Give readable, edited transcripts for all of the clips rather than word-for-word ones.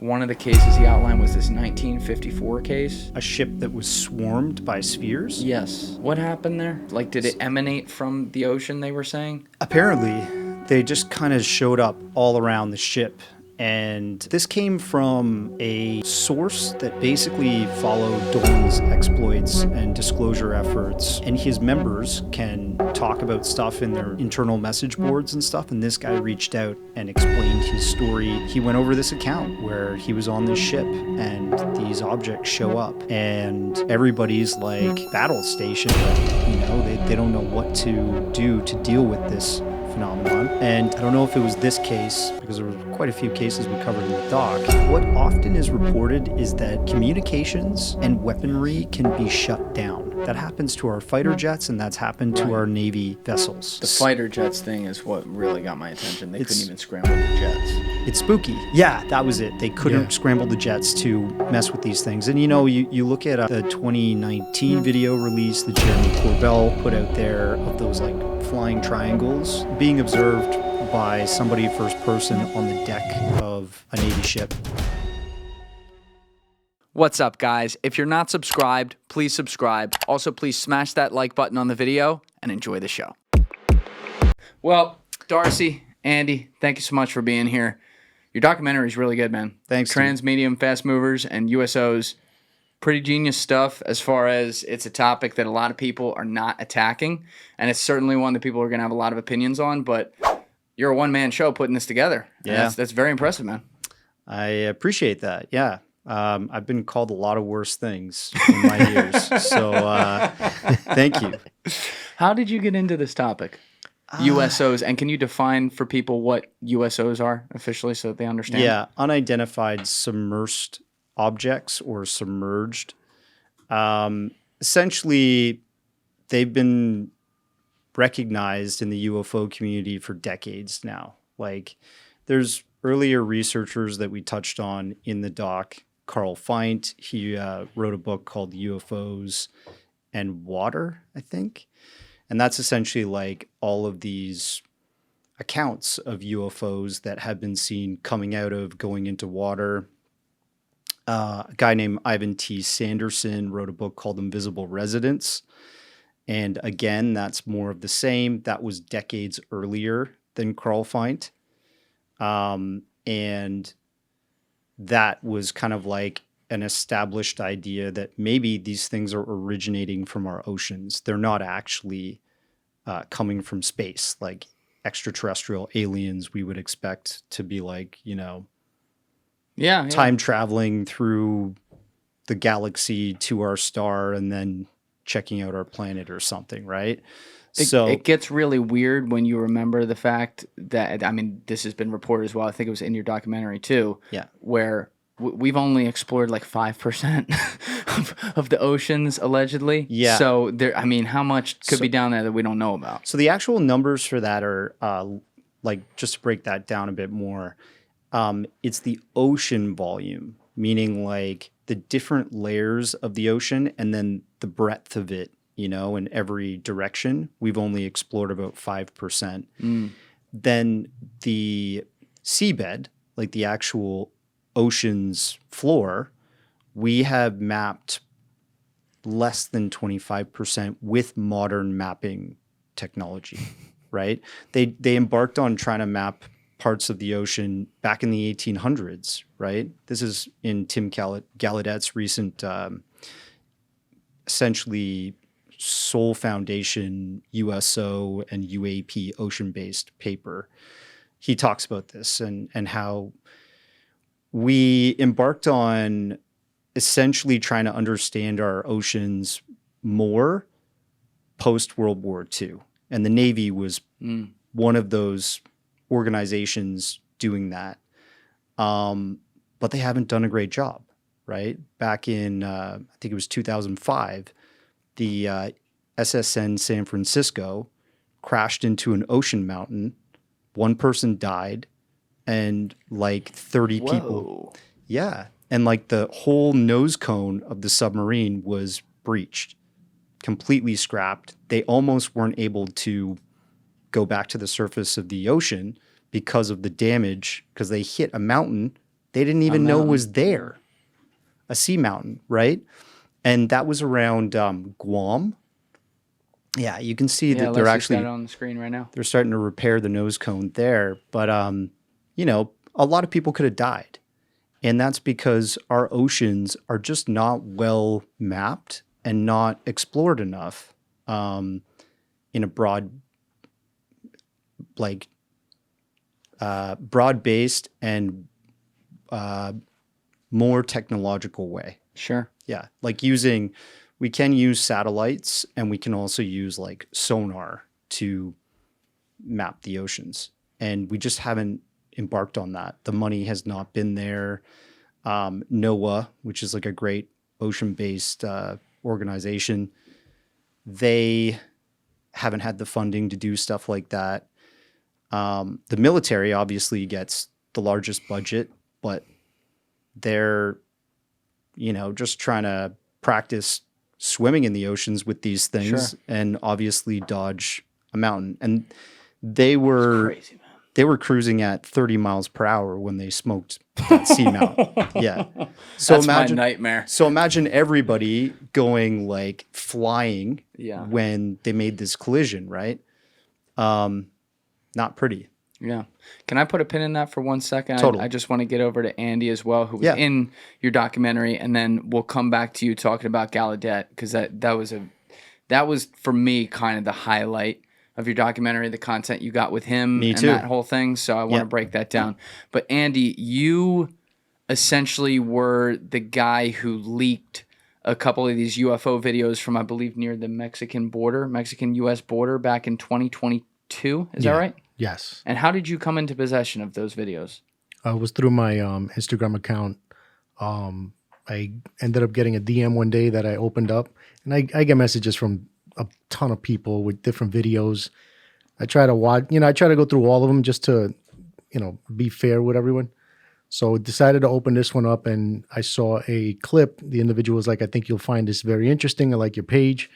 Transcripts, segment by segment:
One of the cases he outlined was this 1954 case. A ship that was swarmed by spheres? Yes. What happened there? Like, did it emanate from the ocean, they were saying? Apparently, they just kind of showed up all around the ship. And this came from a source that basically followed Dolan's exploits and disclosure efforts. And his members can talk about stuff in their internal message boards and stuff. And this guy reached out and explained his story. He went over this account where he was on this ship and these objects show up. And everybody's like battle station, but, you know, they don't know what to do to deal with this phenomenon. And I don't know if it was this case, because there were quite a few cases we covered in the doc. What often is reported is that communications and weaponry can be shut down. That happens to our fighter jets, and that's happened to our Navy vessels. The fighter jets thing is what really got my attention. They couldn't even scramble the jets. It's spooky. Yeah, that was it. They couldn't scramble the jets to mess with these things. And you know, you look at the 2019 video release that Jeremy Corbell put out there of those like flying triangles being observed by somebody first person on the deck of a Navy ship. What's up, guys? If you're not subscribed, please subscribe. Also, please smash that like button on the video and enjoy the show. Well, Darcy, Andy, thank you so much for being here. Your documentary is really good, man. Thanks. Transmedium-Fastmovers and USOs. Pretty genius stuff as far as it's a topic that a lot of people are not attacking. And it's certainly one that people are going to have a lot of opinions on. But you're a one-man show putting this together. Yeah. That's very impressive, man. I appreciate that. Yeah. I've been called a lot of worse things in my years. So thank you. How did you get into this topic? USOs, and can you define for people what USOs are officially so that they understand? Yeah, unidentified submersed objects or submerged. Essentially, they've been recognized in the UFO community for decades now. Like, there's earlier researchers that we touched on in the doc. Carl Feint, he wrote a book called UFOs and Water, I think. And that's essentially like all of these accounts of UFOs that have been seen coming out of going into water. A guy named Ivan T. Sanderson wrote a book called Invisible Residents. And again, that's more of the same. That was decades earlier than Carl Feint. And that was kind of like an established idea that maybe these things are originating from our oceans. They're not actually coming from space, like extraterrestrial aliens we would expect to be like, you know, time traveling through the galaxy to our star and then checking out our planet or something, right? So it gets really weird when you remember the fact that, I mean, this has been reported as well. I think it was in your documentary too. Yeah. Where we've only explored like 5% of the oceans allegedly. Yeah. So there, I mean, how much could be down there that we don't know about? So the actual numbers for that are like, just to break that down a bit more, it's the ocean volume, meaning like the different layers of the ocean and then the breadth of it, you know, in every direction. We've only explored about 5%. Then the seabed, like the actual ocean's floor, we have mapped less than 25% with modern mapping technology, right? They embarked on trying to map parts of the ocean back in the 1800s, right? This is in Tim Gallaudet's recent, essentially Soul Foundation USO and UAP ocean-based paper. He talks about this and how we embarked on essentially trying to understand our oceans more post-World War II. And the Navy was one of those organizations doing that. But they haven't done a great job, right? Back in, I think it was 2005, the SSN San Francisco crashed into an ocean mountain. One person died. And like 30 people. Yeah. And like the whole nose cone of the submarine was breached, completely scrapped. They almost weren't able to go back to the surface of the ocean because of the damage, because they hit a mountain. they didn't even know mountain. was there. A seamountain, right? And that was around Guam. Yeah, you can see that they're Leslie's actually got it on the screen right now. they're starting to repair the nose cone there. But you know, a lot of people could have died. And that's because our oceans are just not well mapped and not explored enough in a broad-based and more technological way. Sure. Yeah, like we can use satellites, and we can also use like sonar to map the oceans. And we just haven't embarked on that. The money has not been there. NOAA, which is like a great ocean-based organization, they haven't had the funding to do stuff like that. The military obviously gets the largest budget, but they're, you know, just trying to practice swimming in the oceans with these things and obviously dodge a mountain. And they were Crazy, man. They were cruising at 30 miles per hour when they smoked that seamount. Yeah. So That's imagine my nightmare. So imagine everybody going like flying Yeah. when they made this collision, right? Not pretty. Yeah. Can I put a pin in that for 1 second? Totally. I just want to get over to Andy as well, who was Yeah. in your documentary, and then we'll come back to you talking about Gallaudet, because that was for me kind of the highlight of your documentary, the content you got with him Me and too. that whole thing. So I want to break that down. But Andy, you essentially were the guy who leaked a couple of these UFO videos from, I believe, near the Mexican-U.S. border back in 2022. Is that right? Yes. And how did you come into possession of those videos? It was through my Instagram account. I ended up getting a DM one day that I opened up, and I get messages from a ton of people with different videos. I try to watch, I try to go through all of them just to, be fair with everyone. So I decided to open this one up, and I saw a clip. The individual was like, I think you'll find this very interesting. I like your page.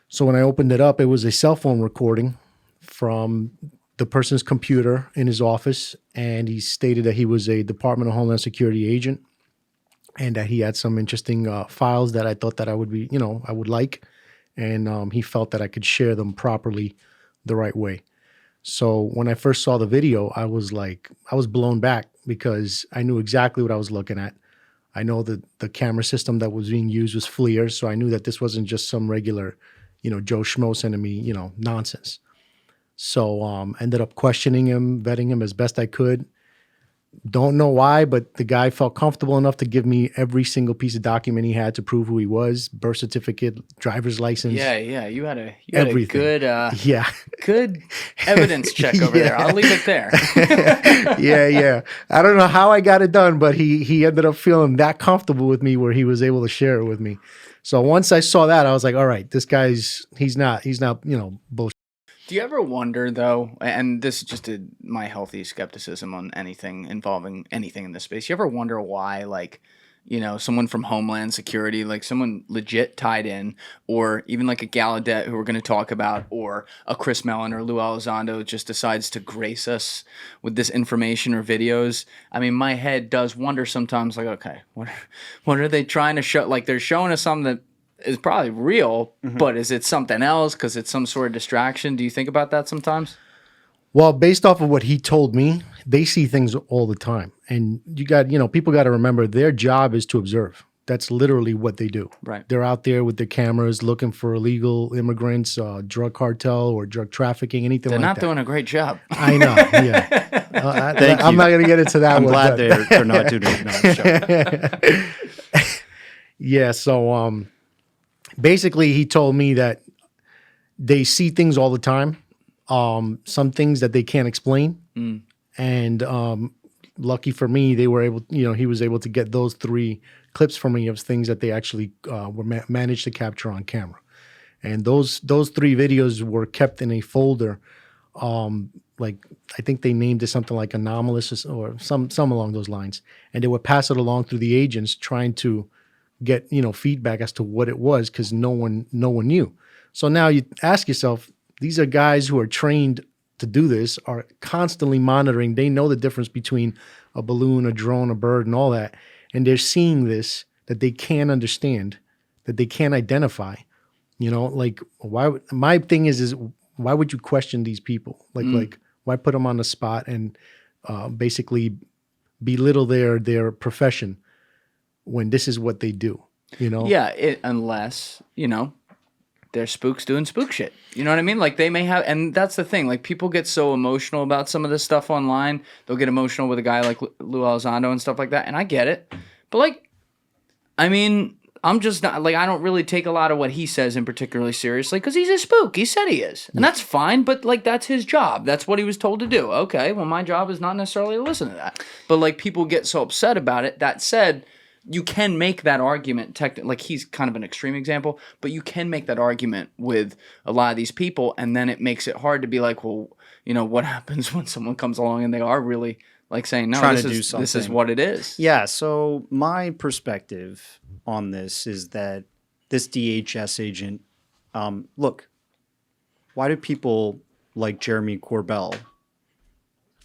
So when I opened it up, it was a cell phone recording from the person's computer in his office, and he stated that he was a Department of Homeland Security agent and that he had some interesting files that I thought that I would be, I would like, and he felt that I could share them properly the right way. So when I first saw the video, I was blown back because I knew exactly what I was looking at. I know that the camera system that was being used was FLIR, so I knew that this wasn't just some regular, Joe Schmo sending me, nonsense. So ended up questioning him, vetting him as best I could. Don't know why, but the guy felt comfortable enough to give me every single piece of document he had to prove who he was: birth certificate, driver's license. Yeah. You had a everything. Good evidence check over there. I'll leave it there. Yeah. I don't know how I got it done, but he ended up feeling that comfortable with me where he was able to share it with me. So once I saw that, I was like, all right, this guy's he's not bullshit. Do you ever wonder, though, and this is just my healthy skepticism on anything involving anything in this space, you ever wonder why, someone from Homeland Security, like someone legit tied in, or even like a Gallaudet who we're going to talk about, or a Chris Mellon or Lou Elizondo just decides to grace us with this information or videos? I mean, my head does wonder sometimes, like, okay, what are they trying to show? Like, they're showing us something that is probably real, but is it something else because it's some sort of distraction? Do you think about that sometimes? Well, based off of what he told me, they see things all the time. And people got to remember their job is to observe. That's literally what they do. Right. They're out there with their cameras looking for illegal immigrants, drug cartel or drug trafficking, anything They're like that. not doing a great job. I know, yeah. I'm not going to get into that I'm one. glad they're not doing it. No, sure. Yeah, so basically he told me that they see things all the time, some things that they can't explain. And lucky for me, they were able, he was able to get those 3 clips for me of things that they actually managed to capture on camera. And those 3 videos were kept in a folder. I think they named it something like anomalous or some along those lines. And they would pass it along through the agents trying to get, feedback as to what it was, because no one knew. So now you ask yourself, these are guys who are trained to do this are constantly monitoring. They know the difference between a balloon, a drone, a bird, and all that. And they're seeing this that they can't understand, that they can't identify. You know, like my thing is why would you question these people? Like why put them on the spot and basically belittle their profession when this is what they do? You know? Yeah, unless, you know, they're spooks doing spook shit. You know what I mean? Like they may have, and that's the thing. Like people get so emotional about some of this stuff online. They'll get emotional with a guy like Lou Elizondo and stuff like that. And I get it. But like, I mean, I'm just not, like, I don't really take a lot of what he says in particularly seriously because he's a spook. He said he is. And that's fine. But like, that's his job. That's what he was told to do. Okay, well, my job is not necessarily to listen to that. But like people get so upset about it. That said, you can make that argument, like he's kind of an extreme example, but you can make that argument with a lot of these people, and then it makes it hard to be like, well, you know, what happens when someone comes along and they are really like saying, no, this is what it is. Yeah, so my perspective on this is that this DHS agent, look, why do people like Jeremy Corbell,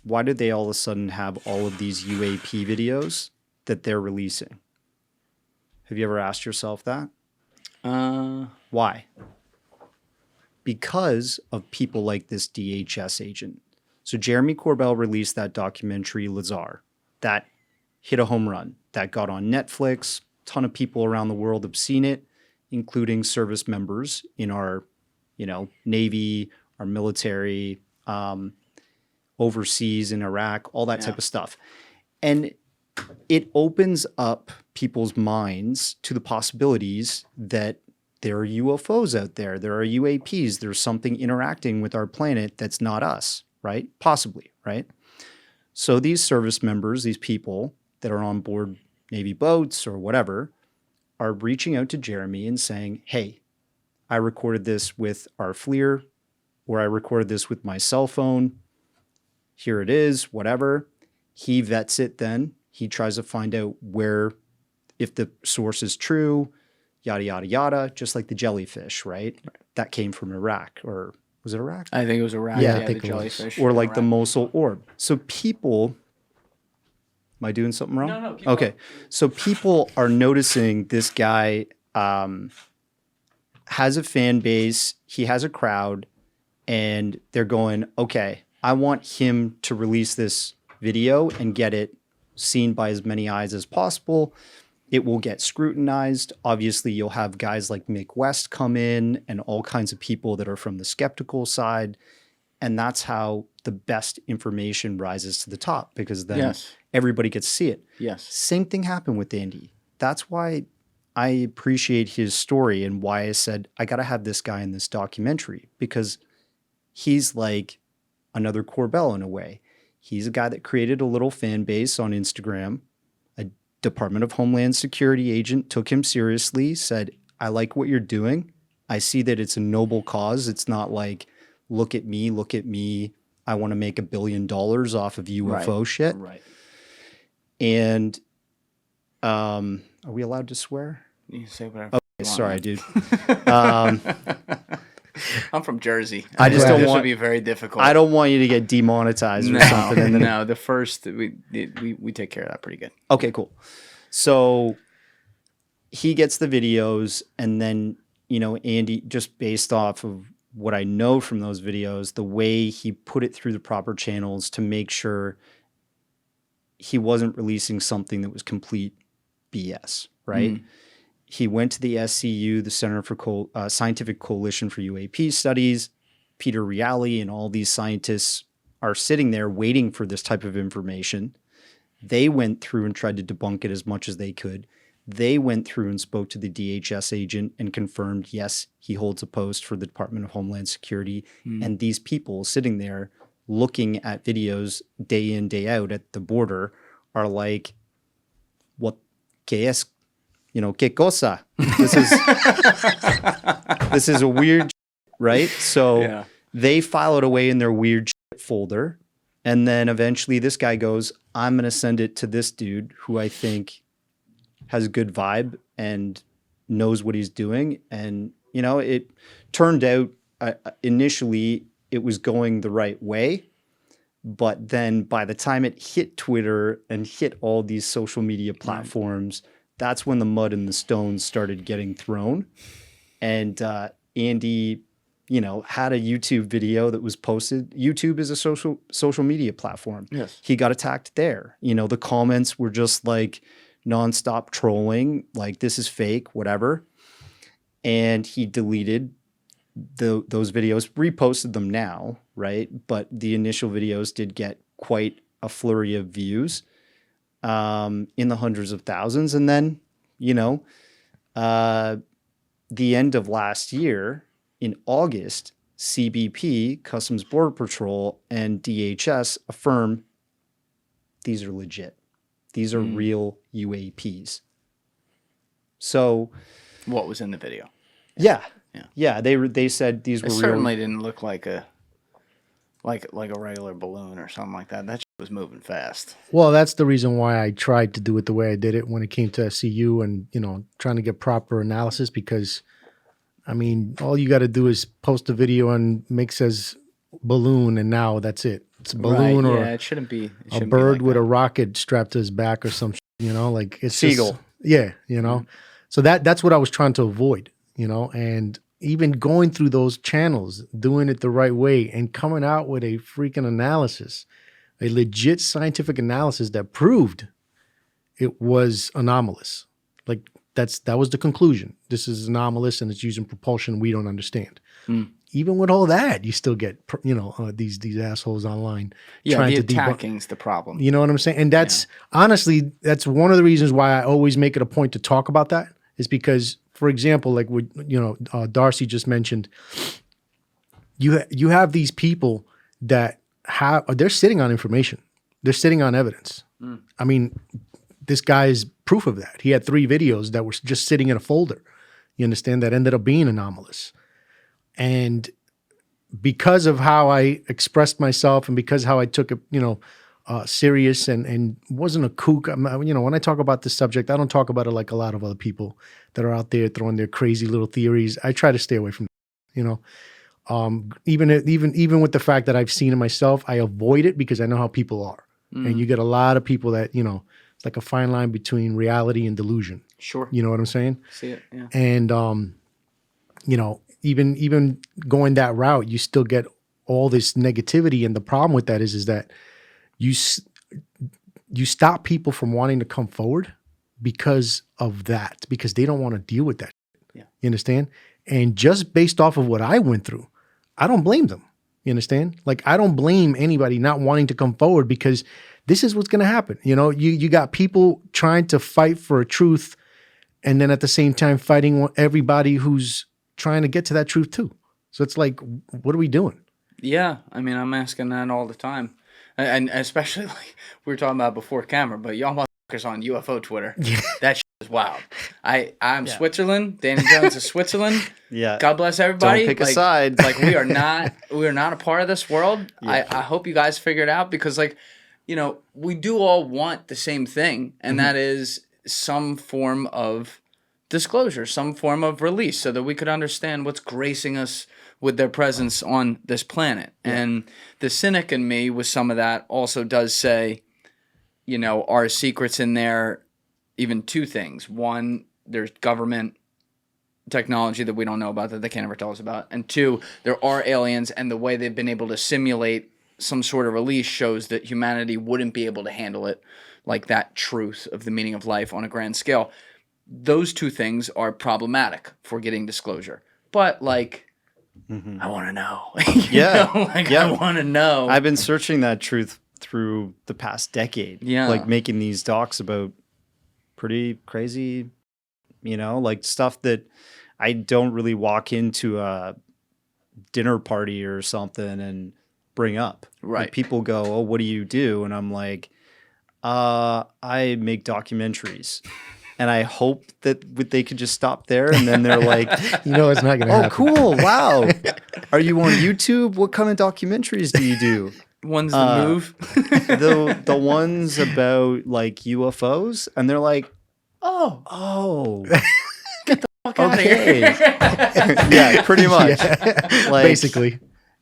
why did they all of a sudden have all of these UAP videos that they're releasing? Have you ever asked yourself that? Why? Because of people like this DHS agent. So Jeremy Corbell released that documentary, Lazar, that hit a home run, that got on Netflix. A ton of people around the world have seen it, including service members in our, you know, Navy, our military, overseas in Iraq, all that type of stuff. And it opens up people's minds to the possibilities that there are UFOs out there. There are UAPs. There's something interacting with our planet that's not us, right? Possibly, right? So these service members, these people that are on board Navy boats or whatever, are reaching out to Jeremy and saying, hey, I recorded this with our FLIR, or I recorded this with my cell phone. Here it is, whatever. He vets it then. He tries to find out if the source is true, yada, yada, yada, just like the jellyfish, right? That came from Iraq, or was it Iraq? I think it was Iraq. Yeah, I the think it was. jellyfish. Or like the Mosul Orb. So people, am I doing something wrong? No. Okay. So people are noticing this guy has a fan base, he has a crowd, and they're going, okay, I want him to release this video and get it seen by as many eyes as possible. It will get scrutinized. Obviously, you'll have guys like Mick West come in and all kinds of people that are from the skeptical side. And that's how the best information rises to the top, because then everybody gets to see it. Yes. Same thing happened with Andy. That's why I appreciate his story and why I said, I got to have this guy in this documentary, because he's like another Corbell in a way. He's a guy that created a little fan base on Instagram. A Department of Homeland Security agent took him seriously, said, I like what you're doing. I see that it's a noble cause. It's not like, look at me, I want to make $1 billion off of UFO shit. Right. And are we allowed to swear? You can say whatever. Okay, sorry, dude. I'm from Jersey. I just don't this want would be very difficult. I don't want you to get demonetized or something. And then, no, the first we take care of that pretty good. Okay, cool. So he gets the videos, and then, you know, Andy, just based off of what I know from those videos, the way he put it through the proper channels to make sure he wasn't releasing something that was complete BS, right? He went to the SCU, the Center for Scientific Coalition for UAP Studies. Peter Reale and all these scientists are sitting there waiting for this type of information. They went through and tried to debunk it as much as they could. They went through and spoke to the DHS agent and confirmed, yes, he holds a post for the Department of Homeland Security. And these people sitting there looking at videos day in, day out at the border are like, what, ¿qué es? You know, ¿qué cosa? This is a weird, right? So they file it away in their weird folder. And then eventually this guy goes, I'm going to send it to this dude who I think has a good vibe and knows what he's doing. And, you know, it turned out initially it was going the right way. But then by the time it hit Twitter and hit all these social media platforms, that's when the mud and the stones started getting thrown. And Andy, had a YouTube video that was posted. YouTube is a social media platform. Yes. He got attacked there. The comments were just like nonstop trolling, like this is fake, whatever. And he deleted those videos, reposted them now, right? But the initial videos did get quite a flurry of views, in the hundreds of thousands. And then, the end of last year in August, CBP, Customs Border Patrol, and DHS affirm these are legit. These are real UAPs. So, what was in the video? Yeah. They said these were It real. certainly didn't look like a regular balloon or something like that. That shit was moving fast. Well, that's the reason why I tried to do it the way I did it when it came to SCU and, trying to get proper analysis because, all you got to do is post a video and Mick says balloon and now that's it. It's a balloon or it shouldn't be. a bird with a rocket strapped to his back or some like it's Seagull. So that's what I was trying to avoid, and even going through those channels, doing it the right way and coming out with a freaking analysis, a legit scientific analysis that proved it was anomalous. Like that was the conclusion. This is anomalous and it's using propulsion we don't understand. Even with all that, you still get, these assholes online trying the to attacking's the problem. You know what I'm saying? And that's honestly, that's one of the reasons why I always make it a point to talk about that is because, for example, like what Darcy just mentioned, you have these people that they're sitting on information, they're sitting on evidence. This guy is proof of that. He had 3 videos that were just sitting in a folder. You understand? That ended up being anomalous. And because of how I expressed myself and because how I took it, serious and wasn't a kook. When I talk about this subject, I don't talk about it like a lot of other people that are out there throwing their crazy little theories. I try to stay away from, even with the fact that I've seen it myself, I avoid it because I know how people are. And you get a lot of people that, it's like a fine line between reality and delusion. Sure. You know what I'm saying? See it, yeah. And, even going that route, you still get all this negativity. And the problem with that is that you stop people from wanting to come forward because of that, because they don't want to deal with that. Yeah. You understand? And just based off of what I went through, I don't blame them. You understand? Like, I don't blame anybody not wanting to come forward because this is what's going to happen. You got people trying to fight for a truth and then at the same time fighting everybody who's trying to get to that truth too. So it's like, what are we doing? Yeah. I'm asking that all the time. And especially like we were talking about before camera, but y'all motherfuckers on UFO Twitter. That shit is wild. I'm Switzerland. Danny Jones is Switzerland. Yeah. God bless everybody. Don't pick a side. Like we are not a part of this world. Yeah. I hope you guys figure it out because we do all want the same thing, and that is some form of disclosure, some form of release so that we could understand what's gracing us with their presence on this planet. Yeah. And the cynic in me with some of that also does say, are secrets in there even 2 things. One, there's government technology that we don't know about that they can't ever tell us about. And 2, there are aliens, and the way they've been able to simulate some sort of release shows that humanity wouldn't be able to handle it, like that truth of the meaning of life on a grand scale. Those 2 things are problematic for getting disclosure. But I want to know. I want to know. I've been searching that truth through the past decade. Yeah. Like making these docs about pretty crazy, like stuff that I don't really walk into a dinner party or something and bring up. Right. Like people go, "Oh, what do you do?" And I'm like, I make documentaries. And I hope that they could just stop there. And then they're like, it's not going to happen. Oh, cool. Wow. Are you on YouTube? What kind of documentaries do you do? One's the move. the ones about like UFOs. And they're like, oh. Get the fuck out of here. Yeah, pretty much. Yeah. Like, basically.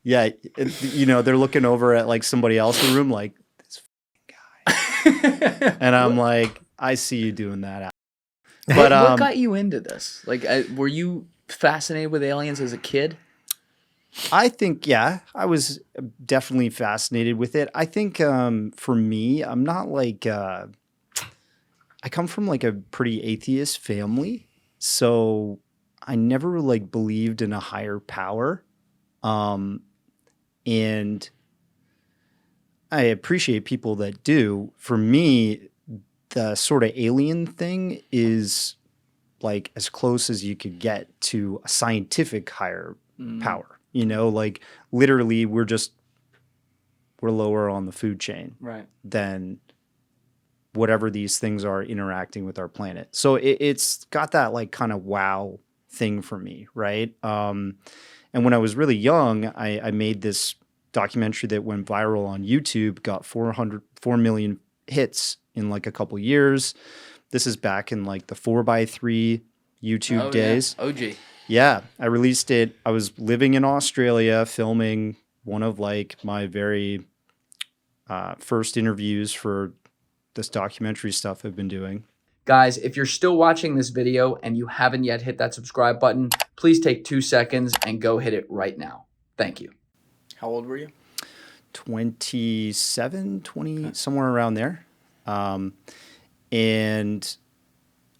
Yeah, they're looking over at like somebody else in the room, like this guy, and I'm like, I see you doing that. But what got you into this? Like, were you fascinated with aliens as a kid? I think, yeah, I was definitely fascinated with it. I think for me, I'm not like I come from like a pretty atheist family, so I never like believed in a higher power. And I appreciate people that do. For me, the sort of alien thing is like as close as you could get to a scientific higher power. Like literally we're lower on the food chain than whatever these things are interacting with our planet. So it's got that like kind of wow thing for me, right? And when I was really young, I made this documentary that went viral on YouTube, got 4 million hits in like a couple years. This is back in like the 4x3 YouTube days. Yeah. OG. Yeah, I released it. I was living in Australia filming one of like my very first interviews for this documentary stuff I've been doing. Guys, if you're still watching this video and you haven't yet hit that subscribe button, please take 2 seconds and go hit it right now. Thank you. How old were you? 27, 20, somewhere around there. And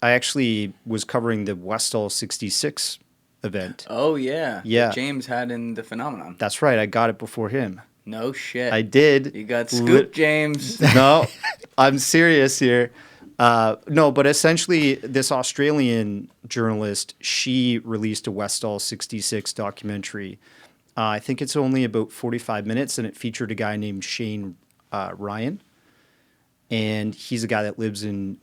I actually was covering the Westall 66 event. Oh, yeah. Yeah. That James had in the Phenomenon. That's right. I got it before him. No shit. I did. You got scooped, James. No, I'm serious here. No, but essentially this Australian journalist, she released a Westall 66 documentary. I think it's only about 45 minutes, and it featured a guy named Shane Ryan. And he's a guy that lives in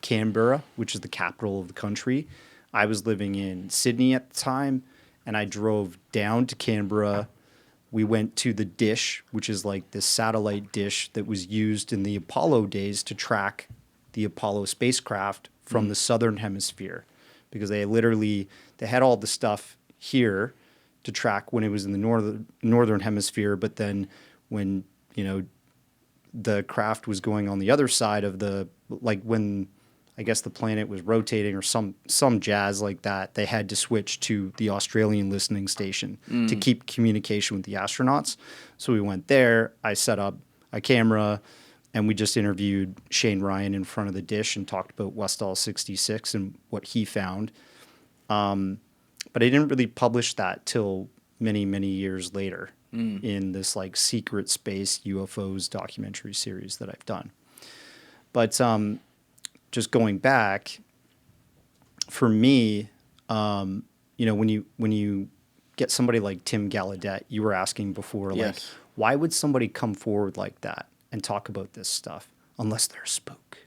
Canberra, which is the capital of the country. I was living in Sydney at the time, and I drove down to Canberra. We went to the dish, which is like this satellite dish that was used in the Apollo days to track the Apollo spacecraft from the southern hemisphere, because they had all the stuff here to track when it was in the northern hemisphere, but then when the craft was going on the other side of when I guess the planet was rotating or some jazz like that, they had to switch to the Australian listening station to keep communication with the astronauts. So we went there, I set up a camera, and we just interviewed Shane Ryan in front of the dish and talked about Westall 66 and what he found. But I didn't really publish that till many, many years later in this like secret space UFOs documentary series that I've done. But just going back, for me, when you get somebody like Tim Gallaudet, you were asking before, like, why would somebody come forward like that and talk about this stuff unless they're a spook?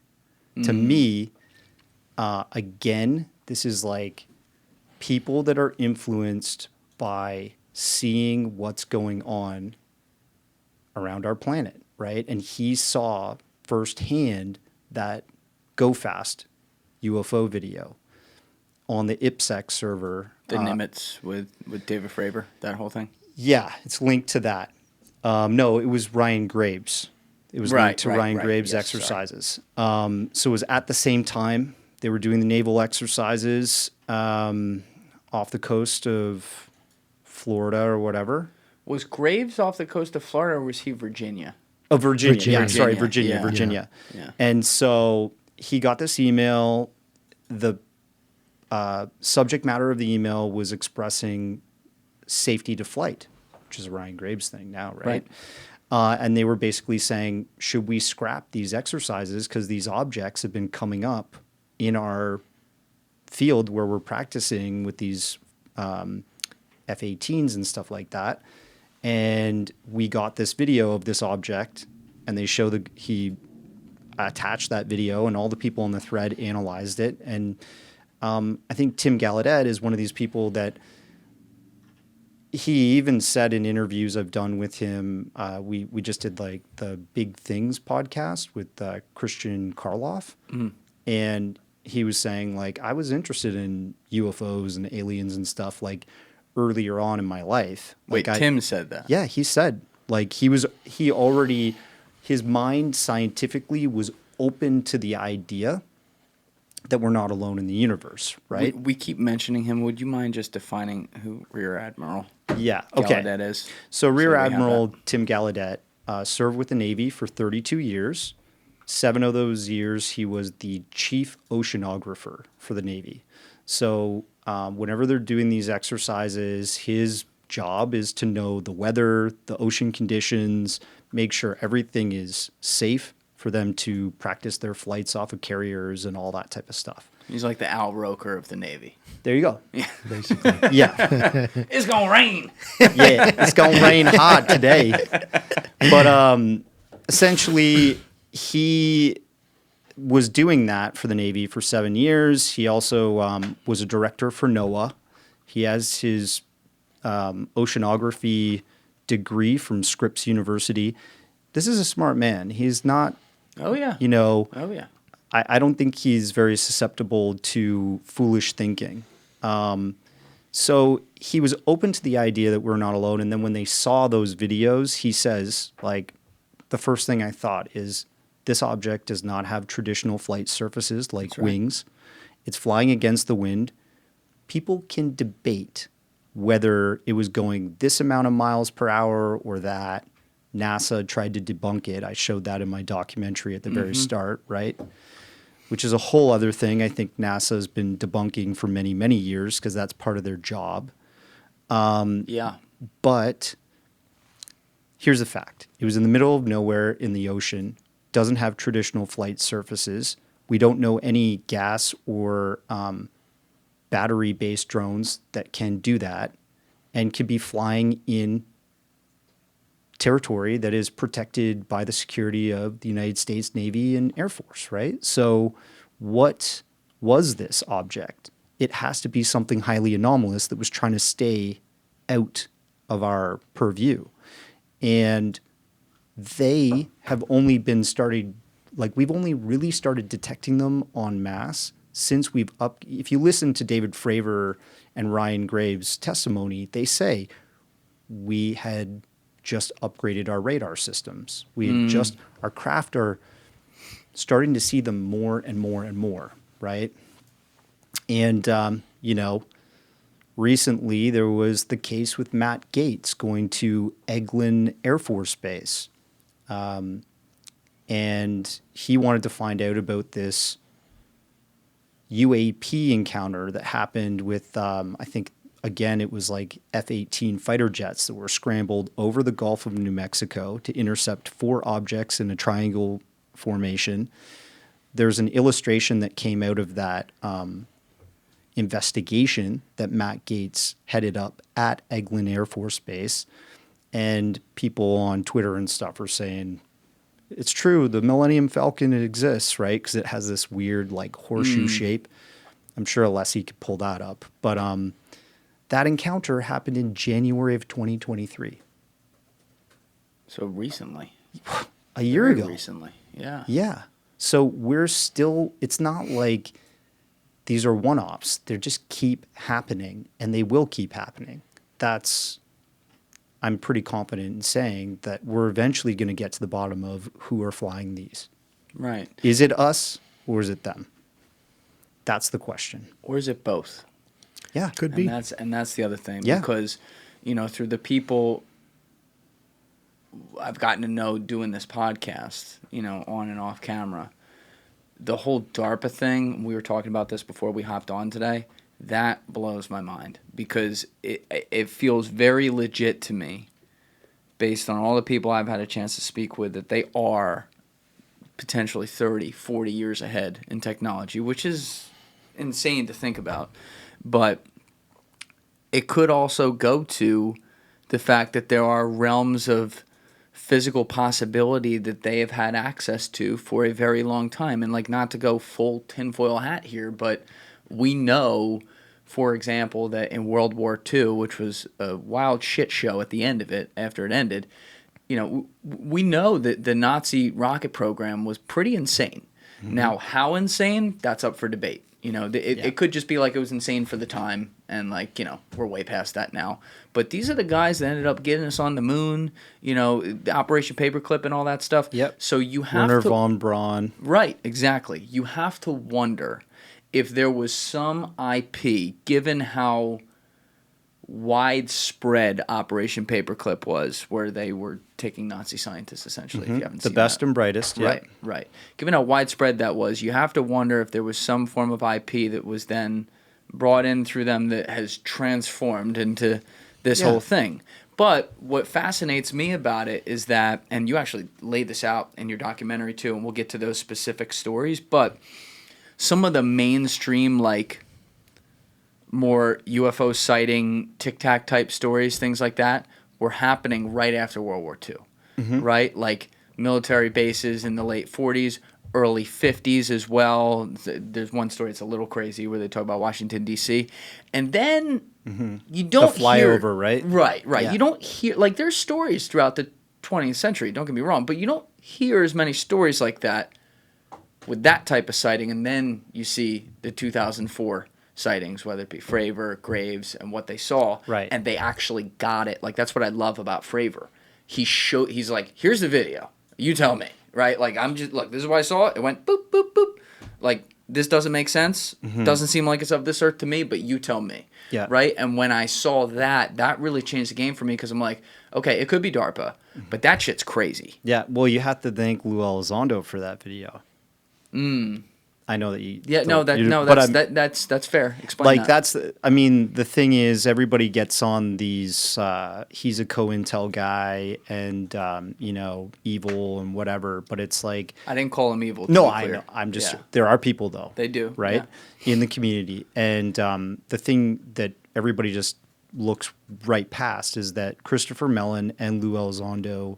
To me, again, this is like people that are influenced by seeing what's going on around our planet, right? And he saw firsthand that Go Fast UFO video on the IPSEC server. The Nimitz with David Fravor, that whole thing? Yeah, it's linked to that. No, it was Ryan Graves. It was linked to Ryan Graves' exercises. So it was at the same time. They were doing the naval exercises off the coast of Florida or whatever. Was Graves off the coast of Florida, or was he Virginia? Oh, Virginia. Yeah, sorry, Virginia. Virginia. Yeah. And so he got this email. The subject matter of the email was expressing safety to flight, which is a Ryan Graves thing now, right? And they were basically saying, should we scrap these exercises because these objects have been coming up in our field where we're practicing with these F-18s and stuff like that. And we got this video of this object, and they show he attached that video, and all the people on the thread analyzed it. And I think Tim Gallaudet is one of these people that he even said in interviews I've done with him, we just did like the Big Things podcast with Christian Karloff. And he was saying, like, I was interested in UFOs and aliens and stuff, like, earlier on in my life. Wait, Tim said that? Yeah, he said, like, his mind scientifically was open to the idea that we're not alone in the universe, right? We keep mentioning him. Would you mind just defining who Rear Admiral Okay. Gallaudet is? So Rear Admiral Tim Gallaudet served with the Navy for 32 years. 7 of those years, he was the chief oceanographer for the Navy. So whenever they're doing these exercises, his job is to know the weather, the ocean conditions, make sure everything is safe for them to practice their flights off of carriers and all that type of stuff. He's like the Al Roker of the Navy. There you go. Yeah. Basically. Yeah. It's going to rain. Yeah, it's going to rain hard today. But essentially, he was doing that for the Navy for 7 years. He also was a director for NOAA. He has his oceanography degree from Scripps University. This is a smart man. He's not, Oh, yeah. Oh, yeah. I don't think he's very susceptible to foolish thinking. So he was open to the idea that we're not alone. And then when they saw those videos, he says, like, the first thing I thought is this object does not have traditional flight surfaces like wings. It's flying against the wind. People can debate whether it was going this amount of miles per hour or that. NASA tried to debunk it. I showed that in my documentary at the very start, right? Which is a whole other thing. I think NASA has been debunking for many, many years because that's part of their job. Yeah. But here's the fact. It was in the middle of nowhere in the ocean, doesn't have traditional flight surfaces. We don't know any gas or battery-based drones that can do that and could be flying in territory that is protected by the security of the United States Navy and Air Force, right? So what was this object? It has to be something highly anomalous that was trying to stay out of our purview. And they have only been we've only really started detecting them en masse since if you listen to David Fravor and Ryan Graves' testimony, they say we had just upgraded our radar systems. Our craft are starting to see them more and more and more, right? And, recently there was the case with Matt Gaetz going to Eglin Air Force Base. And he wanted to find out about this UAP encounter that happened with, I think, again, it was like F-18 fighter jets that were scrambled over the Gulf of New Mexico to intercept 4 objects in a triangle formation. There's an illustration that came out of that investigation that Matt Gaetz headed up at Eglin Air Force Base. And people on Twitter and stuff are saying, it's true, the Millennium Falcon, it exists, right? Because it has this weird, like, horseshoe shape. I'm sure Alessi could pull that up. But that encounter happened in January of 2023. So recently. A year Very ago. Recently, yeah. Yeah. So we're still, it's not like these are one-offs. They just keep happening, and they will keep happening. I'm pretty confident in saying that we're eventually going to get to the bottom of who are flying these. Right. Is it us or is it them? That's the question. Or is it both? Yeah. Could be. And that's the other thing. Yeah. Because, through the people I've gotten to know doing this podcast, on and off camera, the whole DARPA thing, we were talking about this before we hopped on today, that blows my mind because it feels very legit to me based on all the people I've had a chance to speak with that they are potentially 30, 40 years ahead in technology, which is insane to think about. But it could also go to the fact that there are realms of physical possibility that they have had access to for a very long time. And not to go full tinfoil hat here, but we know, for example, that in World War II, which was a wild shit show at the end of it, after it ended, we know that the Nazi rocket program was pretty insane. Now, how insane? That's up for debate. You know, it could just be like it was insane for the time, and like, you know, we're way past that now. But these are the guys that ended up getting us on the moon. You know, the Operation Paperclip and all that stuff. Yep. So you have Werner to von Braun. Right, exactly. You have to wonder if there was some IP, given how widespread Operation Paperclip was, where they were taking Nazi scientists, essentially, if you haven't The seen best that. and brightest. Right, right. Given how widespread that was, you have to wonder if there was some form of IP that was then brought in through them that has transformed into this whole thing. But what fascinates me about it is that, and you actually laid this out in your documentary too, and we'll get to those specific stories, but some of the mainstream, like, more UFO sighting, tic-tac type stories, things like that, were happening right after World War II, right? Like military bases in the late 40s, early 50s as well. There's one story that's a little crazy where they talk about Washington, D.C. And then you don't The flyover, right? Right. Yeah. You don't hear, like, there's stories throughout the 20th century, don't get me wrong, but you don't hear as many stories like that with that type of sighting. And then you see the 2004 sightings, whether it be Fravor, Graves, and what they saw. Right. And they actually got it. Like, that's what I love about Fravor. He's like, here's the video. You tell me, right? Like, I'm just, look, this is what I saw. It went boop, boop, boop. Like, this doesn't make sense. Doesn't seem like it's of this earth to me, but you tell me. Yeah. Right? And when I saw that, that really changed the game for me, because I'm like, okay, it could be DARPA, but that shit's crazy. Yeah. Well, you have to thank Lou Elizondo for that video. I know that you. Yeah, that's fair. Explain Like, that. I mean, the thing is, everybody gets on these, he's a COINTEL guy and, you know, evil and whatever, but it's like. I didn't call him evil. No, I know. I'm just, there are people though. They do. Right? Yeah. In the community. And the thing that everybody just looks right past is that Christopher Mellon and Lou Elizondo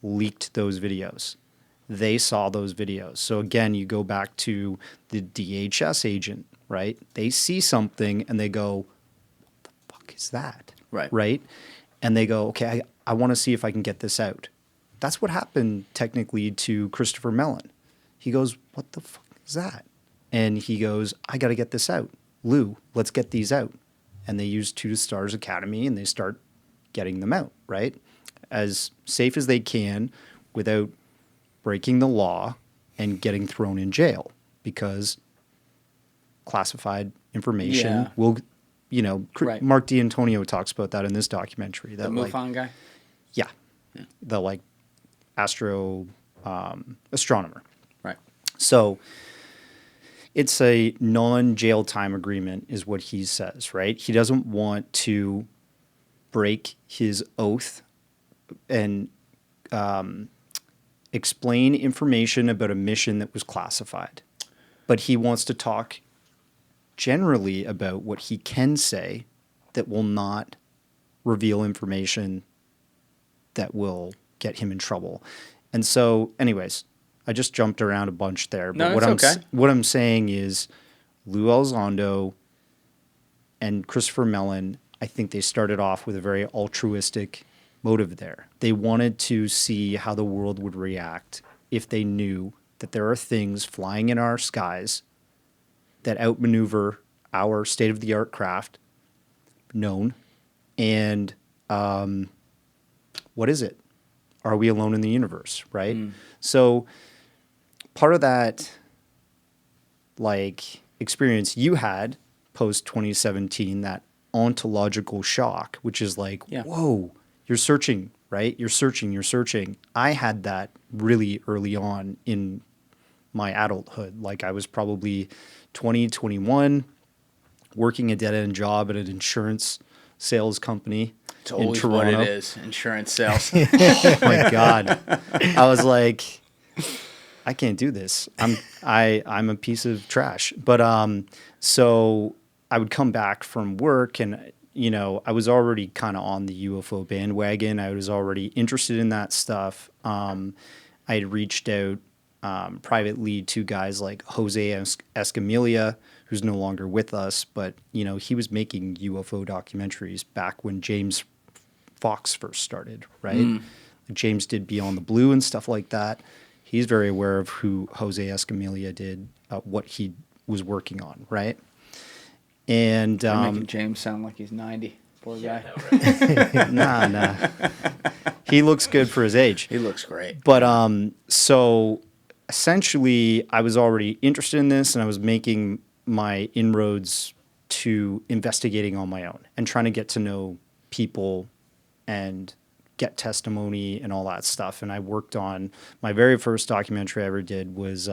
leaked those videos. They saw those videos. So again, you go back to the DHS agent, right? They see something and they go, what the fuck is that? Right. Right? And they go, okay, I want to see if I can get this out. That's what happened technically to Christopher Mellon. He goes, what the fuck is that? And he goes, I got to get this out. Lou, let's get these out. And they use Two Stars Academy and they start getting them out, right? As safe as they can without breaking the law and getting thrown in jail, because classified information will, you know, Right. Mark D'Antonio talks about that in this documentary. That, The like, MUFON guy? yeah, the like astronomer. Right. So it's a non-jail time agreement is what he says, right? He doesn't want to break his oath and explain information about a mission that was classified. But he wants to talk generally about what he can say that will not reveal information that will get him in trouble. And so, anyways, I just jumped around a bunch there. But what I'm saying is Lou Elizondo and Christopher Mellon, I think they started off with a very altruistic motive there. They wanted to see how the world would react if they knew that there are things flying in our skies that outmaneuver our state-of-the-art craft, known, and what is it? Are we alone in the universe, right? So part of that, like, experience you had post-2017, that ontological shock, which is like, whoa, you're searching, right? You're searching. I had that really early on in my adulthood. Like, I was probably 20, 21, working a dead-end job at an insurance sales company It's in always Toronto. what it is, insurance sales. Oh my God. I was like, I can't do this. I'm a piece of trash. But so I would come back from work and, you know, I was already kind of on the UFO bandwagon. I was already interested in that stuff. I had reached out privately to guys like Jose Escamilla, who's no longer with us, but, you know, he was making UFO documentaries back when James Fox first started, right? James did Beyond the Blue and stuff like that. He's very aware of who Jose Escamilla did, what he was working on, right? And You're making James sound like he's 90. Poor guy. nah. He looks good for his age. He looks great. But so essentially, I was already interested in this, and I was making my inroads to investigating on my own and trying to get to know people and get testimony and all that stuff. And I worked on my very first documentary I ever did was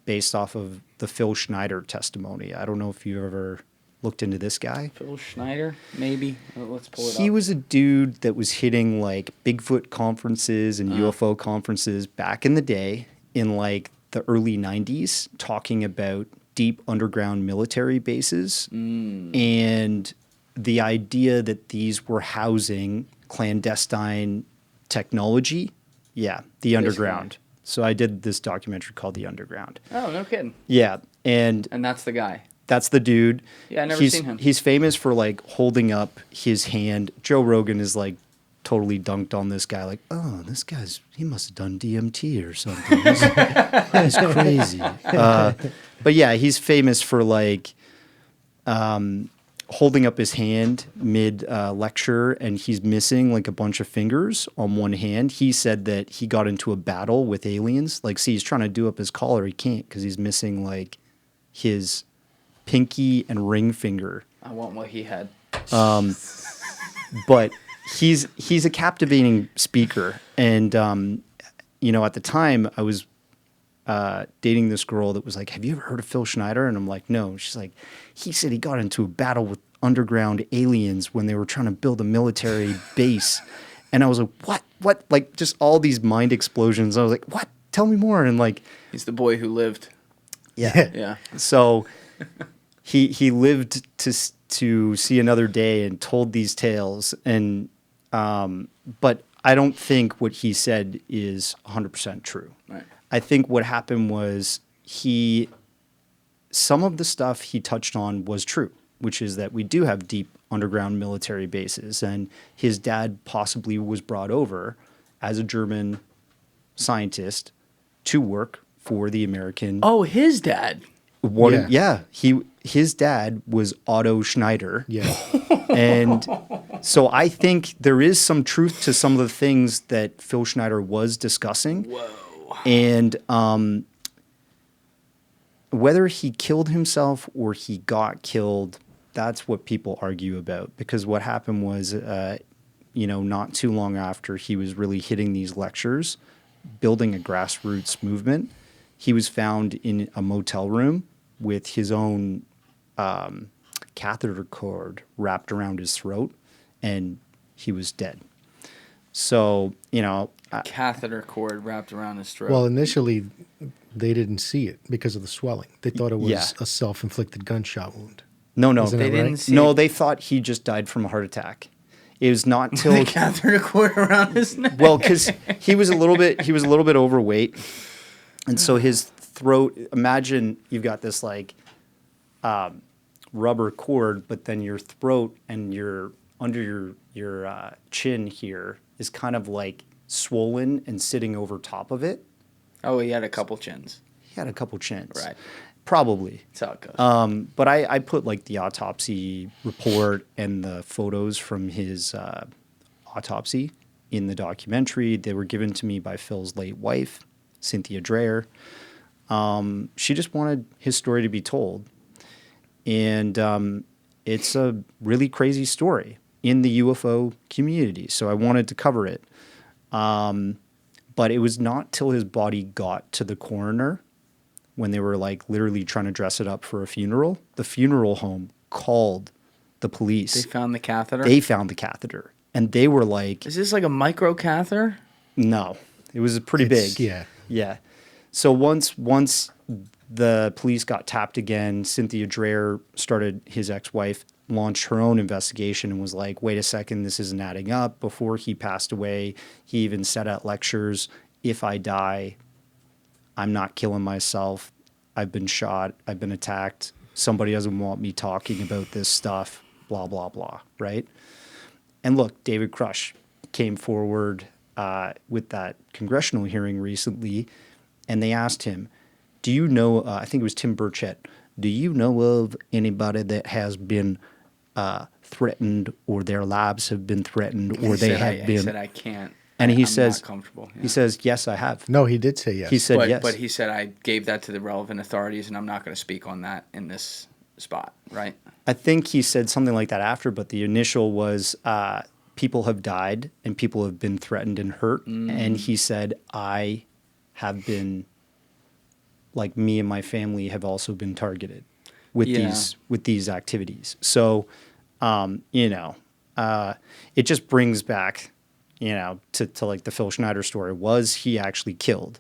based off of the Phil Schneider testimony. I don't know if you ever looked into this guy. Phil Schneider, maybe. Let's pull it up. He was a dude that was hitting like Bigfoot conferences and UFO conferences back in the day in like the early 90s, talking about deep underground military bases and the idea that these were housing clandestine technology. Yeah, the underground. So I did this documentary called The Underground. Oh, no kidding. Yeah, and that's the guy. That's the dude. Yeah, I never seen him. He's famous for like holding up his hand. Joe Rogan is like totally dunked on this guy. Like, oh, he must have done DMT or something. He's crazy. But yeah, he's famous for like holding up his hand mid lecture, and he's missing like a bunch of fingers on one hand. He said that he got into a battle with aliens. Like, see, he's trying to do up his collar. He can't because he's missing like his pinky and ring finger. I want what he had. But he's a captivating speaker, and at the time I was dating this girl that was like, "Have you ever heard of Phil Schneider?" And I'm like, "No." She's like, "He said he got into a battle with underground aliens when they were trying to build a military base," and I was like, "What?" Like just all these mind explosions. I was like, "What? Tell me more." And like, he's the boy who lived. Yeah, yeah. So he lived to see another day and told these tales, and but I don't think what he said is 100% true. Right. I think what happened was some of the stuff he touched on was true, which is that we do have deep underground military bases, and his dad possibly was brought over as a German scientist to work for the American. Oh, his dad. His dad was Otto Schneider. Yeah. And so I think there is some truth to some of the things that Phil Schneider was discussing. Whoa. And whether he killed himself or he got killed, that's what people argue about. Because what happened was, not too long after he was really hitting these lectures, building a grassroots movement, he was found in a motel room with his own catheter cord wrapped around his throat, and he was dead. So, catheter cord wrapped around his throat. Well, initially, they didn't see it because of the swelling. They thought it was a self-inflicted gunshot wound. No, they didn't see No, it? they thought he just died from a heart attack. It was not till the catheter cord around his neck. well, because he was a little bit overweight, and so his throat. Imagine you've got this like rubber cord, but then your throat and your under your chin here is kind of like swollen and sitting over top of it. Oh, he had a couple chins. He had a couple chins, Right. Probably. That's how it goes. But I put like the autopsy report and the photos from his autopsy in the documentary. They were given to me by Phil's late wife, Cynthia Dreyer. She just wanted his story to be told. And it's a really crazy story in the UFO community. So I wanted to cover it. But it was not till his body got to the coroner, when they were like literally trying to dress it up for a funeral, the funeral home called the police. They found the catheter? They found the catheter. And they were like... Is this like a micro catheter? No. It was pretty big. Yeah. Yeah. So once the police got tapped again, Cynthia Dreyer started, his ex-wife, launched her own investigation and was like, wait a second, this isn't adding up. Before he passed away, he even said at lectures, if I die, I'm not killing myself. I've been shot. I've been attacked. Somebody doesn't want me talking about this stuff, blah, blah, blah, right? And look, David Grusch came forward with that congressional hearing recently and they asked him, do you know, I think it was Tim Burchett, do you know of anybody that has been threatened, or their labs have been threatened, or they have been... He said, I can't. And I'm he says, not comfortable. Yeah. he says, yes, I have. No, he did say yes. He said yes. But he said, I gave that to the relevant authorities, and I'm not going to speak on that in this spot, right? I think he said something like that after, but the initial was people have died and people have been threatened and hurt. And he said, I have been, like, me and my family have also been targeted with these activities. So, it just brings back, to like the Phil Schneider story. Was he actually killed?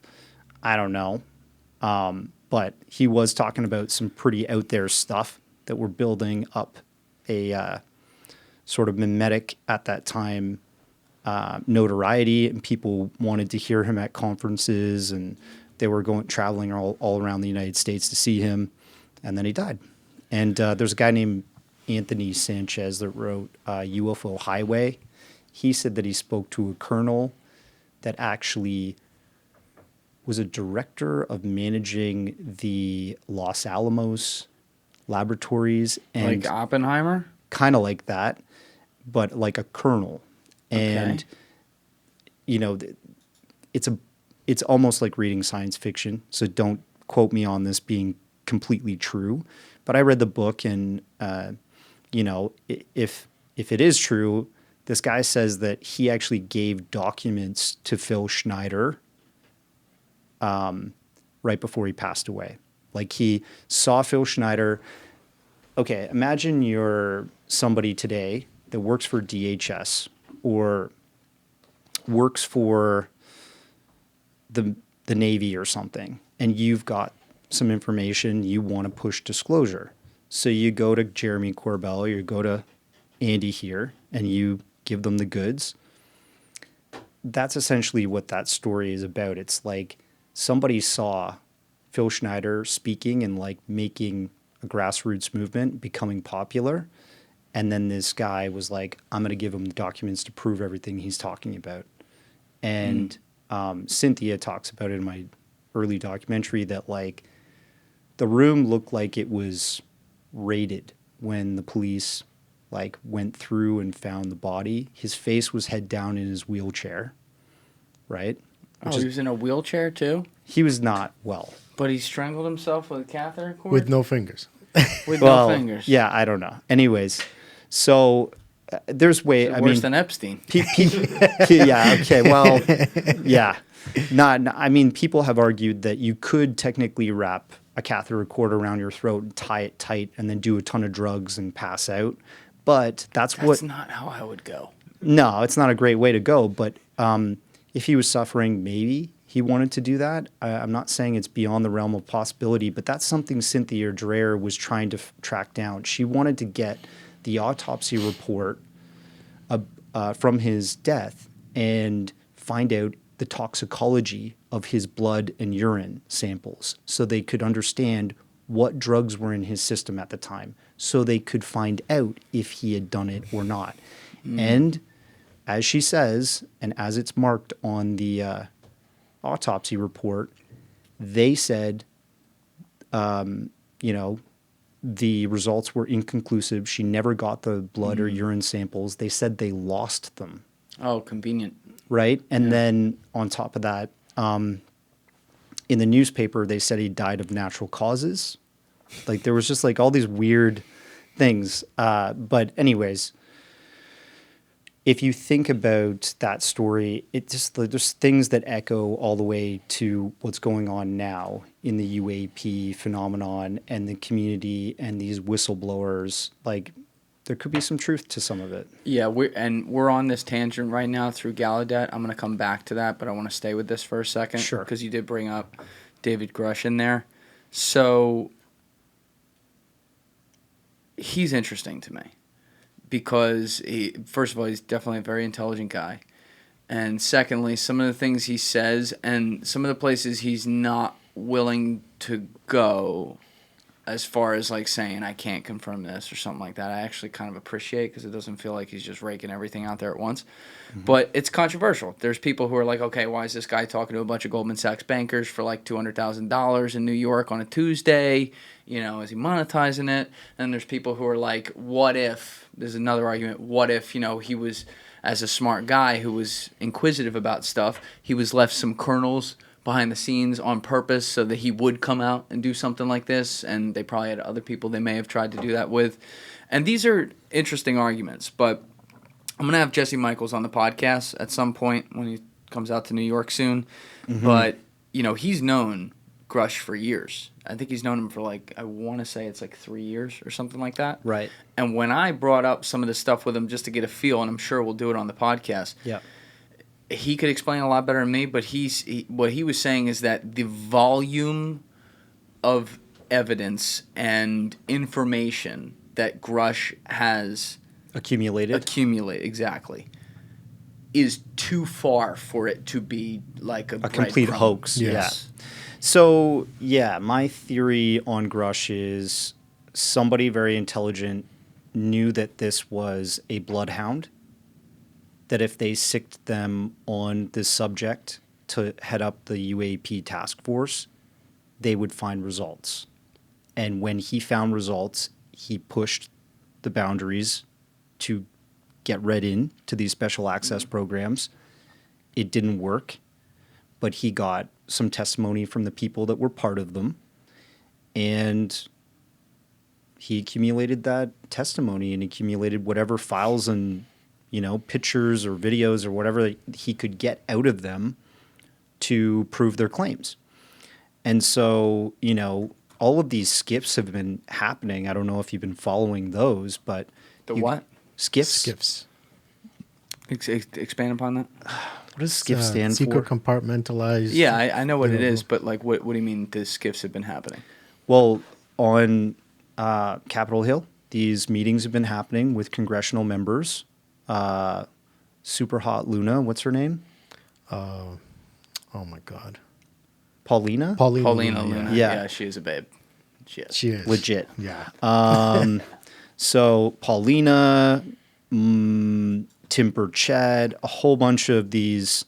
I don't know. But he was talking about some pretty out there stuff that were building up a sort of mimetic at that time notoriety, and people wanted to hear him at conferences, and they were traveling all around the United States to see him, and then he died. And there's a guy named Anthony Sanchez that wrote UFO Highway. He said that he spoke to a colonel that actually was a director of managing the Los Alamos laboratories, and Like Oppenheimer? kind of like that, but like a colonel. And it's almost like reading science fiction, so don't quote me on this being completely true, but I read the book, and if it is true, this guy says that he actually gave documents to Phil Schneider right before he passed away. Like, he saw Phil Schneider. Okay, imagine you're somebody today that works for DHS or works for the Navy or something, and you've got some information you want to push disclosure. So you go to Jeremy Corbell, or you go to Andy here, and you give them the goods. That's essentially what that story is about. It's like somebody saw Phil Schneider speaking and like making a grassroots movement, becoming popular. And then this guy was like, I'm going to give him the documents to prove everything he's talking about. And Cynthia talks about it in my early documentary that, like, the room looked like it was raided when the police, like, went through and found the body. His face was head down in his wheelchair, right? He was in a wheelchair too? He was not well. But he strangled himself with a catheter cord? With no fingers. With no fingers. Yeah, I don't know. Anyways, so there's way. Worse than Epstein. Yeah. Okay. Well. Yeah. I mean, people have argued that you could technically wrap a catheter cord around your throat and tie it tight, and then do a ton of drugs and pass out. But that's not how I would go. No, it's not a great way to go. But if he was suffering, maybe he wanted to do that. I'm not saying it's beyond the realm of possibility, but that's something Cynthia Dreher was trying to track down. She wanted to get the autopsy report from his death and find out the toxicology of his blood and urine samples, so they could understand what drugs were in his system at the time, so they could find out if he had done it or not. And as she says, and as it's marked on the autopsy report, they said, the results were inconclusive. She never got the blood or urine samples. They said they lost them. Oh, convenient. Right? And then on top of that, in the newspaper, they said he died of natural causes. Like, there was just like all these weird things. But anyways, if you think about that story, there's things that echo all the way to what's going on now in the UAP phenomenon and the community and these whistleblowers. Like, there could be some truth to some of it. Yeah, we're on this tangent right now through Gallaudet. I'm going to come back to that, but I want to stay with this for a second. Sure. Because you did bring up David Grusch in there. So he's interesting to me because, first of all, he's definitely a very intelligent guy. And secondly, some of the things he says and some of the places he's not willing to go as far as like saying I can't confirm this or something like that. I actually kind of appreciate, because it doesn't feel like he's just raking everything out there at once. But it's controversial. There's people who are like, okay, why is this guy talking to a bunch of Goldman Sachs bankers for like $200,000 in New York on a Tuesday? You know, is he monetizing it? And there's people who are like, what if, there's another argument, what if, you know, he was, as a smart guy who was inquisitive about stuff, he was left some kernels behind the scenes on purpose so that he would come out and do something like this, and they probably had other people they may have tried to do that with. And these are interesting arguments, but I'm going to have Jesse Michaels on the podcast at some point when he comes out to New York soon. But, you know, he's known Grusch for years. I think he's known him for like, I want to say it's like 3 years or something like that. Right. And when I brought up some of this stuff with him just to get a feel, and I'm sure we'll do it on the podcast, he could explain a lot better than me, but what he was saying is that the volume of evidence and information that Grusch has Accumulated, exactly, is too far for it to be like a complete hoax. Yes. Yeah. So, yeah, my theory on Grusch is somebody very intelligent knew that this was a bloodhound, that if they sicked them on this subject to head up the UAP task force, they would find results. And when he found results, he pushed the boundaries to get read in to these special access programs. It didn't work, but he got some testimony from the people that were part of them, and he accumulated that testimony and accumulated whatever files and, you know, pictures or videos or whatever he could get out of them to prove their claims. And so, you know, all of these skiffs have been happening. I don't know if you've been following those, but What? Skiffs. Expand upon that. What does skiff stand secret for? Compartmentalized. Yeah, I know what it is, but like, what do you mean the skiffs have been happening? Well, on Capitol Hill, these meetings have been happening with congressional members. Super hot Luna, what's her name? Oh my God. Paulina Luna. Yeah. Yeah, she is a babe. She is. Legit. Yeah. So Paulina, Tim Burchett, a whole bunch of these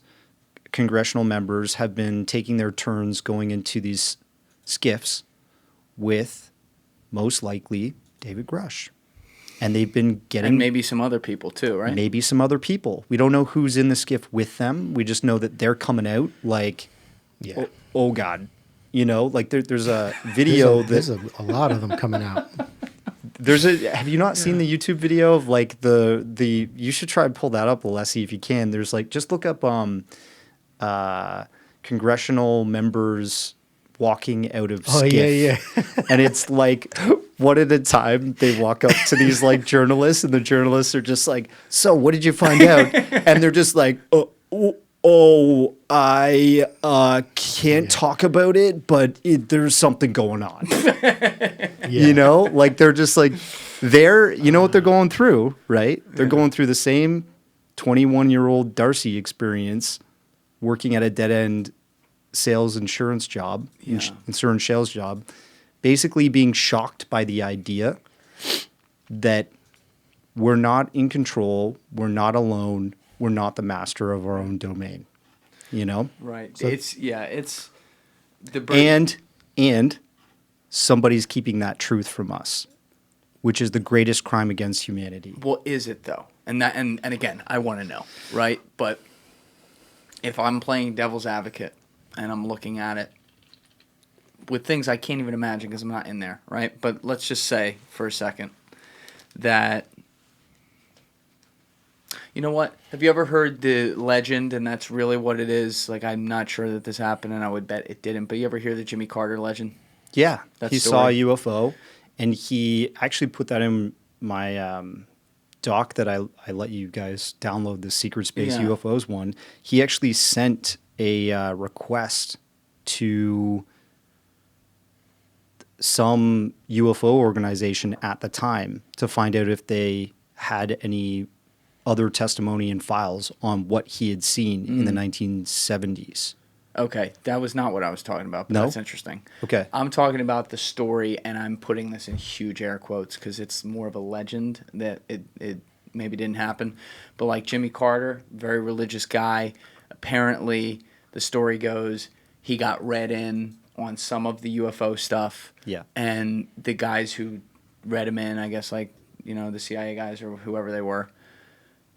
congressional members have been taking their turns going into these skiffs with, most likely, David Grusch. And they've been getting... And maybe some other people too, right? Maybe some other people. We don't know who's in the skiff with them. We just know that they're coming out like, oh God. You know, like there's a video there's a lot of them coming out. Have you not seen the YouTube video of like the you should try and pull that up, Alessi, if you can. There's like, just look up congressional members walking out of skiff. Yeah. And it's like one at a time they walk up to these like journalists, and the journalists are just like, so what did you find out? And they're just like, I can't talk about it, but there's something going on. You know, like they're just like, you know what they're going through, right? They're going through the same 21-year-old Darcy experience, working at a dead-end insurance sales job, basically being shocked by the idea that we're not in control, we're not alone, we're not the master of our own domain, you know? Right. So it's the and somebody's keeping that truth from us, which is the greatest crime against humanity. Well, is it though? And again, I want to know, right? But if I'm playing devil's advocate and I'm looking at it with things I can't even imagine because I'm not in there, right? But let's just say for a second that, you know what? Have you ever heard the legend, and that's really what it is? Like, I'm not sure that this happened, and I would bet it didn't. But you ever hear the Jimmy Carter legend? Yeah. That he story? saw a UFO, and he actually put that in my doc that I let you guys download, the Secret Space UFOs one. He actually sent a request to some UFO organization at the time to find out if they had any other testimony and files on what he had seen in the 1970s. Okay, that was not what I was talking about, but No? that's interesting. Okay. I'm talking about the story, and I'm putting this in huge air quotes because it's more of a legend that it maybe didn't happen. But like Jimmy Carter, very religious guy. Apparently, the story goes he got read in on some of the UFO stuff. Yeah. And the guys who read him in, I guess like, the CIA guys or whoever they were,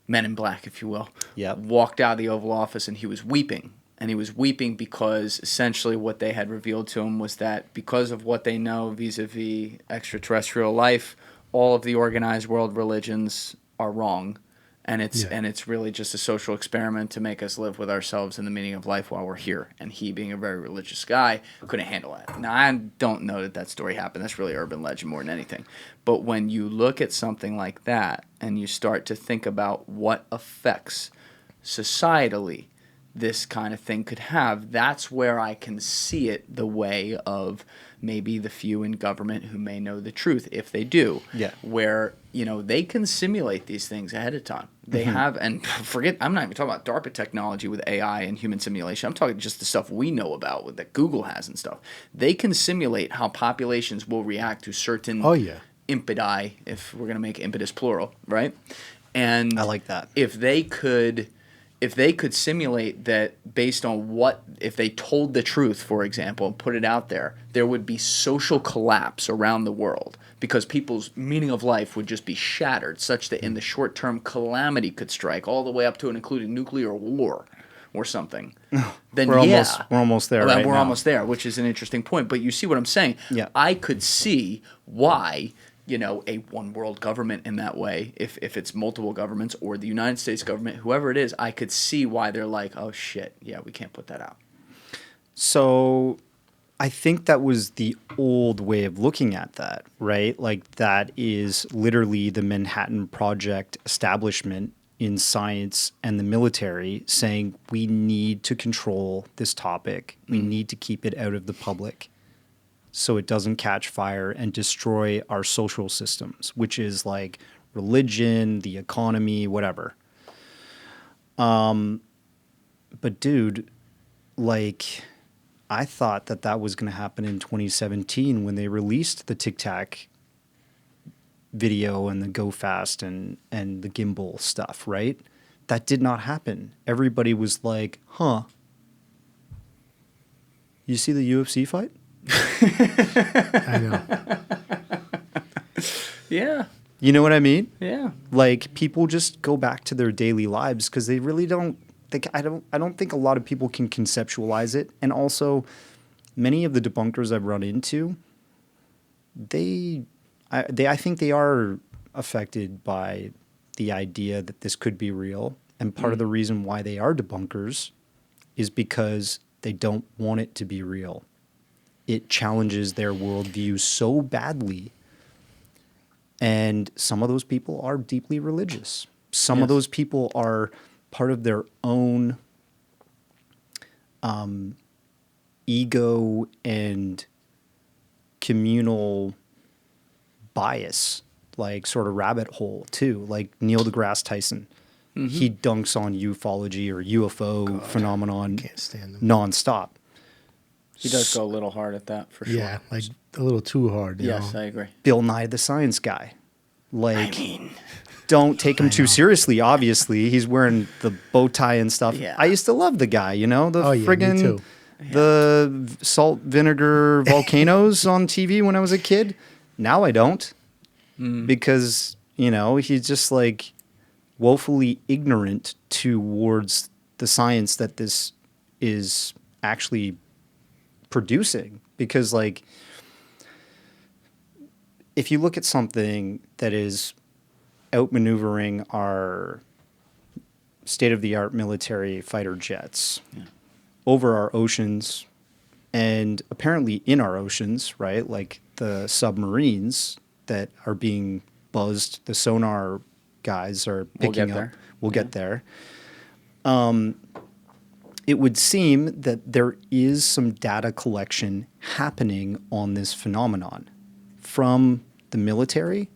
men in black, if you will, Yep. walked out of the Oval Office and he was weeping. And he was weeping because essentially what they had revealed to him was that because of what they know vis-a-vis extraterrestrial life, all of the organized world religions are wrong. And it's really just a social experiment to make us live with ourselves and the meaning of life while we're here. And he, being a very religious guy, couldn't handle that. Now, I don't know that story happened. That's really urban legend more than anything. But when you look at something like that and you start to think about what effects societally this kind of thing could have, that's where I can see it the way of maybe the few in government who may know the truth, if they do. Yeah. Where, they can simulate these things ahead of time. They have, and forget, I'm not even talking about DARPA technology with AI and human simulation. I'm talking just the stuff we know about that Google has and stuff. They can simulate how populations will react to certain impedi, if we're going to make impetus plural, right? And I like that. If they could simulate that based on if they told the truth, for example, and put it out there, there would be social collapse around the world because people's meaning of life would just be shattered such that in the short term calamity could strike all the way up to and including nuclear war or something. Then we're almost there. Well, right we're now. almost there, which is an interesting point. But you see what I'm saying? Yeah. I could see why a one world government in that way, if it's multiple governments or the United States government, whoever it is, I could see why they're like, oh shit, yeah, we can't put that out. So I think that was the old way of looking at that, right? Like that is literally the Manhattan Project establishment in science and the military saying we need to control this topic. We need to keep it out of the public so it doesn't catch fire and destroy our social systems, which is like religion, the economy, whatever. But dude, like I thought that was going to happen in 2017 when they released the Tic Tac video and the Go Fast and the gimbal stuff, right? That did not happen. Everybody was like, huh, you see the UFC fight? I know. Yeah. You know what I mean? Yeah. Like people just go back to their daily lives because they really don't think, I don't think a lot of people can conceptualize it. And also many of the debunkers I've run into, I think they are affected by the idea that this could be real. And part of the reason why they are debunkers is because they don't want it to be real. It challenges their worldview so badly. And some of those people are deeply religious. Some of those people are part of their own ego and communal bias, like sort of rabbit hole too. Like Neil deGrasse Tyson, he dunks on ufology or UFO phenomenon Can't stand them. nonstop. He does go a little hard at that, for sure. Yeah, like a little too hard. You Yes, know? I agree. Bill Nye the Science Guy. Like, don't take him too seriously, obviously. He's wearing the bow tie and stuff. Yeah. I used to love the guy, the me friggin' too. the salt vinegar volcanoes on TV when I was a kid. Now I don't. Because, he's just like woefully ignorant towards the science that this is actually producing. Because like if you look at something that is outmaneuvering our state-of-the-art military fighter jets over our oceans and apparently in our oceans, right? Like the submarines that are being buzzed, the sonar guys are picking up. We'll get there. It would seem that there is some data collection happening on this phenomenon from the military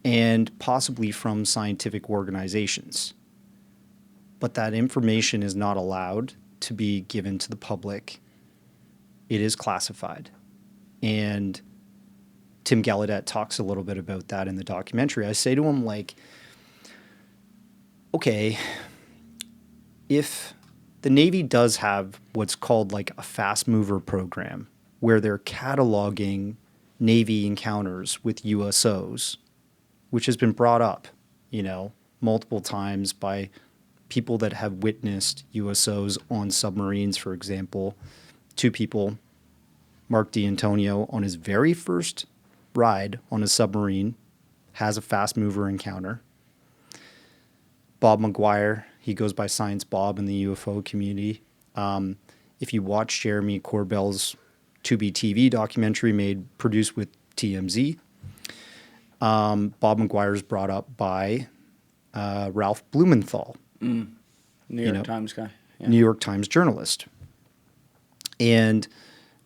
and possibly from scientific organizations. But that information is not allowed to be given to the public, it is classified. And Tim Gallaudet talks a little bit about that in the documentary. I say to him, like, okay, if the Navy does have what's called like a fast mover program where they're cataloging Navy encounters with USOs, which has been brought up, multiple times by people that have witnessed USOs on submarines, for example. 2 people, Mark D'Antonio, on his very first ride on a submarine, has a fast mover encounter. Bob McGuire, he goes by Science Bob in the UFO community. If you watch Jeremy Corbell's Tubi TV documentary produced with TMZ, Bob McGuire's brought up by Ralph Blumenthal. New York Times guy. Yeah. New York Times journalist. And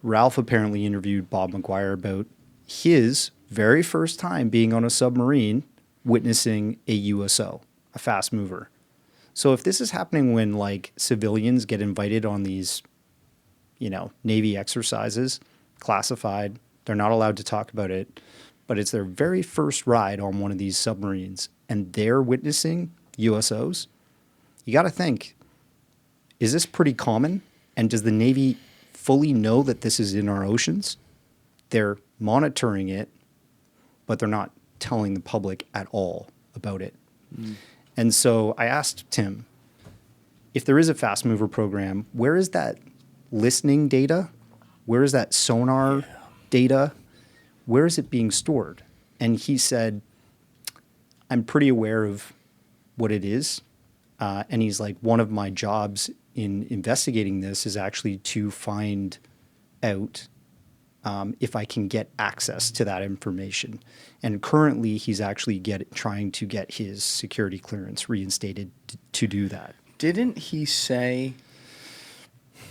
Ralph apparently interviewed Bob McGuire about his very first time being on a submarine witnessing a USO, a fast mover. So if this is happening when like civilians get invited on these, Navy exercises, classified, they're not allowed to talk about it, but it's their very first ride on one of these submarines and they're witnessing USOs, you got to think, is this pretty common? And does the Navy fully know that this is in our oceans? They're monitoring it, but they're not telling the public at all about it. And so I asked Tim, if there is a fast mover program, where is that listening data? Where is that sonar data? Where is it being stored? And he said, I'm pretty aware of what it is. And he's like, one of my jobs in investigating this is actually to find out if I can get access to that information. And currently, he's actually trying to get his security clearance reinstated to do that. Didn't he say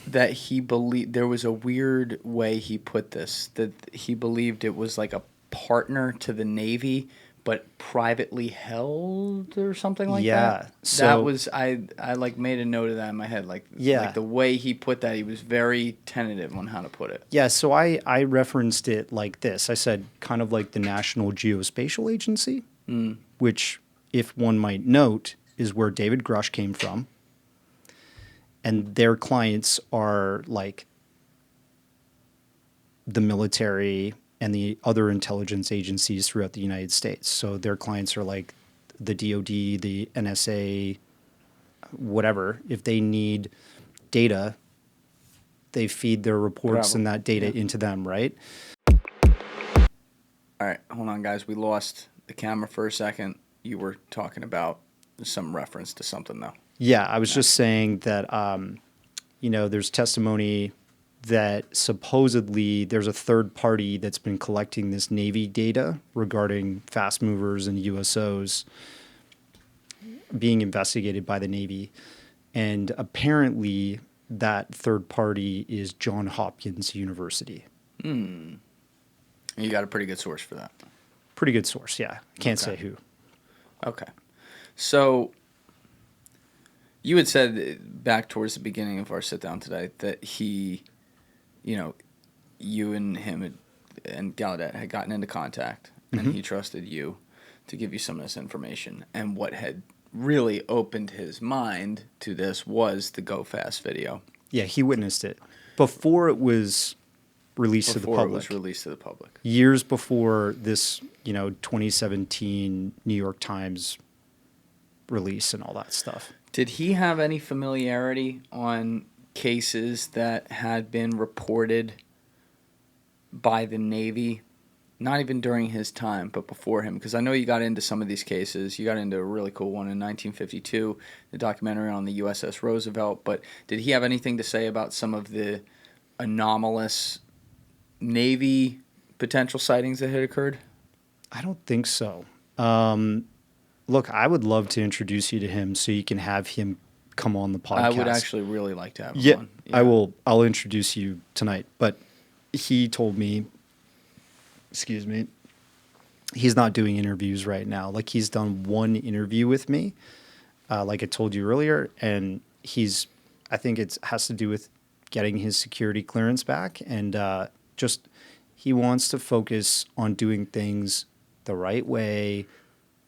that he believed there was a weird way he put this, that he believed it was like a partner to the Navy, but privately held or something like that? Yeah. So that was, I like made a note of that in my head. Like the way he put that, he was very tentative on how to put it. Yeah, so I referenced it like this. I said kind of like the National Geospatial Agency, which, if one might note, is where David Grusch came from. And their clients are like the military and the other intelligence agencies throughout the United States. So their clients are like the DOD, the NSA, whatever. If they need data, they feed their reports and that data into them, right? All right, hold on, guys. We lost the camera for a second. You were talking about some reference to something, though. Yeah, I was just saying that, there's testimony that supposedly there's a third party that's been collecting this Navy data regarding fast movers and USOs being investigated by the Navy. And apparently that third party is Johns Hopkins University. You got a pretty good source for that. Pretty good source, yeah. Can't say who. Okay. So you had said back towards the beginning of our sit down today that he, you and him and Gallaudet had gotten into contact, and he trusted you to give you some of this information. And what had really opened his mind to this was the Go Fast video. Yeah, he witnessed it before it was released to the public. Before it was released to the public. Years before this, 2017 New York Times release and all that stuff. Did he have any familiarity on cases that had been reported by the Navy, not even during his time, but before him? Because I know you got into some of these cases. You got into a really cool one in 1952, the documentary on the USS Roosevelt. But did he have anything to say about some of the anomalous Navy potential sightings that had occurred? I don't think so. Look, I would love to introduce you to him so you can have him come on the podcast. I would actually really like to have him on. Yeah, I'll introduce you tonight. But he told me, he's not doing interviews right now. Like, he's done one interview with me, like I told you earlier, and he's I think it has to do with getting his security clearance back, and just he wants to focus on doing things the right way,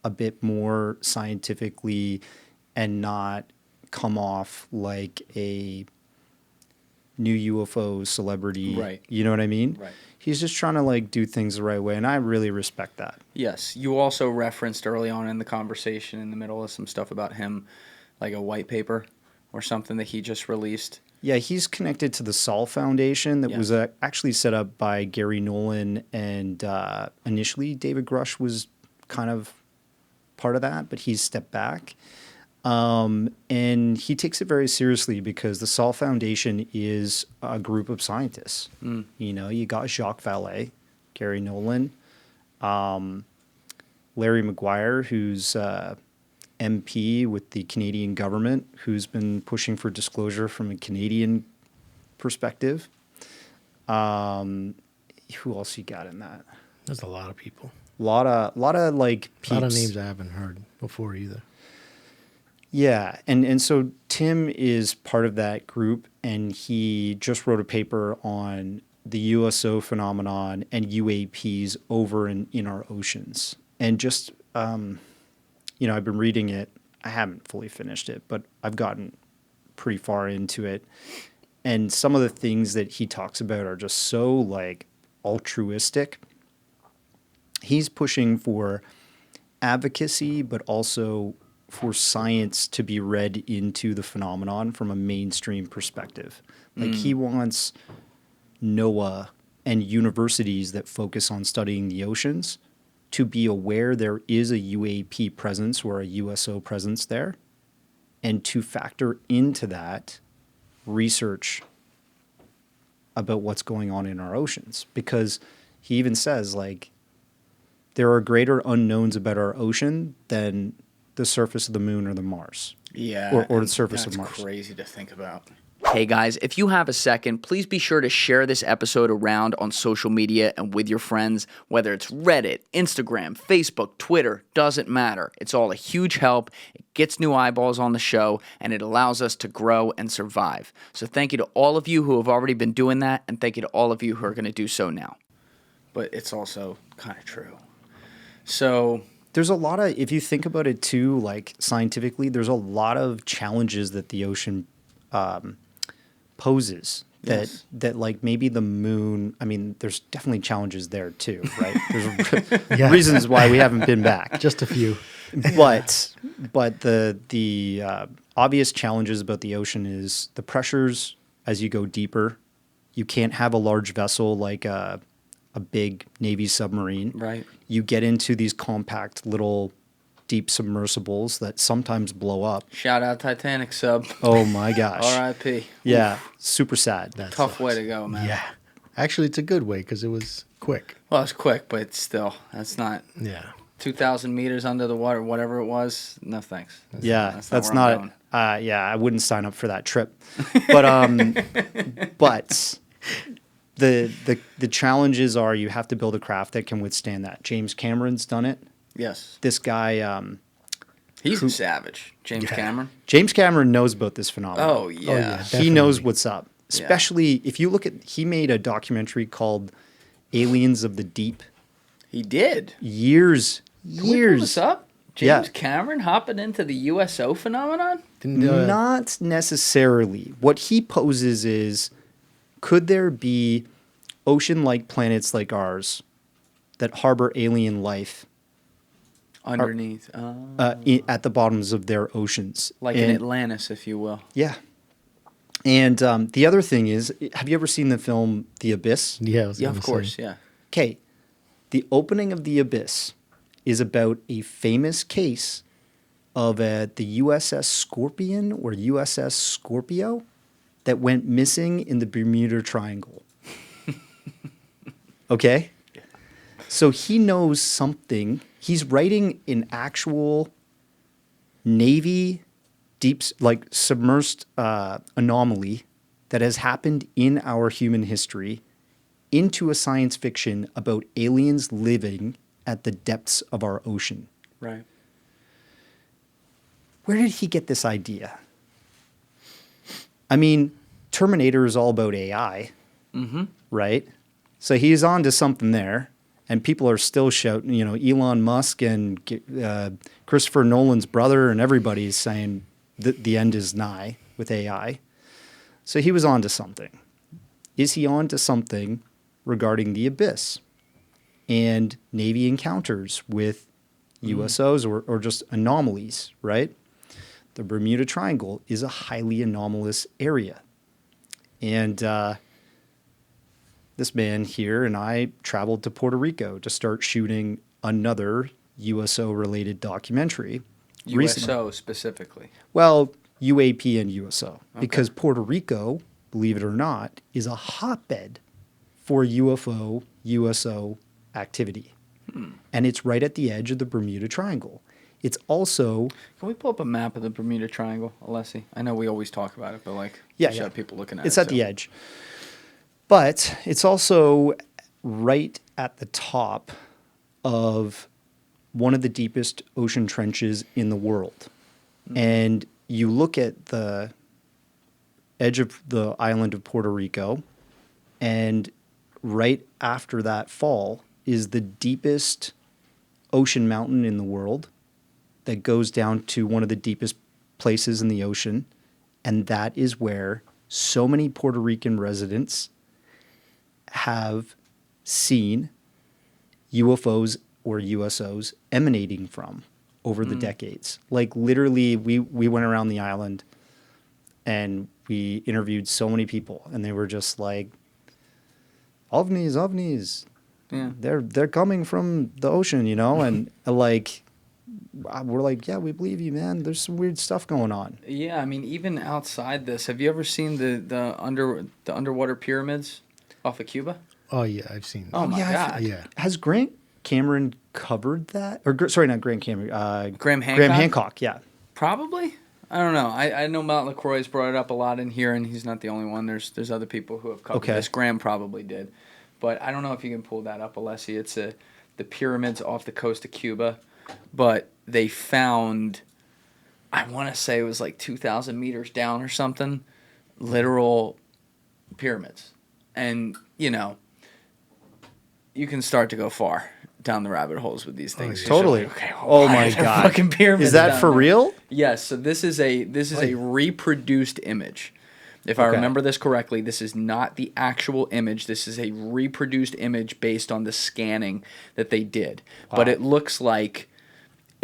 a bit more scientifically, and not come off like a new UFO celebrity. Right. You know what I mean? Right. He's just trying to like do things the right way, and I really respect that. Yes. You also referenced early on in the conversation in the middle of some stuff about him, like a white paper or something that he just released. Yeah, he's connected to the Sol Foundation that was actually set up by Gary Nolan, and initially David Grusch was kind of part of that, but he's stepped back. And he takes it very seriously because the Sol Foundation is a group of scientists. You know, you got Jacques Vallée, Gary Nolan, Larry Maguire, who's MP with the Canadian government, who's been pushing for disclosure from a Canadian perspective. Who else you got in that? There's a lot of people. A lot of like peeps. A lot of names I haven't heard before either. Yeah, and so Tim is part of that group, and he just wrote a paper on the USO phenomenon and UAPs over in our oceans. And just, you know, I've been reading it. I haven't fully finished it, but I've gotten pretty far into it. And some of the things that he talks about are just so, like, altruistic. He's pushing for advocacy, but also for science to be read into the phenomenon from a mainstream perspective. Like, he wants NOAA and universities that focus on studying the oceans to be aware there is a UAP presence or a USO presence there, and to factor into that research about what's going on in our oceans. Because he even says, like, there are greater unknowns about our ocean than the surface of the moon or the Mars. Yeah. Or the surface of Mars. That's crazy to think about. Hey guys, if you have a second, please be sure to share this episode around on social media and with your friends, whether it's Reddit, Instagram, Facebook, Twitter, doesn't matter. It's all a huge help. It gets new eyeballs on the show, and it allows us to grow and survive. So thank you to all of you who have already been doing that, and thank you to all of you who are going to do so now. But it's also kind of true. So there's a lot of, if you think about it too, like scientifically, there's a lot of challenges that the ocean poses that like maybe the moon, I mean, there's definitely challenges there too, right? There's reasons why we haven't been back. Just a few. But the obvious challenges about the ocean is the pressures as you go deeper. You can't have a large vessel like a big Navy submarine. Right. You get into these compact little deep submersibles that sometimes blow up. Shout out Titanic sub. Oh my gosh. R.I.P. Yeah, super sad. That Tough sucks. way to go, man. Yeah. Actually, it's a good way because it was quick. Well, it's quick, but still, that's not Yeah. 2,000 meters under the water, whatever it was. No thanks. That's That's where I'm not. going. Yeah, I wouldn't sign up for that trip. But but the challenges are you have to build a craft that can withstand that. James Cameron's done it. Yes. This guy. He's a savage. James Cameron. James Cameron knows about this phenomenon. Oh, yeah. He knows what's up. Yeah. Especially if you look at, he made a documentary called Aliens of the Deep. He did. Years. Can we pull this up? Yeah. James Cameron hopping into the USO phenomenon? Not necessarily. What he poses is, could there be ocean-like planets like ours that harbor alien life Underneath. at the bottoms of their oceans? Like in Atlantis, if you will. Yeah. And the other thing is, have you ever seen the film The Abyss? Yeah, Yeah, of course, yeah. Okay. The opening of The Abyss is about a famous case of the USS Scorpion or USS Scorpio that went missing in the Bermuda Triangle. Okay? So he knows something. He's writing an actual Navy like submersed anomaly that has happened in our human history into a science fiction about aliens living at the depths of our ocean. Right. Where did he get this idea? I mean, Terminator is all about AI, right? So he's on to something there, and people are still shouting, you know, Elon Musk and Christopher Nolan's brother and everybody's saying that the end is nigh with AI. So he was on to something. Is he on to something regarding the abyss and Navy encounters with USOs or just anomalies, right? The Bermuda Triangle is a highly anomalous area. And this man here and I traveled to Puerto Rico to start shooting another USO-related documentary. recently. USO specifically. Well, UAP and USO. Because Puerto Rico, believe it or not, is a hotbed for UFO, USO activity. And it's right at the edge of the Bermuda Triangle. It's also... Can we pull up a map of the Bermuda Triangle, Alessi? I know we always talk about it, but like, Yeah, we should yeah. have people looking at It's it. at the edge. But it's also right at the top of one of the deepest ocean trenches in the world. And you look at the edge of the island of Puerto Rico, and right after that fall is the deepest ocean mountain in the world that goes down to one of the deepest places in the ocean. And that is where so many Puerto Rican residents have seen UFOs or USOs emanating from over the decades. Like literally, we went around the island and we interviewed so many people, and they were just like, ovnis, ovnis. Yeah. They're coming from the ocean, you know? And like, we're like, yeah, we believe you, man. There's some weird stuff going on. Yeah, I mean, even outside this, have you ever seen the underwater pyramids off of Cuba? Oh yeah, I've seen. Oh my God. Yeah. Has Grant Cameron covered that? Or sorry, not Grant Cameron. Graham Hancock? Graham Hancock, yeah. Probably. I don't know. I know Matt LaCroix's brought it up a lot in here, and he's not the only one. There's other people who have covered Okay. this. Graham probably did. But I don't know if you can pull that up, Alessi. It's the pyramids off the coast of Cuba. But they found, I want to say it was like 2,000 meters down or something, literal pyramids. And, you know, you can start to go far down the rabbit holes with these things. yeah. Totally. You're like, okay, Oh why my are there God. fucking pyramids Is that down for there? real? Yes. So this is a reproduced image. If I Okay. remember this correctly, this is not the actual image. This is a reproduced image based on the scanning that they did. But it looks like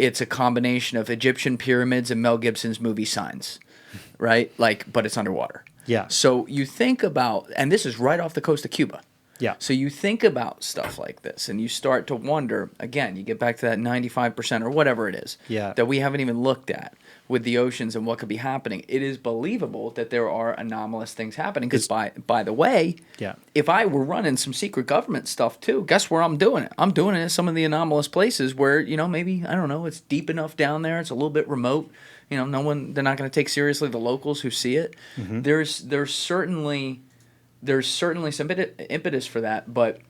it's a combination of Egyptian pyramids and Mel Gibson's movie Signs, right? Like, but it's underwater. Yeah. So you think about, and this is right off the coast of Cuba. Yeah. So you think about stuff like this, and you start to wonder, again, you get back to that 95% or whatever it is Yeah. that we haven't even looked at with the oceans and what could be happening. It is believable that there are anomalous things happening. Because by the way, Yeah. if I were running some secret government stuff too, guess where I'm doing it? I'm doing it at some of the anomalous places where, you know, maybe, I don't know, it's deep enough down there, it's a little bit remote. You know, they're not going to take seriously the locals who see it. There's certainly some impetus for that, but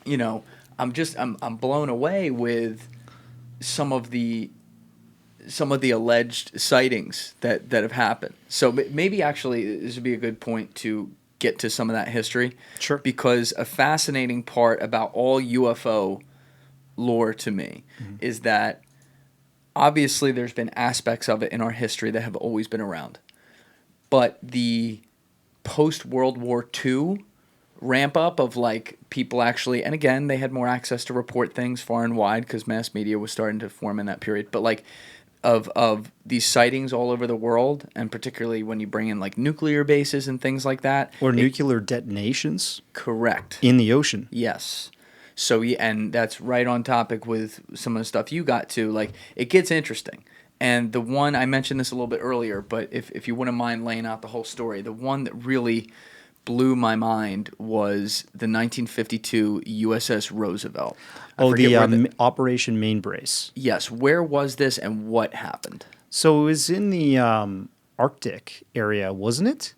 you know, I'm blown away with some of the alleged sightings that have happened. So maybe actually this would be a good point to get to some of that history. Sure. Because a fascinating part about all UFO lore to me is that obviously there's been aspects of it in our history that have always been around. But the post-World War II ramp up of like people actually, and again, they had more access to report things far and wide because mass media was starting to form in that period. But like of these sightings all over the world, and particularly when you bring in like nuclear bases and things like that. Or nuclear detonations Correct. in the ocean. Yes. So, yeah, and that's right on topic with some of the stuff you got to. Like, it gets interesting. And the one, I mentioned this a little bit earlier, but if you wouldn't mind laying out the whole story, the one that really blew my mind was the 1952 USS Roosevelt. I Oh, forget the where Operation Main Brace. Yes, where was this and what happened? So it was in the Arctic area, wasn't it?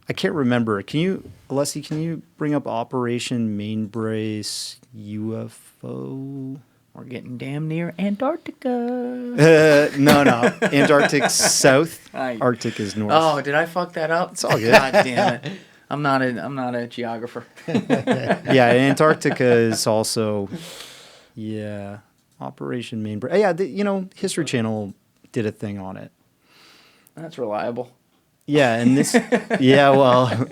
I can't remember. Alessi, can you bring up Operation Main Brace UFO or We're getting damn near Antarctica. No. Antarctic's south. Aye. Arctic is north. Oh, did I fuck that up? It's all good. God damn it. I'm not a geographer. Yeah, Antarctica is also, Operation Mainbrace. Yeah, History Channel did a thing on it. That's reliable. Yeah, and this, well,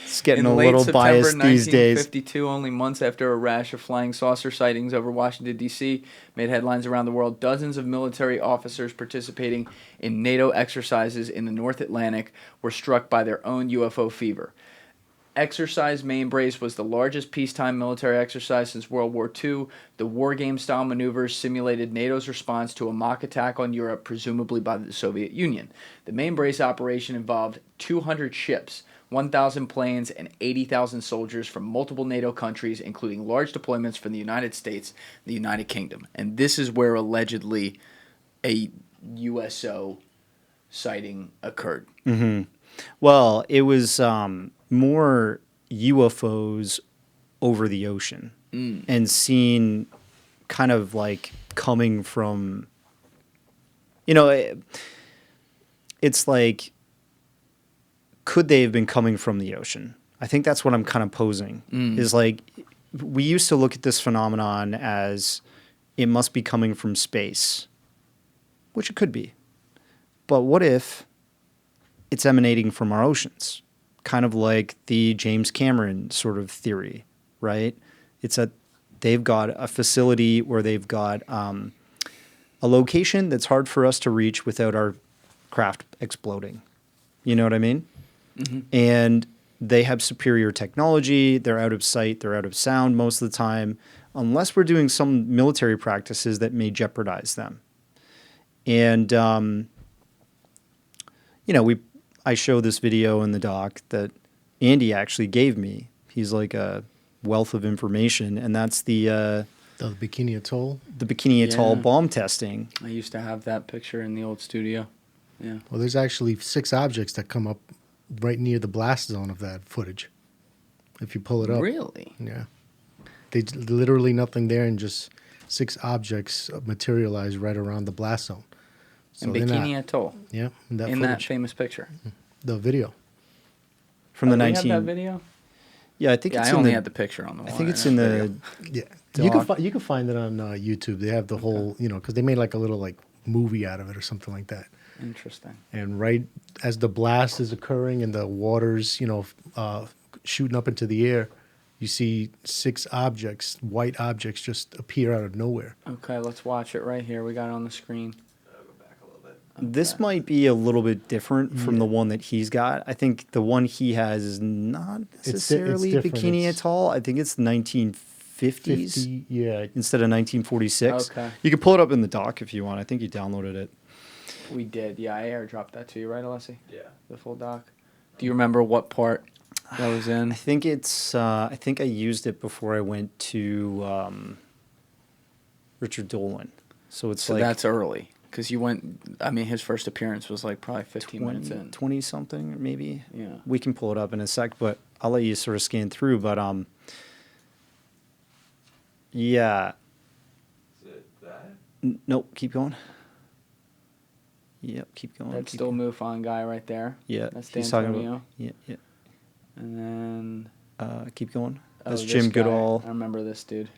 it's getting a little biased these days. 1952, only months after a rash of flying saucer sightings over Washington, D.C. made headlines around the world, dozens of military officers participating in NATO exercises in the North Atlantic were struck by their own UFO fever. Exercise Mainbrace was the largest peacetime military exercise since World War II. The war game-style maneuvers simulated NATO's response to a mock attack on Europe, presumably by the Soviet Union. The Mainbrace operation involved 200 ships, 1,000 planes, and 80,000 soldiers from multiple NATO countries, including large deployments from the United States and the United Kingdom. And this is where allegedly a USO sighting occurred. Mm-hmm. Well, it was more UFOs over the ocean and seen kind of like coming from, it's like, could they have been coming from the ocean? I think that's what I'm kind of posing is like, we used to look at this phenomenon as it must be coming from space, which it could be. But what if it's emanating from our oceans? Kind of like the James Cameron sort of theory, right? They've got a facility where they've got a location that's hard for us to reach without our craft exploding. You know what I mean? Mm-hmm. And they have superior technology. They're out of sight. They're out of sound most of the time, unless we're doing some military practices that may jeopardize them. And, I show this video in the doc that Andy actually gave me. He's like a wealth of information, and that's the Bikini Atoll? The Bikini Atoll bomb testing. I used to have that picture in the old studio. Yeah. Well, there's actually 6 objects that come up right near the blast zone of that footage. If you pull it up. Really? Yeah. They literally nothing there, and just 6 objects materialize right around the blast zone. So in Bikini Atoll. Yeah. In that famous picture. The video. From the we have that video? Yeah, I think it's I only had the picture on the wall. I think it's in the you can find it on YouTube. They have the whole, because they made like a little like movie out of it or something like that. Interesting. And right as the blast is occurring and the water's, shooting up into the air, you see 6 objects, white objects, just appear out of nowhere. Okay, let's watch it right here. We got it on the screen. Okay. This might be a little bit different from the one that he's got. I think the one he has is not necessarily Bikini Atoll. I think it's 1950s 50, instead of 1946. Okay. You can pull it up in the doc if you want. I think you downloaded it. We did. Yeah, I airdropped that to you, right, Alessi? Yeah. The full doc. Do you remember what part that was in? I think it's. I think I used it before I went to Richard Dolan. So that's early. Because you went, his first appearance was like probably 15 minutes in. 20 something, maybe. Yeah. We can pull it up in a sec, but I'll let you sort of scan through. But, yeah. Is it that? Nope, keep going. Yep, keep going. That's still MUFON guy right there. Yeah. That's D'Antonio. Yeah. And then... keep going. That's this Jim guy. Goodall. I remember this dude.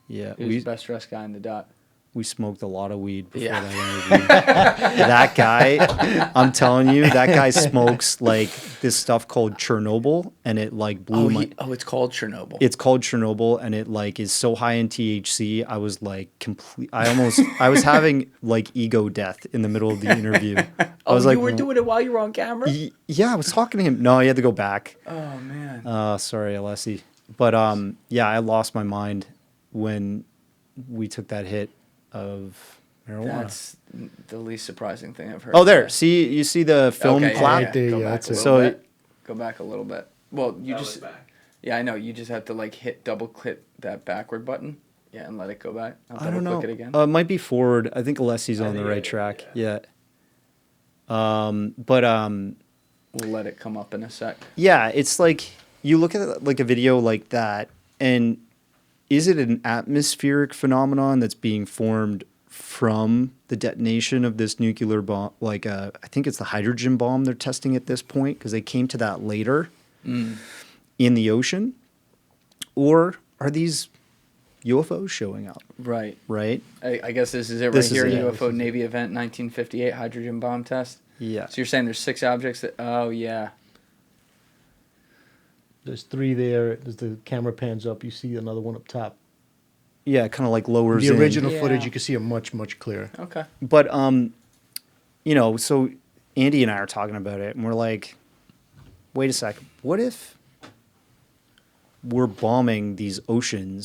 Yeah. He was the best dressed guy in the doc. We smoked a lot of weed before that interview. That guy, I'm telling you, that guy smokes like this stuff called Chernobyl, and it like blew my. It's called Chernobyl. It's called Chernobyl, and it like is so high in THC. I was like I was having like ego death in the middle of the interview. I was you were doing it while you were on camera? Yeah, I was talking to him. No, he had to go back. Oh man. Sorry, Alessi. But yeah, I lost my mind when we took that hit of marijuana. That's the least surprising thing I've heard. Oh, there. See, you see the film clap? Right there, that's it. Go back a little bit. Well, you just... Back. Yeah, I know. You just have to like double click that backward button. Yeah, and let it go back. I don't know. Click it again. It might be forward. I think Alessi's on the right track. Yeah. But we'll let it come up in a sec. yeah, it's like you look at like a video like that, and is it an atmospheric phenomenon that's being formed from the detonation of this nuclear bomb? Like, I think it's the hydrogen bomb they're testing at this point, because they came to that later in the ocean. Or are these UFOs showing up? Right. Right? I guess this is it This right is here. it. UFO Navy event 1958 hydrogen bomb test. Yeah. So you're saying there's 6 objects that? Oh yeah. There's 3 there. As the camera pans up, you see another one up top. Yeah, kind of like lowers The in. original Yeah. footage, you can see it much, much clearer. Okay. But, so Andy and I are talking about it, and we're like, wait a second. What if we're bombing these ocean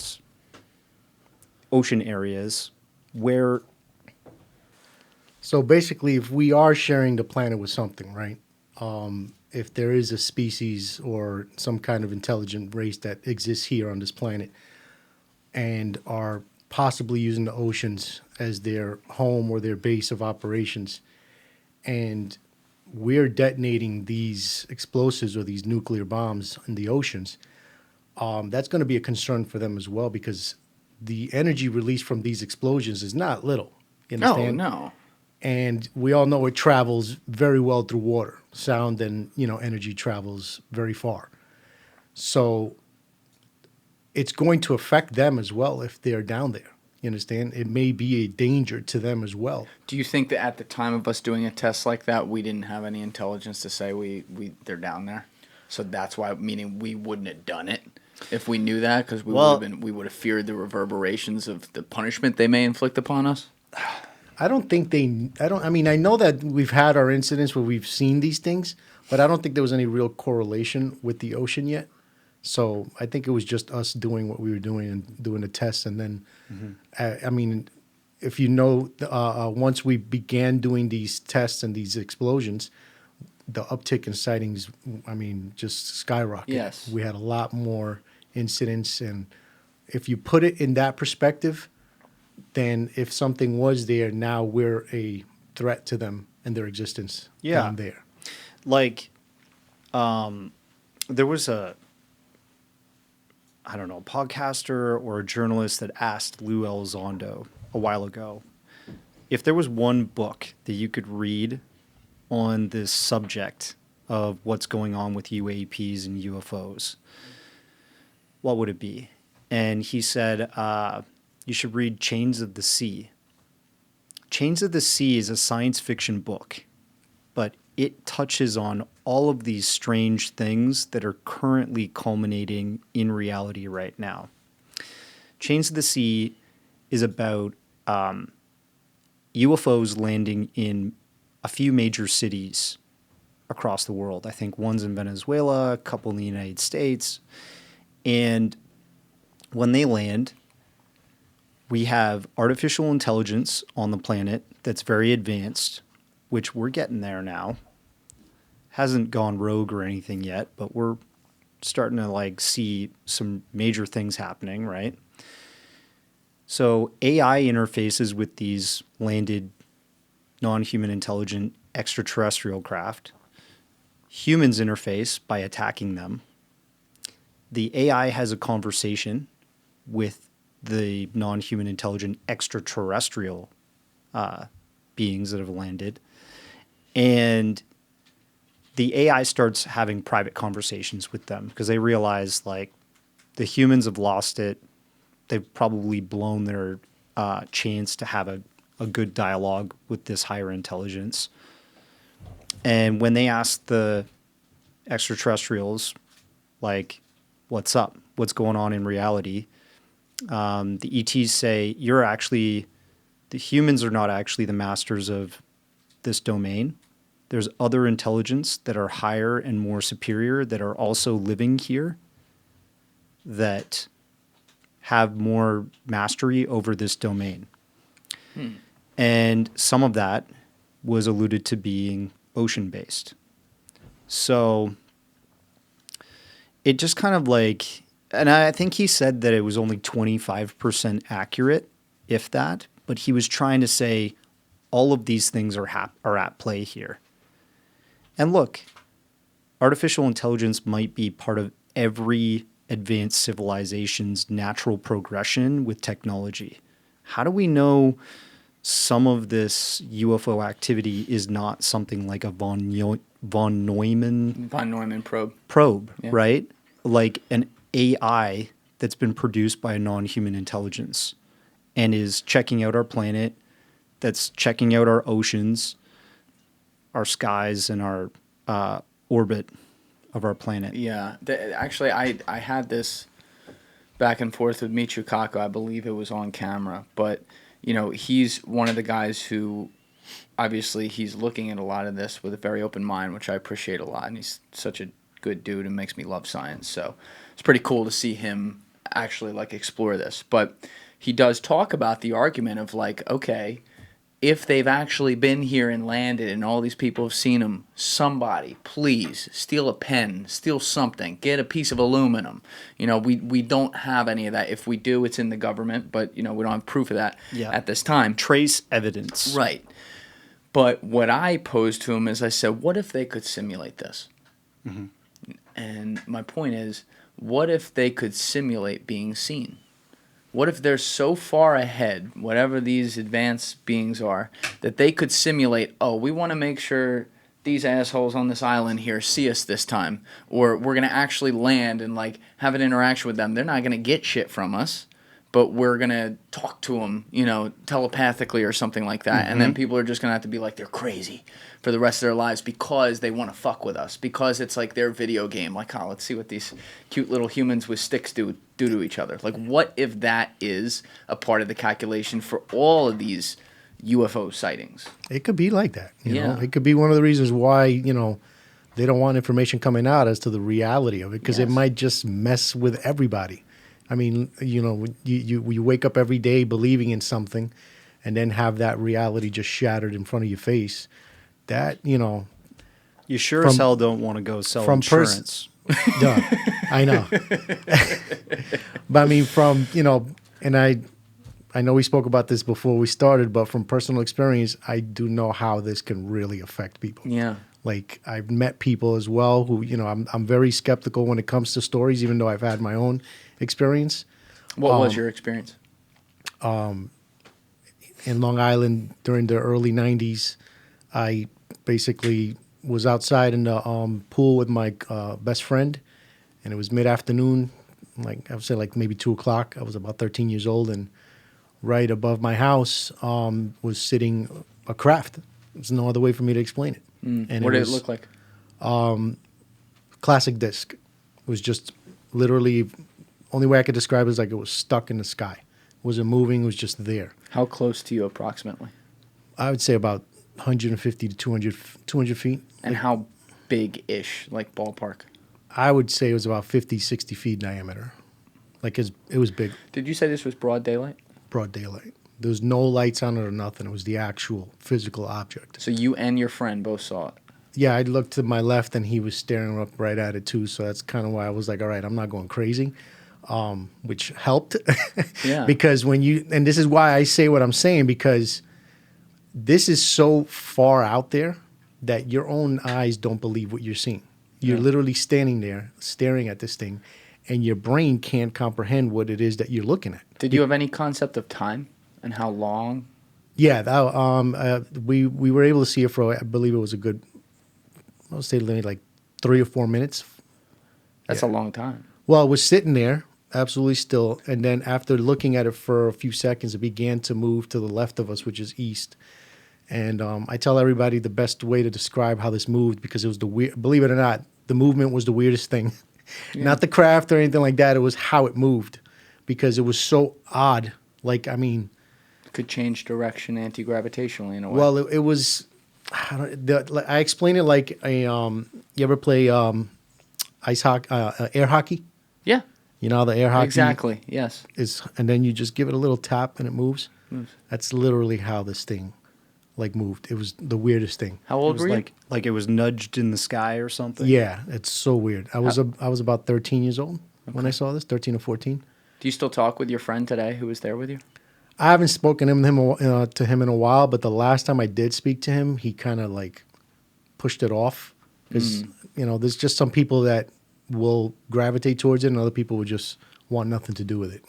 areas where... So basically, if we are sharing the planet with something, right? If there is a species or some kind of intelligent race that exists here on this planet and are possibly using the oceans as their home or their base of operations, and we're detonating these explosives or these nuclear bombs in the oceans, that's going to be a concern for them as well, because the energy released from these explosions is not little. You No, understand? no. And we all know it travels very well through water. Sound and, energy travels very far. So it's going to affect them as well if they're down there. You understand? It may be a danger to them as well. Do you think that at the time of us doing a test like that, we didn't have any intelligence to say they're down there? So that's why, meaning we wouldn't have done it if we knew that, because we would have feared the reverberations of the punishment they may inflict upon us. I know that we've had our incidents where we've seen these things, but I don't think there was any real correlation with the ocean yet. So I think it was just us doing what we were doing and doing the tests. And then, if you know, once we began doing these tests and these explosions, the uptick in sightings, just skyrocketed. Yes. We had a lot more incidents. And if you put it in that perspective, then if something was there, now we're a threat to them and their existence down there. Like, there was a podcaster or a journalist that asked Lou Elizondo a while ago if there was one book that you could read on this subject of what's going on with UAPs and UFOs, what would it be? And he said, you should read Chains of the Sea. Chains of the Sea is a science fiction book, but it touches on all of these strange things that are currently culminating in reality right now. Chains of the Sea is about UFOs landing in a few major cities across the world. I think one's in Venezuela, a couple in the United States. And when they land, we have artificial intelligence on the planet that's very advanced, which we're getting there now. Hasn't gone rogue or anything yet, but we're starting to see some major things happening, right? So AI interfaces with these landed non-human intelligent extraterrestrial craft. Humans interface by attacking them. The AI has a conversation with the non-human intelligent extraterrestrial beings that have landed. And the AI starts having private conversations with them because they realize the humans have lost it. They've probably blown their chance to have a good dialogue with this higher intelligence. And when they ask the extraterrestrials, what's up? What's going on in reality? The ETs say, the humans are not actually the masters of this domain. There's other intelligence that are higher and more superior that are also living here that have more mastery over this domain. And some of that was alluded to being ocean-based. So it just kind of and I think he said that it was only 25% accurate, if that, but he was trying to say all of these things are at play here. And look, artificial intelligence might be part of every advanced civilization's natural progression with technology? How do we know some of this UFO activity is not something like a von Neumann probe, Yeah. right? Like an AI that's been produced by a non-human intelligence and is checking out our planet, that's checking out our oceans, our skies, and our orbit of our planet. Yeah. Actually, I had this back and forth with Michio. I believe it was on camera. But, you know, he's one of the guys who, obviously, he's looking at a lot of this with a very open mind, which I appreciate a lot. And he's such a good dude and makes me love science. So it's pretty cool to see him actually, like, explore this. But he does talk about the argument of, like, okay, if they've actually been here and landed and all these people have seen them, somebody, please, steal a pen, steal something, get a piece of aluminum. You know, we don't have any of that. If we do, it's in the government, but, you know, we don't have proof of that at this time. Trace evidence. Right. But what I posed to him is I said, what if they could simulate this? Mm-hmm. And my point is, what if they could simulate being seen? What if they're so far ahead, whatever these advanced beings are, that they could simulate, oh, we want to make sure these assholes on this island here see us this time, or we're going to actually land and, like, have an interaction with them. They're not going to get shit from us, but we're going to talk to them, you know, telepathically or something like that. Mm-hmm. And then people are just going to have to be like, they're crazy for the rest of their lives because they want to fuck with us, because it's like their video game. Like, oh, let's see what these cute little humans with sticks do to each other. Like, what if that is a part of the calculation for all of these UFO sightings? It could be like that. You know? It could be one of the reasons why, you know, they don't want information coming out as to the reality of it, because it might just mess with everybody. I mean, you know, you wake up every day believing in something and then have that reality just shattered in front of your face. That, you know. You sure as hell don't want to go sell insurance. Duh, I know. But I mean, from, you know, and I know we spoke about this before we started, but from personal experience, I do know how this can really affect people. Yeah. Like, I've met people as well who, you know, I'm very skeptical when it comes to stories, even though I've had my own experience. What was your experience? In Long Island during the early 90s, I basically was outside in the pool with my best friend, and it was mid-afternoon, like I would say like maybe 2 o'clock. I was about 13 years old, and right above my house was sitting a craft. There's no other way for me to explain it. And what did it look like? Classic disc. It was just literally, only way I could describe it is like it was stuck in the sky. It wasn't moving, it was just there. How close to you approximately? I would say about 150 to 200 feet. And like, how big-ish, like ballpark? I would say it was about 50, 60 feet diameter. Like it was big. Did you say this was broad daylight? Broad daylight. There was no lights on it or nothing. It was the actual physical object. So you and your friend both saw it? Yeah, I looked to my left and he was staring up right at it too. So that's kind of why I was like, all right, I'm not going crazy, which helped. Yeah. Because and this is why I say what I'm saying, because this is so far out there that your own eyes don't believe what you're seeing. You're literally standing there staring at this thing, and your brain can't comprehend what it is that you're looking at. Did you have any concept of time and how long? Yeah, we were able to see it for, I believe it was a good, I would say like 3 or 4 minutes. That's a long time. Well, it was sitting there, absolutely still, and then after looking at it for a few seconds, it began to move to the left of us, which is east. And I tell everybody the best way to describe how this moved, because it was believe it or not, the movement was the weirdest thing. Yeah. Not the craft or anything like that. It was how it moved, because it was so odd. Like, I mean, it could change direction anti-gravitationally in a way. Well, it was. I explain it like a. You ever play ice hockey, air hockey? Yeah. You know the air hockey. Exactly. Yes. And then you just give it a little tap and it moves. That's literally how this thing, like, moved. It was the weirdest thing. How old were you? Like it was nudged in the sky or something? Yeah, it's so weird. I was about 13 years old when I saw this, 13 or 14. Do you still talk with your friend today who was there with you? I haven't spoken to him in a while, but the last time I did speak to him, he kind of like pushed it off. Because, you know, there's just some people that will gravitate towards it, and other people will just want nothing to do with it.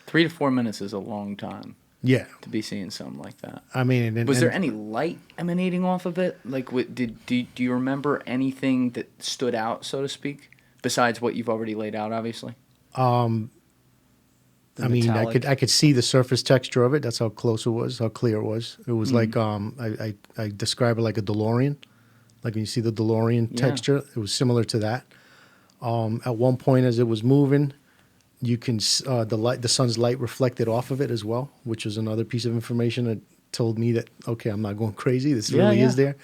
3 to 4 minutes is a long time Yeah. to be seeing something like that. I mean, Was there any light emanating off of it? Like, do you remember anything that stood out, so to speak, besides what you've already laid out, obviously? Metallic. I could see the surface texture of it. That's how close it was, how clear it was. It was like I describe it like a DeLorean. Like when you see the DeLorean texture, it was similar to that. At one point, as it was moving, you can the sun's light reflected off of it as well, which is another piece of information that told me that okay, I'm not going crazy. This really is there,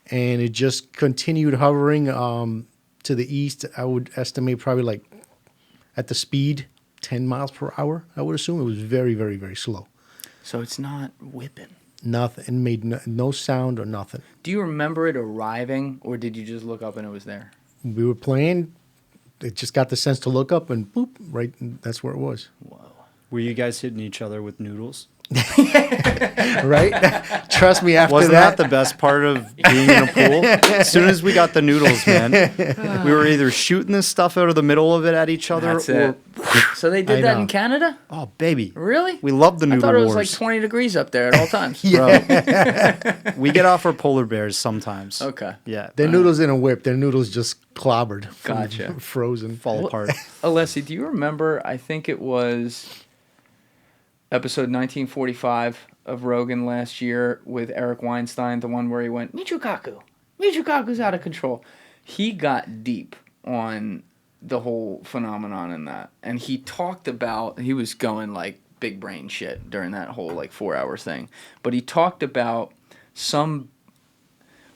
and it just continued hovering to the east. I would estimate probably like at the speed 10 miles per hour. I would assume it was very, very, very slow. So it's not whipping. Nothing. Made no sound or nothing. Do you remember it arriving, or did you just look up and it was there? We were playing. It just got the sense to look up and boop, right. That's where it was. Whoa. Were you guys hitting each other with noodles? Right? Trust me, after Wasn't that. that the best part of being in a pool? As soon as we got the noodles, man, we were either shooting this stuff out of the middle of it at each other That's or... it. So they did I that know. in Canada? Oh, baby. Really? We love the I noodle thought it was wars. like 20 degrees up there at all times. Bro, we get off our polar bears sometimes. Okay. Yeah. Their noodles didn't whip. Their noodles just clobbered. from Gotcha. Frozen. Fall apart. Alessi, do you remember, I think it was episode 1945 of Rogan last year with Eric Weinstein, the one where he went, Michikaku. Michikaku's out of control. He got deep on the whole phenomenon in that. And he talked about, he was going like big brain shit during that whole like 4-hour thing. But he talked about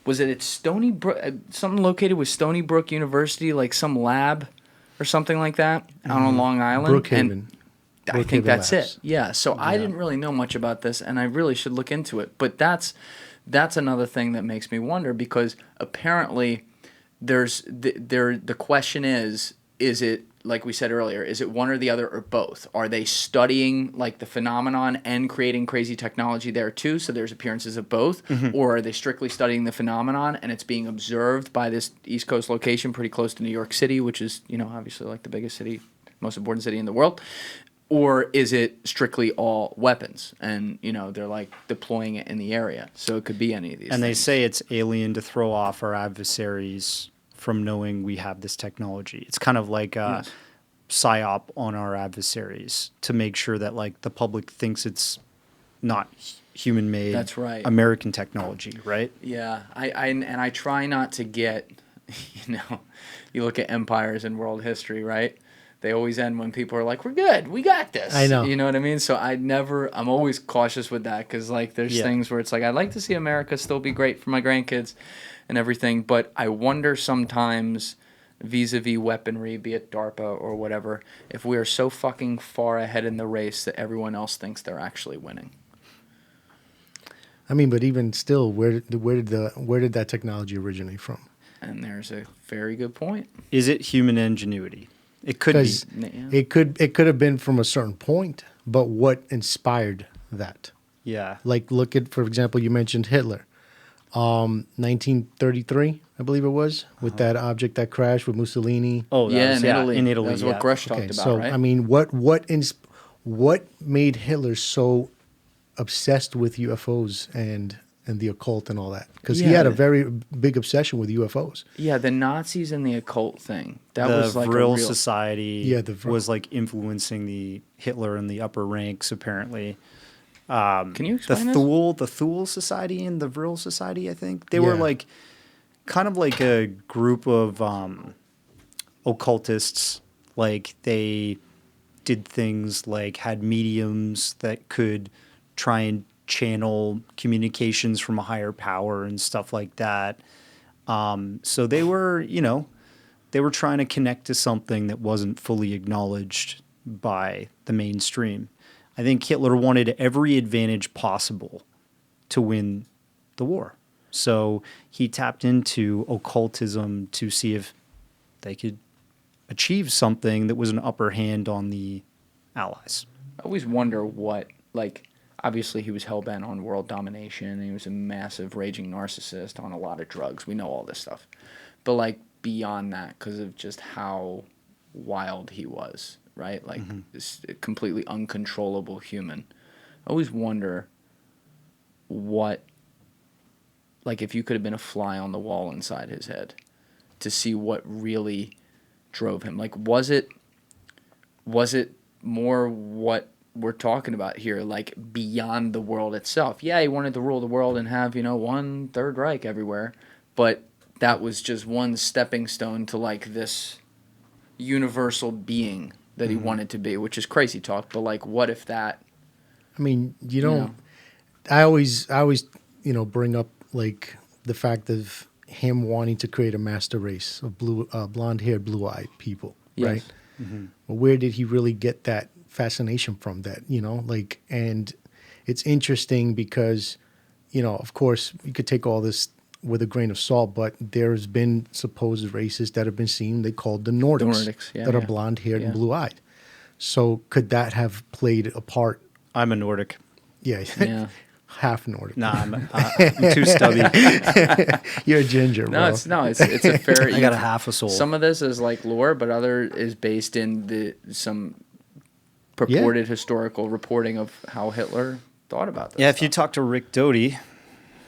was it at Stony Brook, something located with Stony Brook University, like some lab or something like that out on Long Island. Brookhaven. And I Brookhaven think that's Labs. it. Yeah. So I didn't really know much about this, and I really should look into it. But that's another thing that makes me wonder, because apparently the question is it, like we said earlier, is it one or the other or both? Are they studying like the phenomenon and creating crazy technology there too, so there's appearances of both? Or are they strictly studying the phenomenon and it's being observed by this East Coast location pretty close to New York City, which is, obviously like the biggest city, most important city in the world? Or is it strictly all weapons and, they're like deploying it in the area? So it could be any of these And they things. say it's alien to throw off our adversaries from knowing we have this technology. It's kind of like a psyop on our adversaries to make sure that like the public thinks it's not human-made. That's right. American technology, right? Yeah, I try not to get, you look at empires in world history, right? They always end when people are like, we're good, we got this. I know. You know what I mean? So I'm always cautious with that, because like there's things where it's like, I'd like to see America still be great for my grandkids and everything, but I wonder sometimes vis-a-vis weaponry, be it DARPA or whatever, if we are so fucking far ahead in the race that everyone else thinks they're actually winning. I mean, but even still, where did that technology originate from? And there's a very good point. Is it human ingenuity? It could be. 'Cause Yeah. it could have been from a certain point, but what inspired that? Yeah. Like, look at, for example, you mentioned Hitler. 1933, I believe it was, with that object that crashed with Mussolini. Oh, that Yeah, was, in Italy. In Italy, That's what Grusch talked Okay, about, so right? I mean, what made Hitler so obsessed with UFOs and the occult and all that? Because he Yeah. had a very big obsession with UFOs. Yeah, the Nazis and the occult thing. That the was like Vril a real Society Yeah, the Vril. was like influencing the Hitler in the upper ranks, apparently. Can you explain this? The Thule Society and the Vril Society, I think. They were Yeah. like kind of like a group of occultists. Like they did things like had mediums that could try and channel communications from a higher power and stuff like that. So they were, they were trying to connect to something that wasn't fully acknowledged by the mainstream. I think Hitler wanted every advantage possible to win the war. So he tapped into occultism to see if they could achieve something that was an upper hand on the Allies. I always wonder what, like, obviously he was hell-bent on world domination, and he was a massive raging narcissist on a lot of drugs. We know all this stuff. But, like, beyond that because of just how wild he was, right? Like this completely uncontrollable human. I always wonder what, like if you could have been a fly on the wall inside his head to see what really drove him. Like was it more what we're talking about here, like beyond the world itself? Yeah, he wanted to rule the world and have, one Third Reich everywhere, but that was just one stepping stone to like this universal being that he wanted to be, which is crazy talk, but like what if that, I mean, you know. don't. I always, bring up like the fact of him wanting to create a master race of blonde-haired, blue-eyed people, right? But where did he really get that fascination from? That and it's interesting because, of course, you could take all this with a grain of salt, but there's been supposed races that have been seen. They called the Nordics, yeah, that are blonde-haired and blue-eyed. So could that have played a part? I'm a Nordic. Yeah. Half Nordic. Nah, I'm too stubby. You're a ginger, bro. It's a fair. I got a half a soul. Some of this is like lore, but other is based in some purported historical reporting of how Hitler thought about this. Yeah, if you talk to Rick Doty,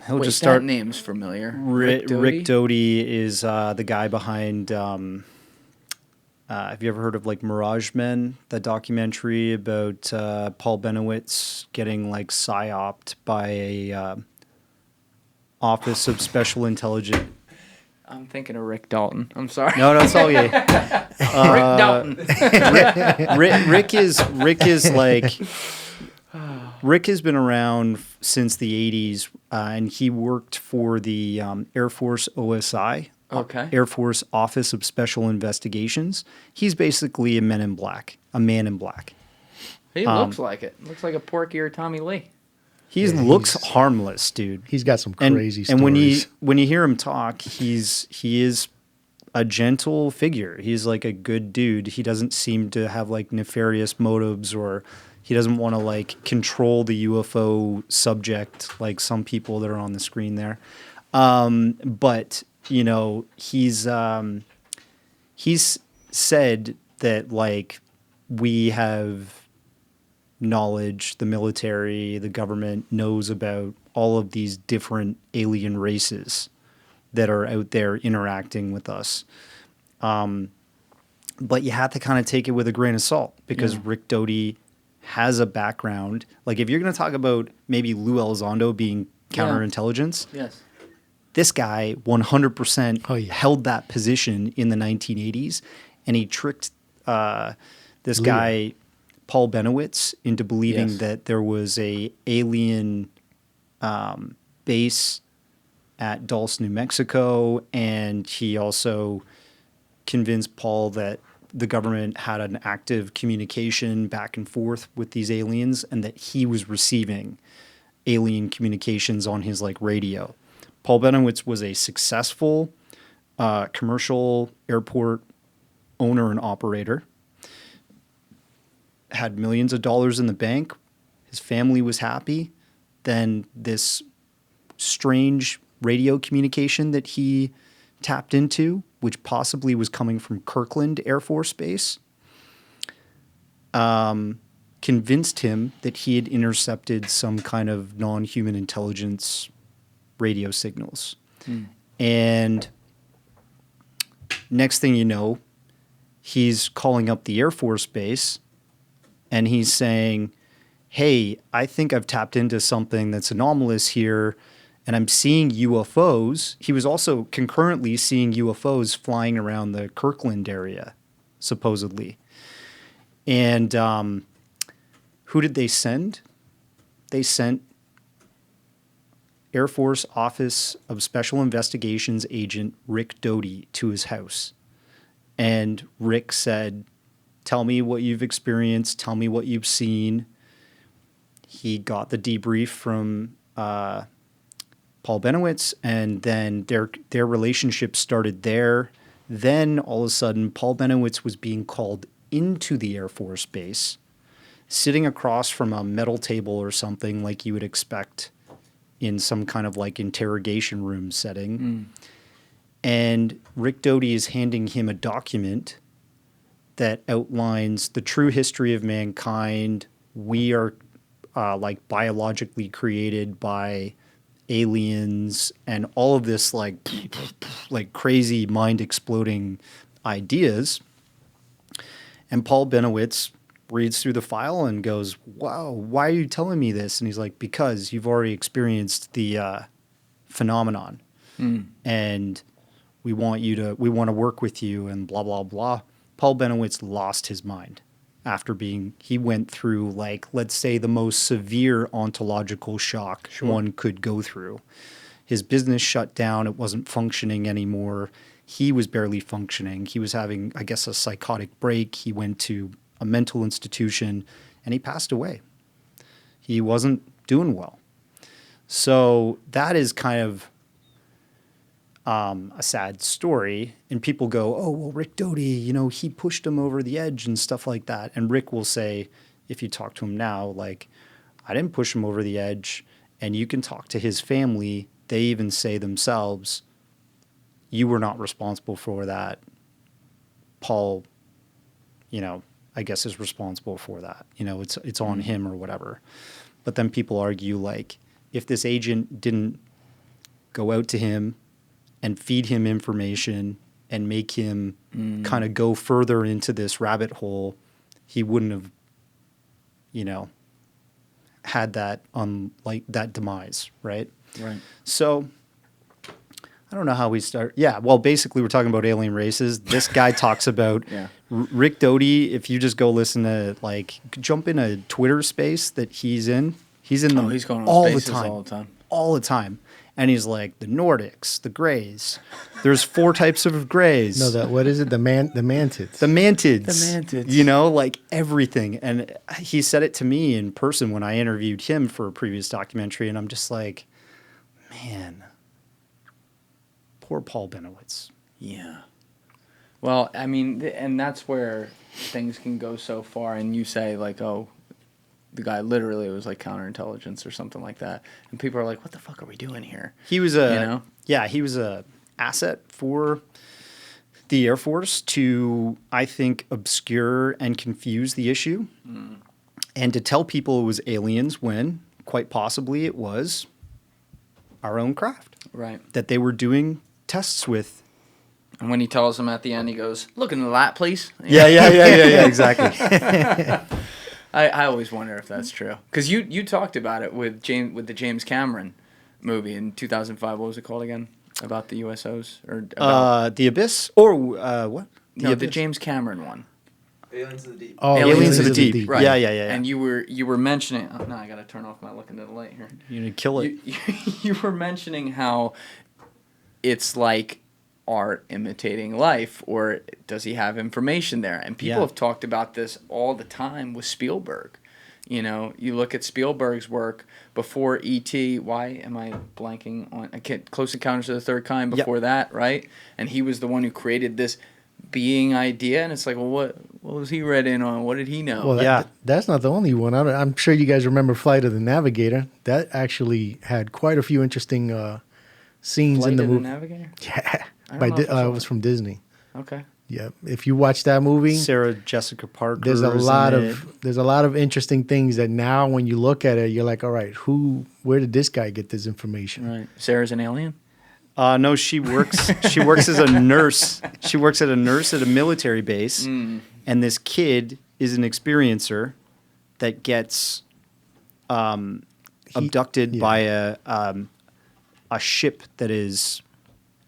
he'll just start. That name's familiar. Rick Doty is the guy behind. Have you ever heard of like Mirage Men, the documentary about Paul Benowitz getting like psyoped by a Office of Special Intelligence? I'm thinking of Rick Dalton. I'm sorry. No, it's all you. Rick Dalton. Rick is like Rick has been around since the 80s, and he worked for the Air Force OSI. Okay. Air Force Office of Special Investigations. He's basically a man in black. He looks like it. Looks like a porkier Tommy Lee. He looks harmless, dude. He's got some crazy stories. And when you hear him talk, he is a gentle figure. He's like a good dude. He doesn't seem to have like nefarious motives, or he doesn't want to like control the UFO subject like some people that are on the screen there. But he's said that like we have knowledge, the military, the government knows about all of these different alien races that are out there interacting with us. But you have to kind of take it with a grain of salt because Rick Doty has a background. Like if you're going to talk about maybe Lou Elizondo being counterintelligence. Yes. This guy 100% held that position in the 1980s, and he tricked this guy, Paul Benowitz, into believing that there was a alien base at Dulce, New Mexico, and he also convinced Paul that the government had an active communication back and forth with these aliens, and that he was receiving alien communications on his like radio. Paul Benowitz was a successful commercial airport owner and operator, had millions of dollars in the bank. His family was happy. Then this strange radio communication that he tapped into, which possibly was coming from Kirkland Air Force Base, convinced him that he had intercepted some kind of non-human intelligence radio signals. And next thing you know, he's calling up the Air Force Base and he's saying, hey, I think I've tapped into something that's anomalous here and I'm seeing UFOs. He was also concurrently seeing UFOs flying around the Kirkland area, supposedly. And who did they send? They sent Air Force Office of Special Investigations agent Rick Doty to his house. And Rick said, tell me what you've experienced. Tell me what you've seen. He got the debrief from Paul Benowitz, and then their relationship started there. Then all of a sudden, Paul Benowitz was being called into the Air Force Base, sitting across from a metal table or something like you would expect in some kind of like interrogation room setting. And Rick Doty is handing him a document that outlines the true history of mankind. We are like biologically created by aliens and all of this like crazy mind exploding ideas. And Paul Benowitz reads through the file and goes, "Wow, why are you telling me this?" And he's like, "Because you've already experienced the phenomenon, and we want to work with you," and blah blah blah. Paul Benowitz lost his mind after he went through, like, let's say, the most severe ontological shock one could go through. His business shut down. It wasn't functioning anymore. He was barely functioning. He was having, I guess, a psychotic break. He went to a mental institution and he passed away. He wasn't doing well. So that is kind of a sad story. And people go, "Oh, well, Rick Doty, he pushed him over the edge and stuff like that." And Rick will say, if you talk to him now, like, "I didn't push him over the edge." And you can talk to his family. They even say themselves, "You were not responsible for that. Paul, I guess is responsible for that. It's on him or whatever." But then people argue, like, if this agent didn't go out to him and feed him information and make him kind of go further into this rabbit hole, he wouldn't have, had that that demise, right? Right. So I don't know how we start. Yeah, well, basically we're talking about alien races. This guy talks about Rick Doty. If you just go listen to, like, jump in a Twitter space that he's in. He's in them He's going on all the spaces time. all the time. All the time. And he's like, the Nordics, the Greys. There's 4 types of Greys. No, what is it? The mantids. The mantids. The mantids. Like everything. And he said it to me in person when I interviewed him for a previous documentary. And I'm just like, man, poor Paul Benowitz. Yeah. Well, I mean, and that's where things can go so far. And you say, like, oh, the guy literally was like counterintelligence or something like that. And people are like, what the fuck are we doing here? He was he was a asset for the Air Force to, I think, obscure and confuse the issue and to tell people it was aliens when quite possibly it was our own craft. Right. That they were doing tests with. And when he tells them at the end, he goes, "Look in the lap, please." Yeah, exactly. I always wonder if that's true. Because you talked about it with the James Cameron movie in 2005. What was it called again? About the USOs? Or about The Abyss? Or what? the James Cameron one. Aliens of the Deep. Oh, Aliens of the Deep. Right. Yeah. And you were mentioning... Oh, no, I got to turn off my look into the light here. You're going to kill it. You were mentioning how it's like art imitating life, or does he have information there? And people have talked about this all the time with Spielberg. You look at Spielberg's work before E.T. Why am I blanking on... Close Encounters of the Third Kind before that, right? And he was the one who created this being idea, and it's like, well, what was he read in on? What did he know? Well, that's not the only one. I'm sure you guys remember Flight of the Navigator. That actually had quite a few interesting scenes Flight in the of movie. the Navigator? Yeah, I don't know if I saw it was from Disney. Okay. Yeah, if you watch that movie, Sarah Jessica Parker. there's a lot of interesting things that now when you look at it, you're like, all right, where did this guy get this information? Right. Sarah's an alien? No, she works as a nurse. She works as a nurse at a military base, and this kid is an experiencer that gets abducted by a ship that is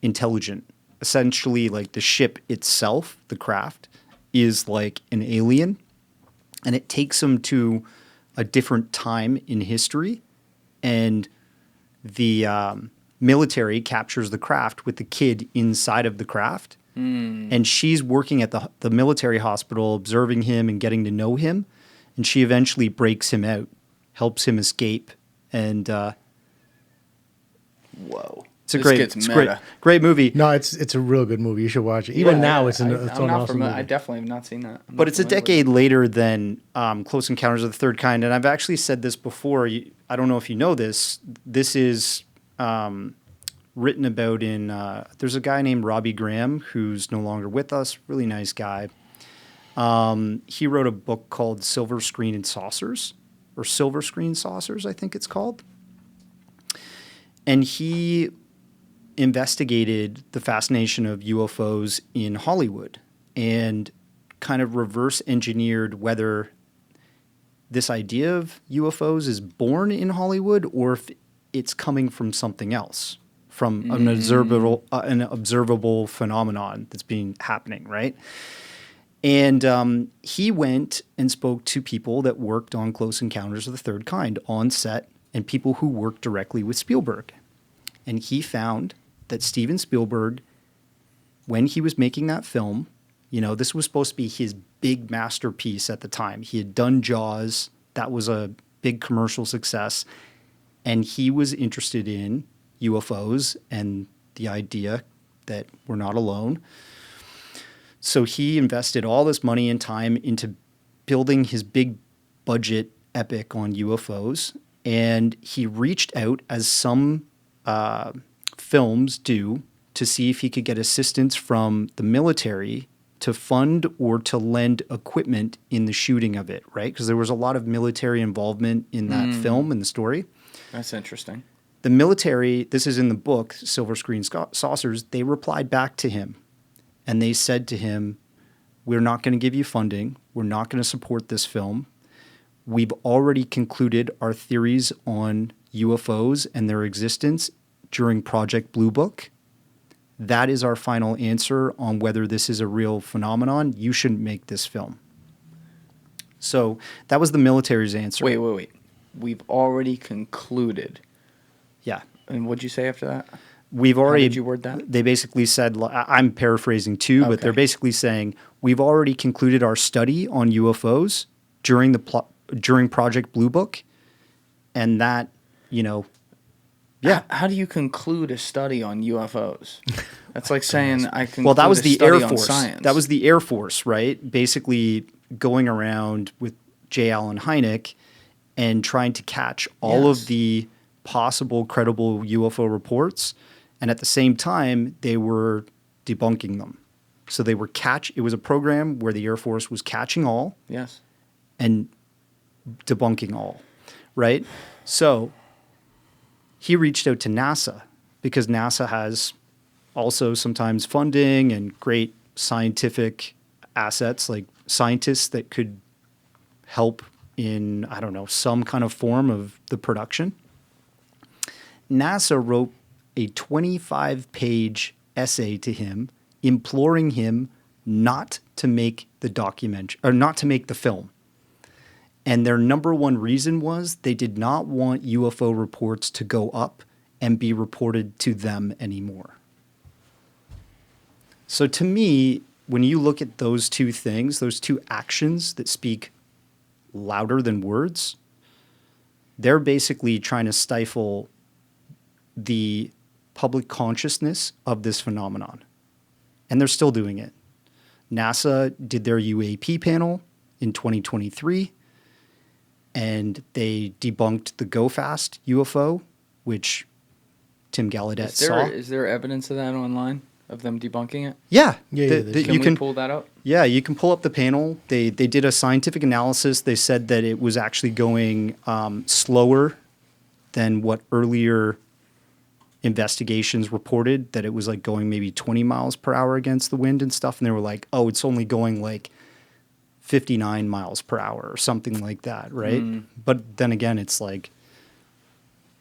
intelligent. Essentially, like, the ship itself, the craft, is like an alien, and it takes him to a different time in history, and the military captures the craft with the kid inside of the craft, and she's working at the military hospital, observing him and getting to know him, and she eventually breaks him out, helps him escape, and Whoa. It's a great movie. No, it's a real good movie. You should watch it. Even now, it's an awesome movie. I definitely have not seen that. But it's a decade later than Close Encounters of the Third Kind. And I've actually said this before. I don't know if you know this. This is written about in, there's a guy named Robbie Graham who's no longer with us, really nice guy. He wrote a book called Silver Screen and Saucers, or Silver Screen Saucers, I think it's called. And he investigated the fascination of UFOs in Hollywood and kind of reverse engineered whether this idea of UFOs is born in Hollywood or if it's coming from something else, from an observable phenomenon that's been happening, right? And he went and spoke to people that worked on Close Encounters of the Third Kind on set and people who worked directly with Spielberg. And he found that Steven Spielberg, when he was making that film, you know, this was supposed to be his big masterpiece at the time. He had done Jaws. That was a big commercial success. And he was interested in UFOs and the idea that we're not alone. So he invested all this money and time into building his big budget epic on UFOs. And he reached out, as some films do, to see if he could get assistance from the military to fund or to lend equipment in the shooting of it, right? Because there was a lot of military involvement in that film and the story. That's interesting. The military, this is in the book, Silver Screen Saucers, they replied back to him. And they said to him, we're not going to give you funding. We're not going to support this film. We've already concluded our theories on UFOs and their existence during Project Blue Book. That is our final answer on whether this is a real phenomenon. You shouldn't make this film. So that was the military's answer. Wait. We've already concluded. Yeah. And what'd you say after that? We've already. How did you word that? They basically said, I'm paraphrasing too, but they're basically saying, we've already concluded our study on UFOs during during Project Blue Book. And that, you know, yeah. How do you conclude a study on UFOs? That's like saying I conclude well, that was the Air Force. Science. That was the Air Force, right? Basically going around with J. Allen Hynek and trying to catch all of the possible credible UFO reports. And at the same time, they were debunking them. So they were it was a program where the Air Force was catching all and debunking all, right? So he reached out to NASA because NASA has also sometimes funding and great scientific assets, like scientists that could help in, I don't know, some kind of form of the production. NASA wrote a 25-page essay to him imploring him not to make the documentary or not to make the film. And their number one reason was they did not want UFO reports to go up and be reported to them anymore. So to me, when you look at those two things, those two actions that speak louder than words, they're basically trying to stifle the public consciousness of this phenomenon. And they're still doing it. NASA did their UAP panel in 2023, and they debunked the Go Fast UFO, which Tim Gallaudet saw. Is there evidence of that online, of them debunking it? Yeah. Can we pull that up? Yeah, you can pull up the panel. They did a scientific analysis. They said that it was actually going slower than what earlier investigations reported, that it was like going maybe 20 miles per hour against the wind and stuff. And they were like, oh, it's only going like 59 miles per hour or something like that, right? But then again, it's like,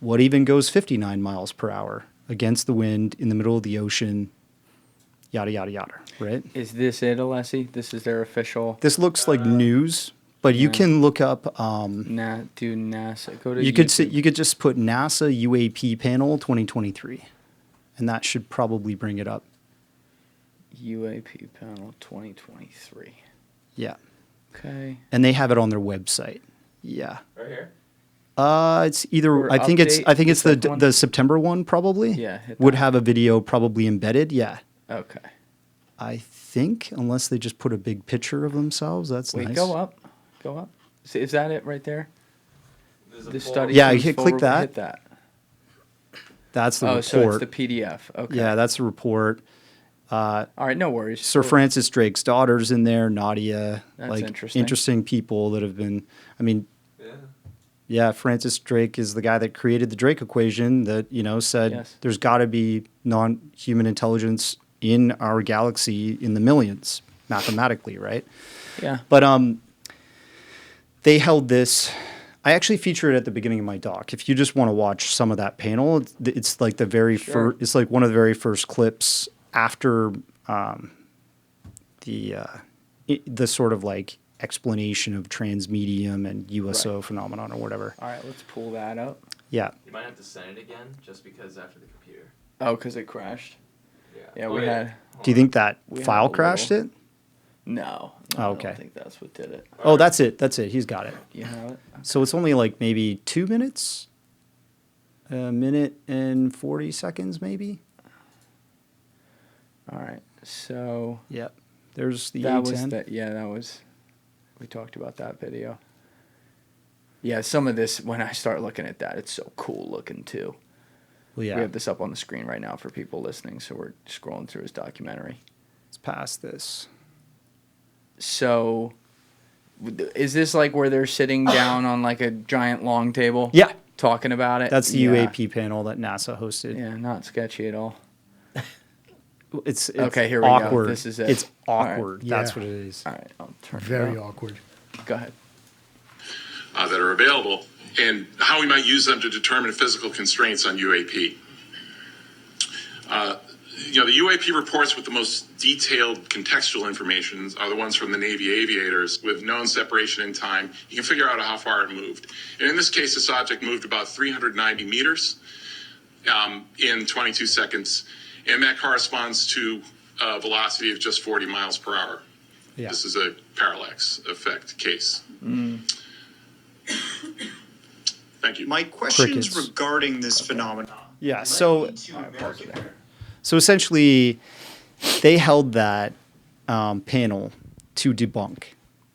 what even goes 59 miles per hour against the wind in the middle of the ocean, yada, yada, yada, right? Is this it, Alessi? This is their official... This looks like news, but you can look up... do NASA. Go to you could just put NASA UAP panel 2023, and that should probably bring it up. UAP panel 2023. Yeah. Okay. And they have it on their website. Yeah. Right here? It's either Or I think it's one? the September one probably. Yeah. Hit Would that. have a video probably embedded. Yeah. Okay. I think unless they just put a big picture of themselves, that's Wait, nice. go up. Go up. Is that it right there? There's a The poll. study. Yeah, moves click forward. that. Hit that. That's the report. So it's the PDF. Okay. Yeah, that's the report. All right, no worries. Sir Francis Drake's daughter's in there, Nadia. That's interesting. Interesting people that have been, I mean, yeah, Francis Drake is the guy that created the Drake equation that, said there's got to be non-human intelligence in our galaxy in the millions, mathematically, right? Yeah. But they held this. I actually feature it at the beginning of my doc. If you just want to watch some of that panel, it's like the very first. It's like one of the very first clips after the sort of like explanation of transmedium and USO phenomenon or whatever. All right, let's pull that up. Yeah. You might have to send it again, just because after the computer. Oh, because it crashed. Yeah. Yeah, we had. Do you think that We file had a crashed little- it? No. Oh, I okay. don't think that's what did it. Oh, that's it. That's it. He's got it. You have it? So it's only like maybe 2 minutes, a minute and 40 seconds, maybe. All right. So Yep. There's the that A10. was that. Yeah, that was. We talked about that video. Yeah, some of this, when I start looking at that, it's so cool looking too. Well, yeah. We have this up on the screen right now for people listening, so we're scrolling through his documentary. Let's pass this. So, is this like where they're sitting down on like a giant long table? Yeah. Talking about it? That's the Yeah. UAP panel that NASA hosted. Yeah, not sketchy at all. It's Okay, here we go. awkward. This is it. It's All right. awkward. Yeah. That's what it is. All right, I'll turn Very it up. awkward. Go ahead. That are available, and how we might use them to determine physical constraints on UAP. The UAP reports with the most detailed contextual information are the ones from the Navy aviators with known separation in time. You can figure out how far it moved. And in this case, this object moved about 390 meters in 22 seconds, and that corresponds to a velocity of just 40 miles per hour. Yeah. This is a parallax effect case. Thank you. My questions Crickets. regarding this phenomenon. Yeah. So essentially, they held that panel to debunk.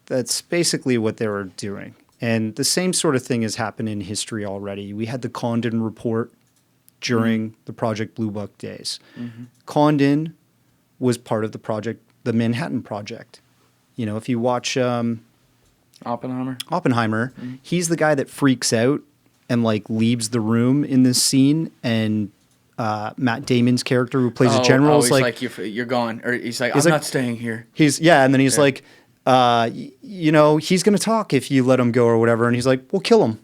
That's basically what they were doing. And the same sort of thing has happened in history already. We had the Condon report during the Project Blue Book days. Condon was part of the Manhattan Project. If you watch Oppenheimer. he's the guy that freaks out and like leaves the room in this scene, and Matt Damon's character who plays a general is he's like you're gone, or he's like, I'm like- not staying here. and then he's like, he's gonna talk if you let him go or whatever, and he's like, well, kill him.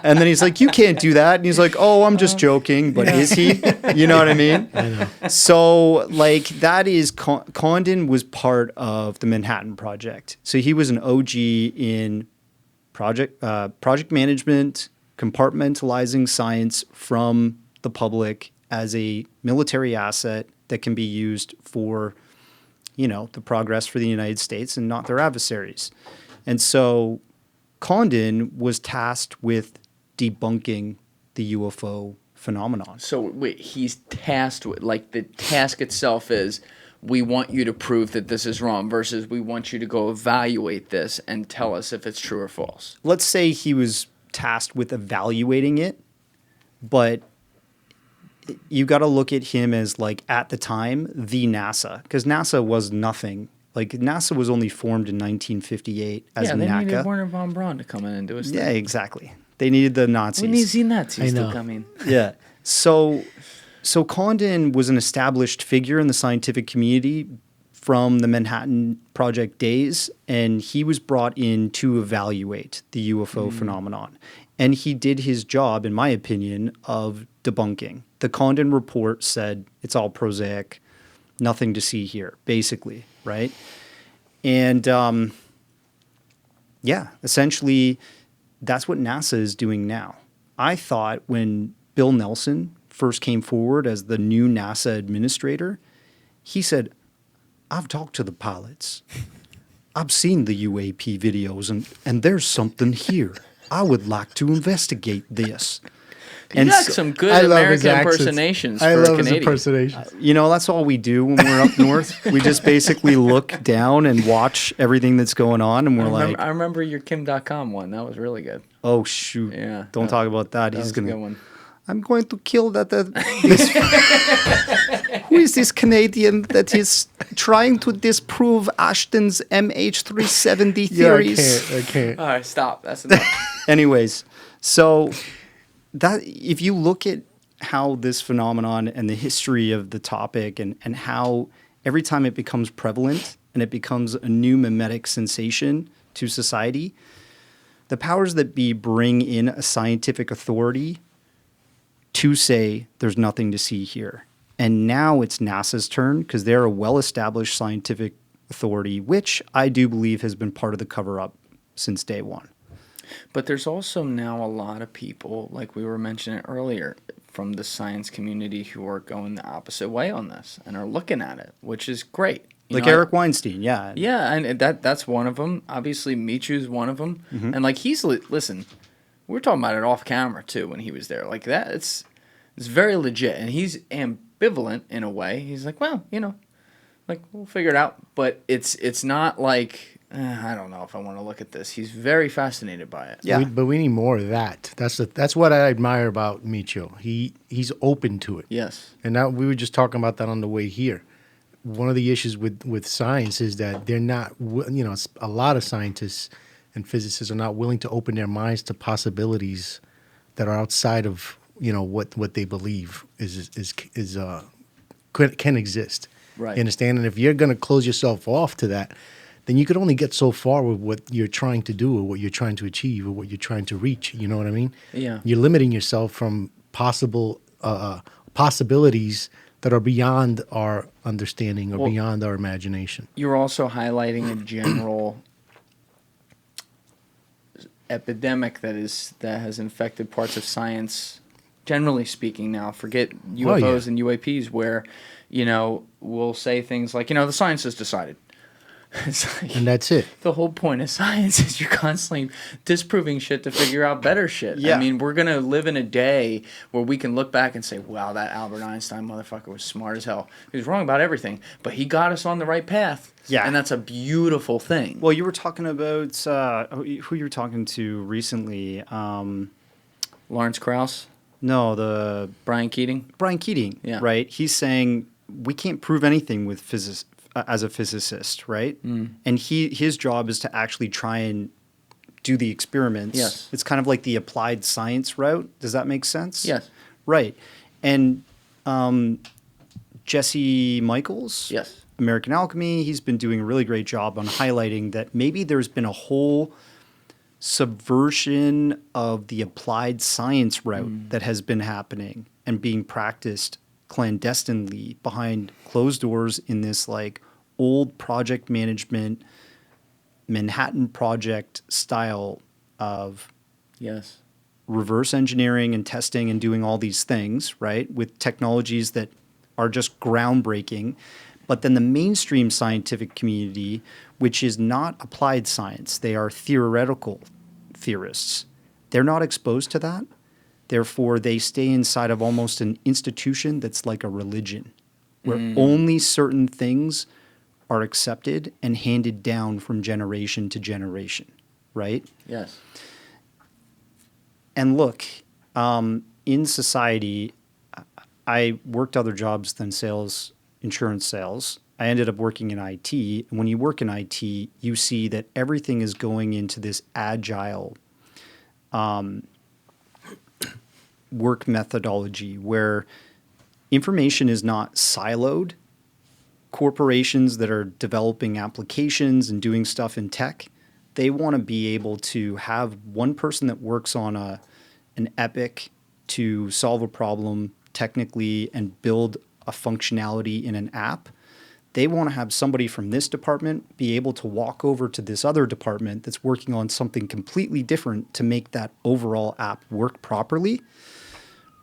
And then he's like, you can't do that, and he's like, oh, I'm just joking, but is he? You know what I mean? I know. So, like, that is Condon was part of the Manhattan Project. So he was an OG in project management, compartmentalizing science from the public as a military asset that can be used for, the progress for the United States and not their adversaries. And so Condon was tasked with debunking the UFO phenomenon. So wait, he's tasked with, like, the task itself is, we want you to prove that this is wrong, versus we want you to go evaluate this and tell us if it's true or false. Let's say he was tasked with evaluating it, but you got to look at him as, like, at the time, the NASA, because NASA was nothing. Like, NASA was only formed in 1958 as they NACA. needed Werner von Braun to come in and do his Yeah, thing. exactly. They needed the Nazis. We need the Nazis I to know. come in. Yeah. So Condon was an established figure in the scientific community from the Manhattan Project days, and he was brought in to evaluate the UFO phenomenon. And he did his job, in my opinion, of debunking. The Condon report said it's all prosaic, nothing to see here, basically, right? And essentially, that's what NASA is doing now. I thought when Bill Nelson first came forward as the new NASA administrator, he said, I've talked to the pilots. I've seen the UAP videos, and there's something here. I would like to investigate this. You got so- some good I love his American accents. impersonations I for love his Canadian. impersonations. That's all we do when we're up north. We just basically look down and watch everything that's going on, and we're I like, remember your Kim.com one. That was really good. Oh shoot! Yeah, Don't talk about that. That He's was a gonna. good one. I'm going to kill that. Who is this Canadian that is trying to disprove Ashton's MH370 theories? I can't. All right, stop. That's enough. Anyways, so that if you look at how this phenomenon and the history of the topic and how every time it becomes prevalent and it becomes a new mimetic sensation to society, the powers that be bring in a scientific authority to say there's nothing to see here. And now it's NASA's turn because they're a well-established scientific authority, which I do believe has been part of the cover-up since day one. But there's also now a lot of people, like we were mentioning earlier, from the science community who are going the opposite way on this and are looking at it, which is great. Like Eric Weinstein, yeah. Yeah, and that's one of them. Obviously, Michu's one of them. Mm-hmm. And like listen, we were talking about it off camera too when he was there. Like that, it's very legit, and he's ambivalent in a way. He's like, well, like we'll figure it out. But it's not like I don't know if I want to look at this. He's very fascinated by it. Yeah. But we need more of that. That's what I admire about Micho. He's open to it. Yes. And now we were just talking about that on the way here. One of the issues with science is that they're not, a lot of scientists and physicists are not willing to open their minds to possibilities that are outside of, what they believe can exist. Right. You understand? And if you're going to close yourself off to that, then you could only get so far with what you're trying to do or what you're trying to achieve or what you're trying to reach. You know what I mean? Yeah. You're limiting yourself from possibilities that are beyond our understanding or beyond our imagination. You're also highlighting a general epidemic that has infected parts of science, generally speaking now. Forget UFOs and UAPs, where, we'll say things like, the science has decided. It's like, And that's it. the whole point of science is you're constantly disproving shit to figure out better shit. Yeah. I mean, we're going to live in a day where we can look back and say, wow, that Albert Einstein motherfucker was smart as hell. He was wrong about everything, but he got us on the right path. Yeah. And that's a beautiful thing. Well, you were talking about who you were talking to recently. Lawrence Krauss, No, Brian Keating. Brian Keating, Yeah. right? He's saying we can't prove anything with as a physicist, right? And his job is to actually try and do the experiments. Yes. It's kind of like the applied science route. Does that make sense? Yes. Right. And Jesse Michaels, Yes. American Alchemy, he's been doing a really great job on highlighting that maybe there's been a whole subversion of the applied science route that has been happening and being practiced clandestinely behind closed doors in this like old project management Manhattan Project style of Yes. reverse engineering and testing and doing all these things, right, with technologies that are just groundbreaking. But then the mainstream scientific community, which is not applied science, they are theoretical theorists. They're not exposed to that. Therefore, they stay inside of almost an institution that's like a religion, where only certain things are accepted and handed down from generation to generation, right? Yes. And look, in society, I worked other jobs than sales, insurance sales. I ended up working in IT. And when you work in IT, you see that everything is going into this agile work methodology where information is not siloed. Corporations that are developing applications and doing stuff in tech, they want to be able to have one person that works on an epic to solve a problem technically and build a functionality in an app. They want to have somebody from this department be able to walk over to this other department that's working on something completely different to make that overall app work properly,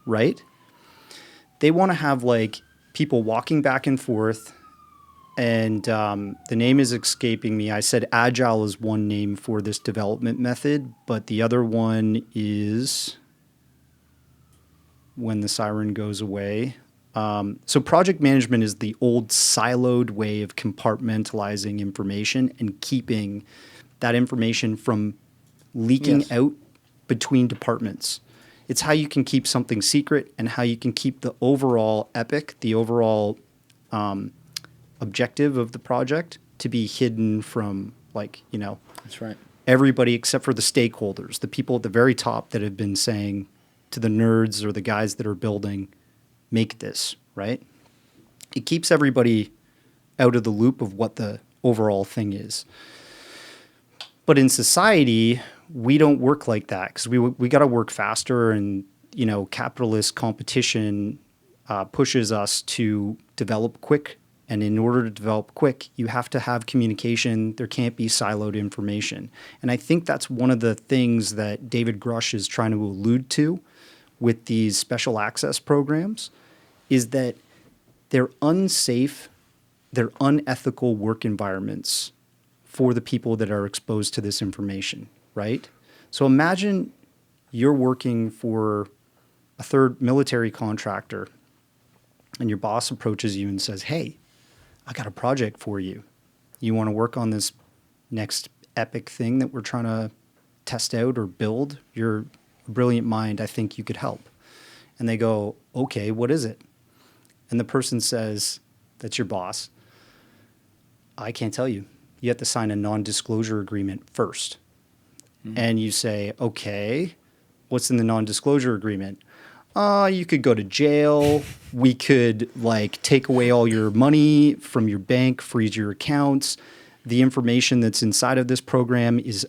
right? They want to have like people walking back and forth. And the name is escaping me. I said agile is one name for this development method, but the other one is when the siren goes away. So project management is the old siloed way of compartmentalizing information and keeping that information from leaking Yes. out between departments. It's how you can keep something secret and how you can keep the overall epic, the overall objective of the project to be hidden from, like, you know, That's right. everybody except for the stakeholders, the people at the very top that have been saying to the nerds or the guys that are building, make this, right? It keeps everybody out of the loop of what the overall thing is. But in society, we don't work like that because we got to work faster, and, you know, capitalist competition pushes us to develop quick. And in order to develop quick, you have to have communication. There can't be siloed information. And I think that's one of the things that David Grusch is trying to allude to with these special access programs, is that they're unsafe, they're unethical work environments for the people that are exposed to this information, right? So imagine you're working for a third military contractor and your boss approaches you and says, hey, I got a project for you. You want to work on this next epic thing that we're trying to test out or build? You're a brilliant mind. I think you could help. And they go, okay, what is it? And the person says, that's your boss, I can't tell you. You have to sign a non-disclosure agreement first. And you say, okay, what's in the non-disclosure agreement? You could go to jail. We could, like, take away all your money from your bank, freeze your accounts. The information that's inside of this program is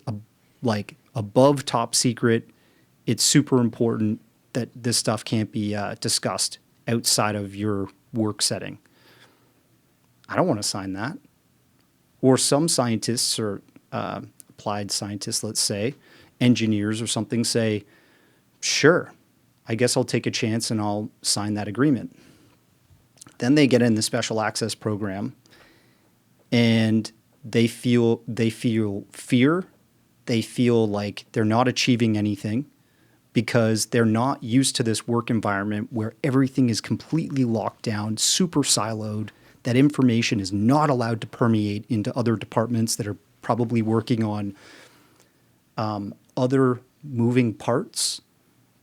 like above top secret. It's super important that this stuff can't be discussed outside of your work setting. I don't want to sign that. Or some scientists or applied scientists, let's say, engineers or something, say, sure, I guess I'll take a chance and I'll sign that agreement. Then they get in the special access program and they feel fear. They feel like they're not achieving anything because they're not used to this work environment where everything is completely locked down, super siloed, that information is not allowed to permeate into other departments that are probably working on other moving parts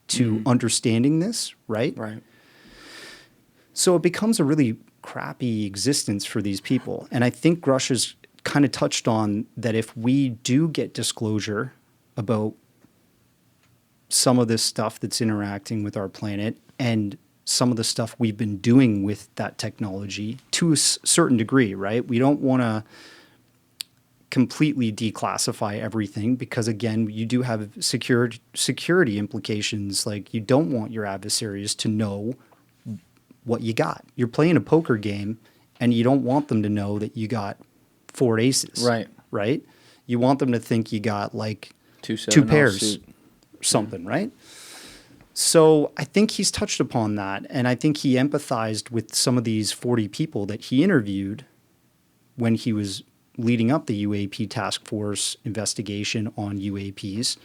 to understanding this, right? Right. So it becomes a really crappy existence for these people. And I think Grusch has kind of touched on that if we do get disclosure about some of this stuff that's interacting with our planet and some of the stuff we've been doing with that technology to a certain degree, right? We don't want to completely declassify everything because, again, you do have security implications. Like, you don't want your adversaries to know what you got. You're playing a poker game and you don't want them to know that you got 4 aces. Right. Right? You want them to think you got like two 2-7 pairs suit. or something, right? So I think he's touched upon that, and I think he empathized with some of these 40 people that he interviewed when he was leading up the UAP task force investigation on UAPs.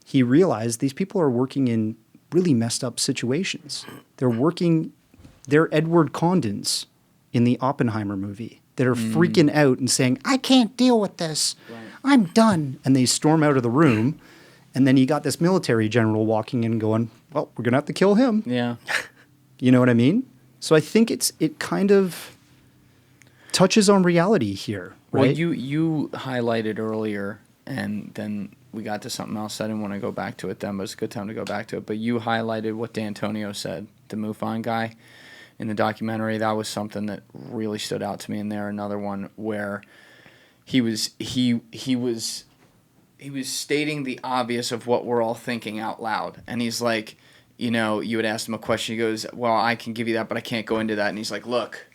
He realized these people are working in really messed up situations. They're Edward Condons in the Oppenheimer movie that are freaking out and saying, I can't deal with this. Right. I'm done. And they storm out of the room. And then you got this military general walking in going, well, we're going to have to kill him. Yeah. You know what I mean? So I think it kind of touches on reality here, right? Well, you highlighted earlier, and then we got to something else. I didn't want to go back to it then, but it's a good time to go back to it. But you highlighted what D'Antonio said, the MUFON guy in the documentary. That was something that really stood out to me in there. Another one where he was stating the obvious of what we're all thinking out loud. And he's like, you know, you would ask him a question. He goes, well, I can give you that, but I can't go into that. And he's like, look,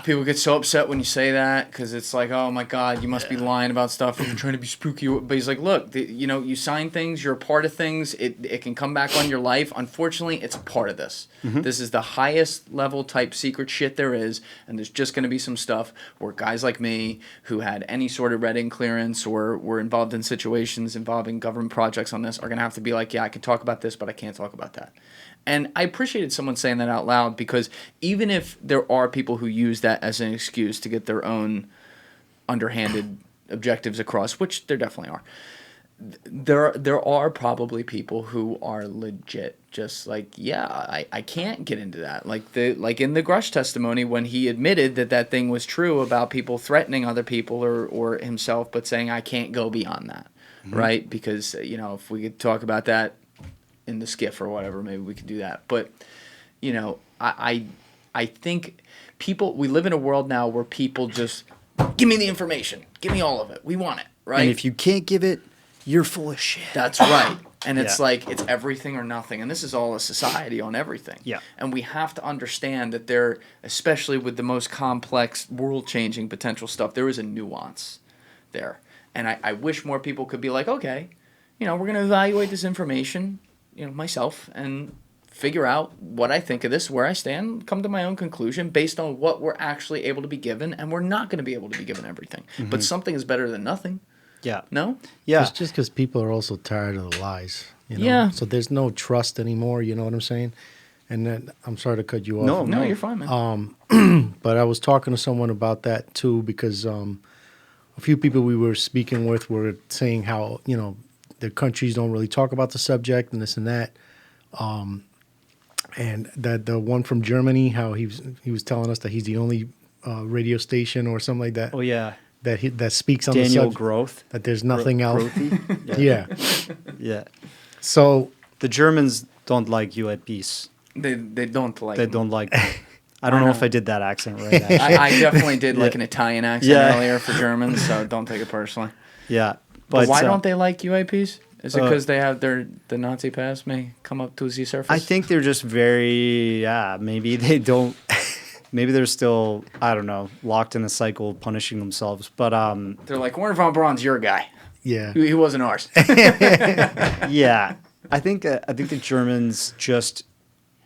people get so upset when you say that because it's like, oh, my God, you must be lying about stuff. You're trying to be spooky. But he's like, look, you sign things. You're a part of things. It can come back on your life. Unfortunately, it's a part of this. Mm-hmm. This is the highest level type secret shit there is. And there's just going to be some stuff where guys like me who had any sort of red ink clearance or were involved in situations involving government projects on this are going to have to be like, yeah, I can talk about this, but I can't talk about that. And I appreciated someone saying that out loud because even if there are people who use that as an excuse to get their own underhanded objectives across, which there definitely are, there are probably people who are legit just like, yeah, I can't get into that. Like in the Grusch testimony, when he admitted that thing was true about people threatening other people or himself, but saying I can't go beyond that, right? Because if we could talk about that in the skiff or whatever, maybe we could do that. But I think we live in a world now where people just give me the information, give me all of it, we want it, right? And if you can't give it, you're full of shit. That's right. And it's Yeah. like, it's everything or nothing. And this is all a society on everything. Yeah. And we have to understand that there, especially with the most complex, world-changing potential stuff, there is a nuance there. And I wish more people could be like, okay, we're going to evaluate this information, myself, and figure out what I think of this, where I stand, come to my own conclusion based on what we're actually able to be given. And we're not going to be able to be given everything. But something is better than nothing. Yeah. No? Yeah. It's just because people are also tired of the lies. Yeah. So there's no trust anymore. You know what I'm saying? And then I'm sorry to cut you off. No, you're fine, man. But I was talking to someone about that too because a few people we were speaking with were saying how their countries don't really talk about the subject and this and that. And that the one from Germany, how he was telling us that he's the only radio station or something like that. Oh yeah. That speaks on Daniel the subject. Groth. That there's nothing else. Grothy? Yeah. Yeah. So The Germans don't like you at peace. They don't like They them. don't like. I don't know if I did that accent right. Actually. I definitely did like an Italian accent Yeah. earlier for Germans, so don't take it personally. Yeah. But why don't they like UAPs? Is it uh, because they have the Nazi past may come up to the surface? I think they're just very. Yeah. Maybe they don't. Maybe they're still, I don't know, locked in a cycle of punishing themselves. But they're like, Werner von Braun's your guy. yeah. He wasn't ours. yeah, I think the Germans just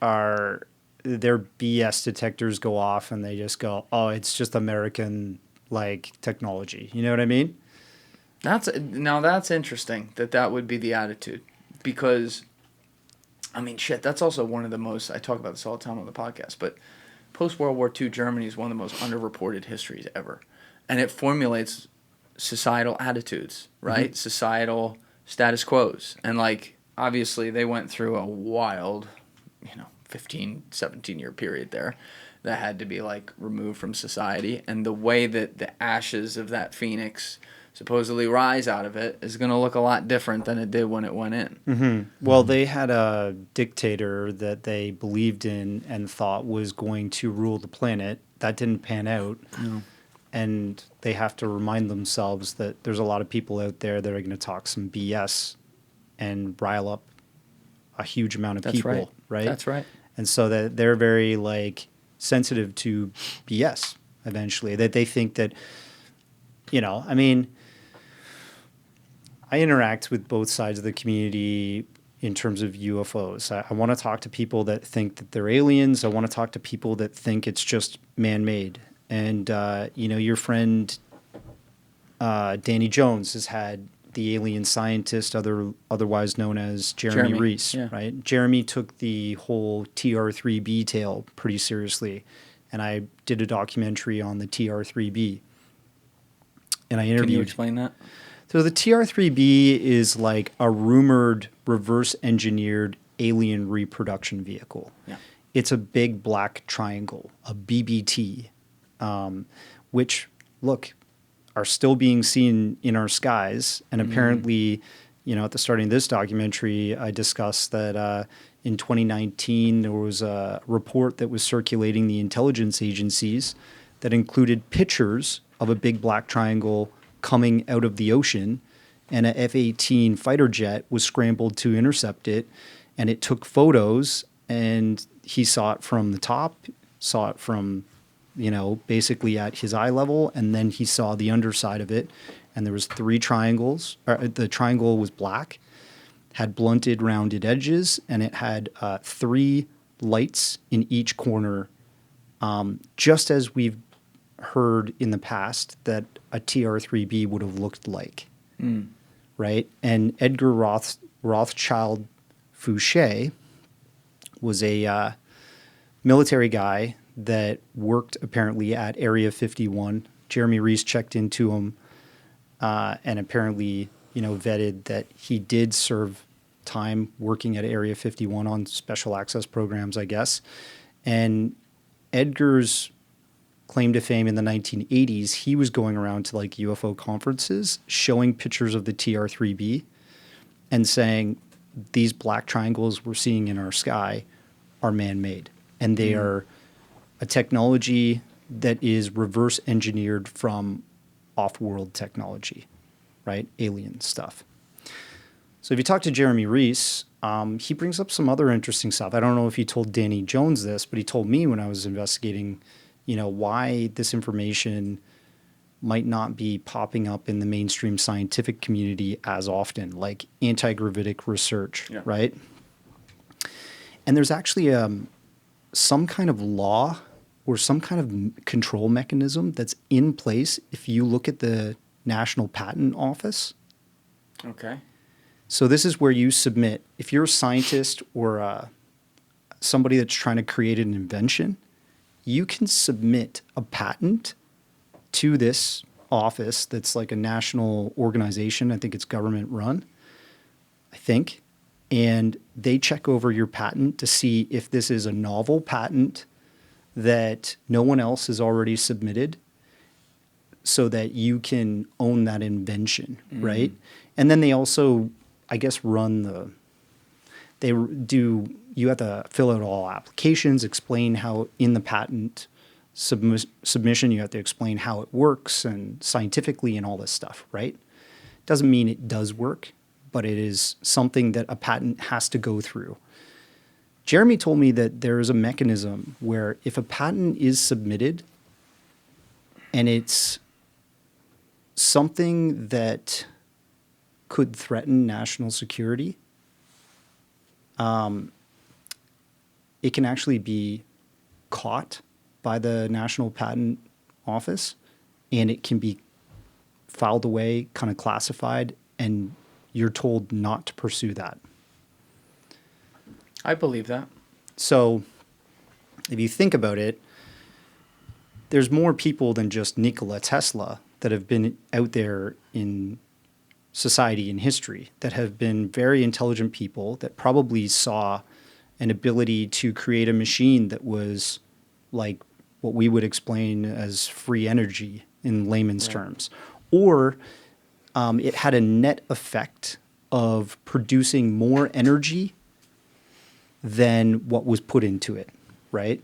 are, their BS detectors go off and they just go, oh, it's just American like technology. You know what I mean? That's interesting that would be the attitude, because I mean, shit, that's also one of the most, I talk about this all the time on the podcast, but post-World War II Germany is one of the most underreported histories ever. And it formulates societal attitudes, right? Societal status quos. And, like, obviously they went through a wild, 15, 17-year period there that had to be, like, removed from society. And the way that the ashes of that phoenix supposedly rise out of it is going to look a lot different than it did when it went in. Mm-hmm. Well, they had a dictator that they believed in and thought was going to rule the planet. That didn't pan out. No. And they have to remind themselves that there's a lot of people out there that are going to talk some BS and rile up a huge amount of That's people, right? That's right. And so that they're very like sensitive to BS eventually, that they think that, I mean, I interact with both sides of the community in terms of UFOs. I want to talk to people that think that they're aliens. I want to talk to people that think it's just man-made. And, your friend Danny Jones has had the alien scientist, otherwise known as Jeremy Reese, yeah. right? Jeremy took the whole TR-3B tale pretty seriously. And I did a documentary on the TR-3B. And I interviewed... Can you explain that? So the TR-3B is like a rumored reverse-engineered alien reproduction vehicle. Yeah. It's a big black triangle, a BBT, which, look, are still being seen in our skies. And apparently, at the starting of this documentary, I discussed that in 2019, there was a report that was circulating the intelligence agencies that included pictures of a big black triangle coming out of the ocean, and a F-18 fighter jet was scrambled to intercept it, and it took photos, and he saw it from the top, saw it from, basically at his eye level, and then he saw the underside of it, and there was 3 triangles. The triangle was black, had blunted, rounded edges, and it had 3 lights in each corner, just as we've heard in the past that a TR-3B would have looked like, right? And Edgar Rothschild Fouché was a military guy that worked apparently at Area 51. Jeremy Reese checked into him, and apparently vetted that he did serve time working at Area 51 on special access programs, I guess. And Edgar's claim to fame in the 1980s, he was going around to like UFO conferences showing pictures of the TR-3B and saying, these black triangles we're seeing in our sky are man-made. And they are a technology that is reverse engineered from off-world technology, right? Alien stuff. So if you talk to Jeremy Reese, he brings up some other interesting stuff. I don't know if he told Danny Jones this, but he told me when I was investigating, why this information might not be popping up in the mainstream scientific community as often, like anti-gravitic research, right? And there's actually some kind of law or some kind of control mechanism that's in place if you look at the National Patent Office. Okay. So this is where you submit, if you're a scientist or somebody that's trying to create an invention, you can submit a patent to this office that's like a national organization. I think it's government run, and they check over your patent to see if this is a novel patent that no one else has already submitted so that you can own that invention, right? And then they also, I guess, you have to fill out all applications, explain how in the patent submission, you have to explain how it works and scientifically and all this stuff, right? Doesn't mean it does work, but it is something that a patent has to go through. Jeremy told me that there is a mechanism where if a patent is submitted and it's something that could threaten national security, it can actually be caught by the National Patent Office, and it can be filed away, kind of classified, and you're told not to pursue that. I believe that. So if you think about it, there's more people than just Nikola Tesla that have been out there in society and history that have been very intelligent people that probably saw an ability to create a machine that was like what we would explain as free energy in layman's terms. Or it had a net effect of producing more energy than what was put into it, right?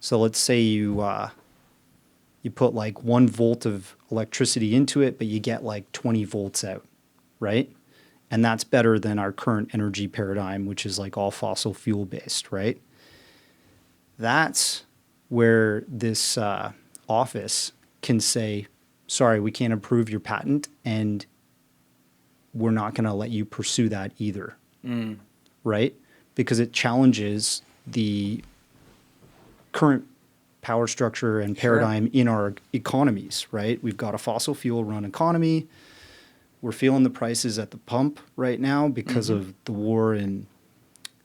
So let's say you put like 1 volt of electricity into it, but you get like 20 volts out, right? And that's better than our current energy paradigm, which is like all fossil fuel based, right? That's where this office can say, sorry, we can't approve your patent, and we're not going to let you pursue that either, right? Because it challenges the current power structure and paradigm in our economies, right? We've got a fossil fuel run economy. We're feeling the prices at the pump right now because of the war in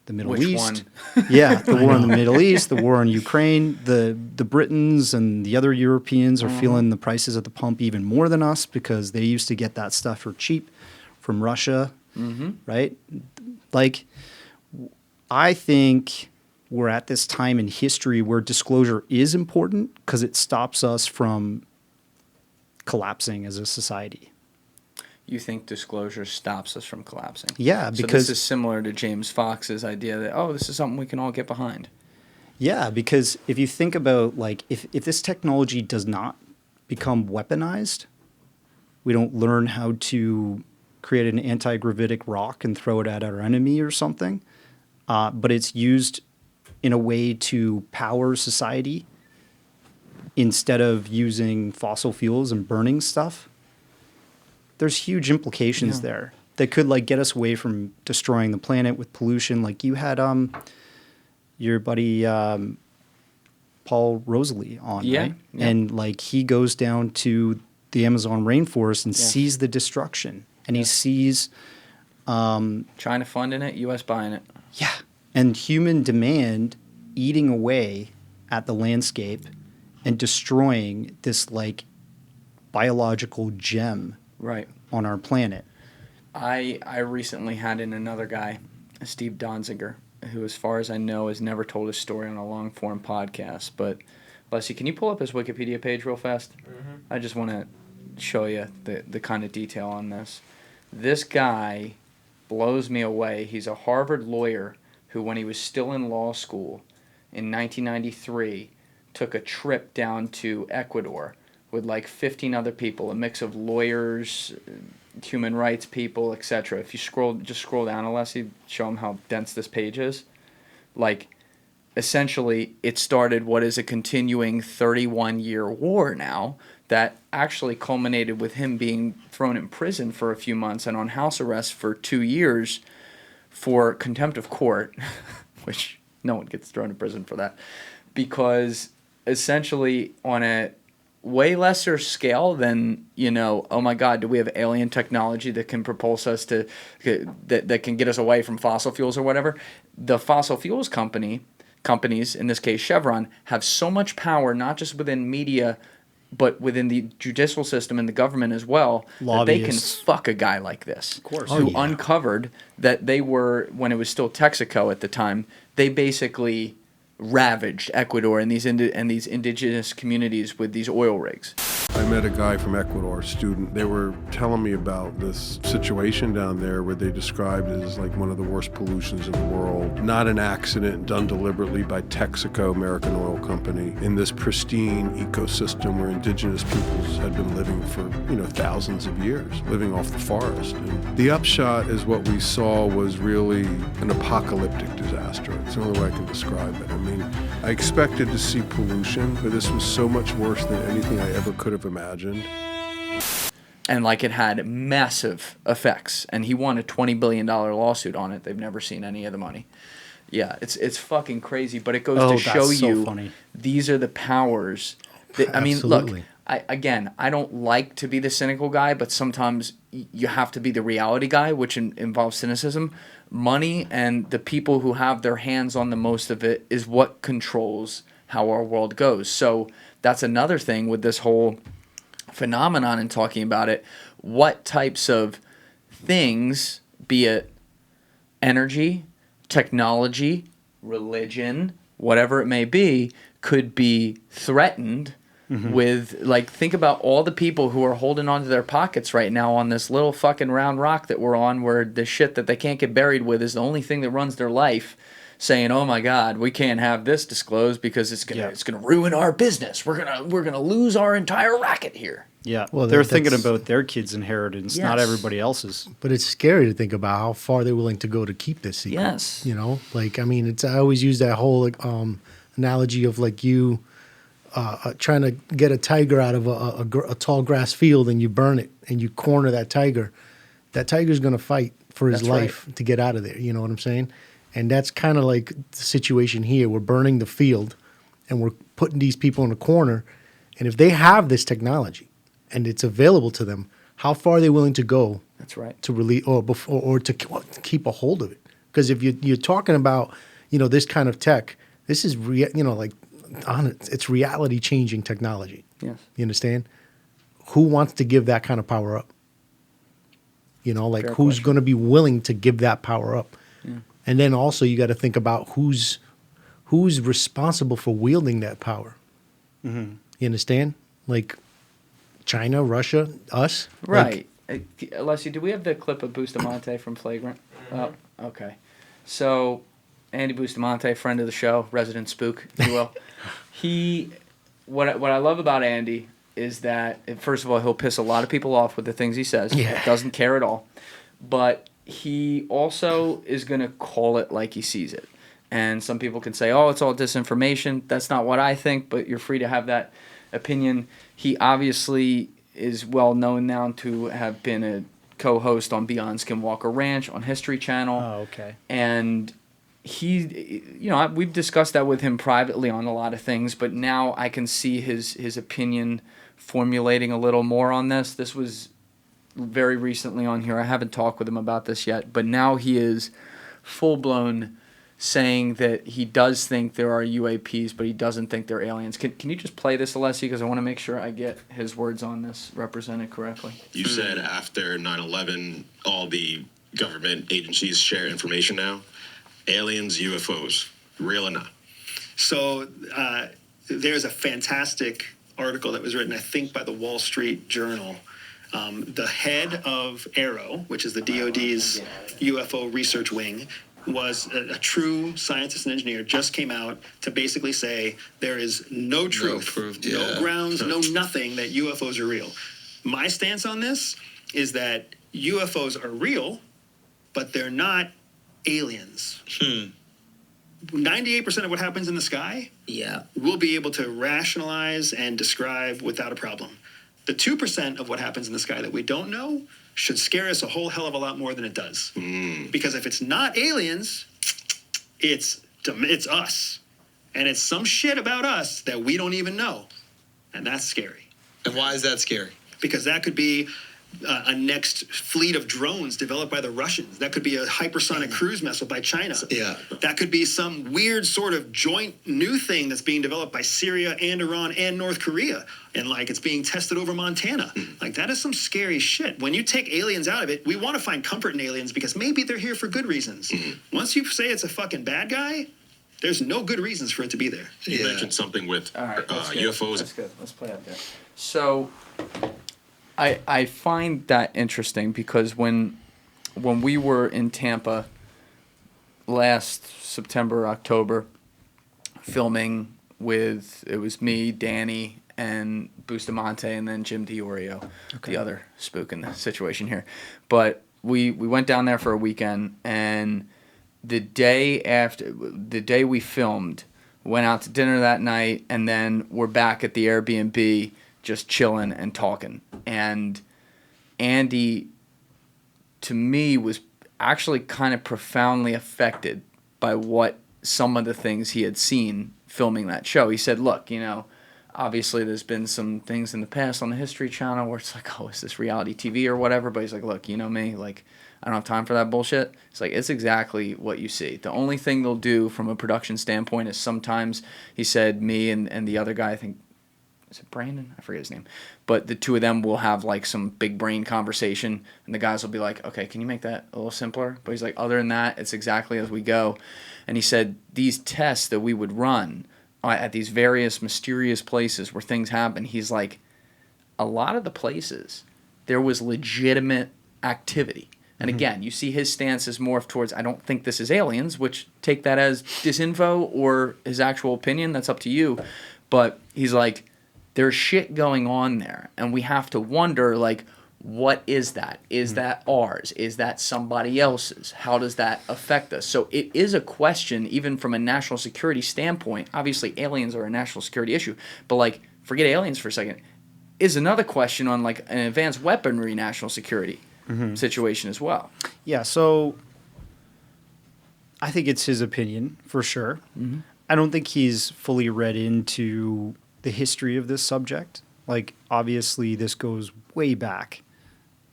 the Middle East. Yeah, the war in the Middle East, the war in Ukraine. The Britons and the other Europeans are feeling the prices at the pump even more than us because they used to get that stuff for cheap from Russia, right? Like, I think we're at this time in history where disclosure is important because it stops us from collapsing as a society. You think disclosure stops us from collapsing? Yeah, so because this is similar to James Fox's idea that, this is something we can all get behind. Yeah, because if you think about, like, if this technology does not become weaponized, we don't learn how to create an anti-gravitic rock and throw it at our enemy or something, but it's used in a way to power society instead of using fossil fuels and burning stuff, there's huge implications there that could like get us away from destroying the planet with pollution. Like you had your buddy Paul Rosalie on, right? Yeah. And like he goes down to the Amazon rainforest and sees the destruction, and he sees China funding it, U.S. buying it. Yeah, and human demand eating away at the landscape and destroying this like biological gem right on our planet. I recently had in another guy, Steve Donziger, who, as far as I know, has never told his story on a long-form podcast. But, Leslie, can you pull up his Wikipedia page real fast? Mm-hmm. I just want to show you the kind of detail on this. This guy blows me away. He's a Harvard lawyer who, when he was still in law school in 1993, took a trip down to Ecuador with like 15 other people, a mix of lawyers, human rights people, etc. If you scroll down, Alessi, show them how dense this page is. Like, essentially, it started what is a continuing 31-year war now that actually culminated with him being thrown in prison for a few months and on house arrest for 2 years for contempt of court, which no one gets thrown in prison for that, because essentially on a way lesser scale than, oh my God, do we have alien technology that can propulse us to, that can get us away from fossil fuels or whatever? The fossil fuels companies, in this case Chevron, have so much power, not just within media, but within the judicial system and the government as well, that they can fuck a guy like this. Of course. Who uncovered that they were, when it was still Texaco at the time, they basically ravaged Ecuador and these indigenous communities with these oil rigs. I met a guy from Ecuador, a student. They were telling me about this situation down there where they described it as like one of the worst pollutions in the world. Not an accident done deliberately by Texaco, American Oil Company, in this pristine ecosystem where indigenous peoples had been living for, thousands of years, living off the forest. And the upshot is what we saw was really an apocalyptic disaster. It's the only way I can describe it. I mean, I expected to see pollution, but this was so much worse than anything I ever could have imagined. And it had massive effects, and he won a $20 billion lawsuit on it. They've never seen any of the money. Yeah, it's fucking crazy, but it goes to show you funny. These are the powers that, I mean, look, I don't like to be the cynical guy, but sometimes you have to be the reality guy, which involves cynicism. Money and the people who have their hands on the most of it is what controls how our world goes. So that's another thing with this whole phenomenon and talking about it. What types of things, be it energy, technology, religion, whatever it may be, could be threatened with, think about all the people who are holding onto their pockets right now on this little fucking round rock that we're on, where the shit that they can't get buried with is the only thing that runs their life, saying, "Oh my God, we can't have this disclosed because it's gonna ruin our business. We're gonna lose our entire racket here." Yeah, well, they're thinking about their kids' inheritance, not everybody else's. But it's scary to think about how far they're willing to go to keep this secret. Yes, I always use that whole analogy of you trying to get a tiger out of a tall grass field, and you burn it and you corner that tiger. That tiger's going to fight for his life to get out of there. You know what I'm saying? And that's kind of like the situation here. We're burning the field, and we're putting these people in a corner. And if they have this technology and it's available to them, how far are they willing to go? That's right. To release or to keep a hold of it? Because if you're talking about this kind of tech, this is it's reality changing technology. Yes. You understand? Who wants to give that kind of power up? Who's going to be willing to give that power up? Yeah. And then also you got to think about who's responsible for wielding that power. Mm-hmm. You understand? China, Russia, us? Right. Alessi, do we have the clip of Bustamante from Flagrant? Oh, okay. So, Andy Bustamante, friend of the show, resident spook, if you will. What I love about Andy is that, first of all, he'll piss a lot of people off with the things he says. Yeah. Doesn't care at all. But he also is going to call it like he sees it. And some people can say, oh, it's all disinformation. That's not what I think, but you're free to have that opinion. He obviously is well known now to have been a co-host on Beyond Skinwalker Ranch on History Channel. Oh, okay. And he, we've discussed that with him privately on a lot of things, but now I can see his opinion formulating a little more on this. This was very recently on here. I haven't talked with him about this yet, but now he is full-blown saying that he does think there are UAPs, but he doesn't think they're aliens. Can you just play this, Alessi? Because I want to make sure I get his words on this represented correctly. You said after 9/11, all the government agencies share information now. Aliens, UFOs, real or not? So there's a fantastic article that was written, I think, by the Wall Street Journal. The head of AARO, which is the DoD's UFO research wing, was a true scientist and engineer, just came out to basically say there is no truth, no grounds, no nothing that UFOs are real. My stance on this is that UFOs are real, but they're not aliens. 98% of what happens in the sky, we'll be able to rationalize and describe without a problem. The 2% of what happens in the sky that we don't know should scare us a whole hell of a lot more than it does. Because if it's not aliens, it's us. And it's some shit about us that we don't even know. And that's scary. And why is that scary? Because that could be a next fleet of drones developed by the Russians. That could be a hypersonic cruise missile by China. Yeah. That could be some weird sort of joint new thing that's being developed by Syria and Iran and North Korea. And like it's being tested over Montana. Like that is some scary shit. When you take aliens out of it, we want to find comfort in aliens because maybe they're here for good reasons. Once you say it's a fucking bad guy, there's no good reasons for it to be there. You mentioned something with UFOs. That's good. Let's play that there. So I find that interesting because when we were in Tampa last September, October, filming with, it was me, Danny, and Bustamante, and then Jim DiOrio, the other spook in the situation here. But we went down there for a weekend, and the day we filmed, went out to dinner that night, and then we're back at the Airbnb just chilling and talking. And Andy, to me, was actually kind of profoundly affected by what some of the things he had seen filming that show. He said, look, obviously there's been some things in the past on the History Channel where it's like, oh, is this reality TV or whatever? But he's like, look, you know me, like, I don't have time for that bullshit. It's like, it's exactly what you see. The only thing they'll do from a production standpoint is sometimes, he said, me and the other guy, I think, is it Brandon? I forget his name. But the two of them will have like some big brain conversation, and the guys will be like, okay, can you make that a little simpler? But he's like, other than that, it's exactly as we go. And he said these tests that we would run at these various mysterious places where things happen, he's like, a lot of the places, there was legitimate activity. And again, you see his stance is morphed towards, I don't think this is aliens, which take that as disinfo or his actual opinion. That's up to you. But he's like, there's shit going on there, and we have to wonder, like, what is that? Is that ours? Is that somebody else's? How does that affect us? So it is a question, even from a national security standpoint. Obviously, aliens are a national security issue, but, like, forget aliens for a second. Is another question on, like, an advanced weaponry national security situation as well. Yeah, so I think it's his opinion, for sure. I don't think he's fully read into the history of this subject. Like, obviously, this goes way back.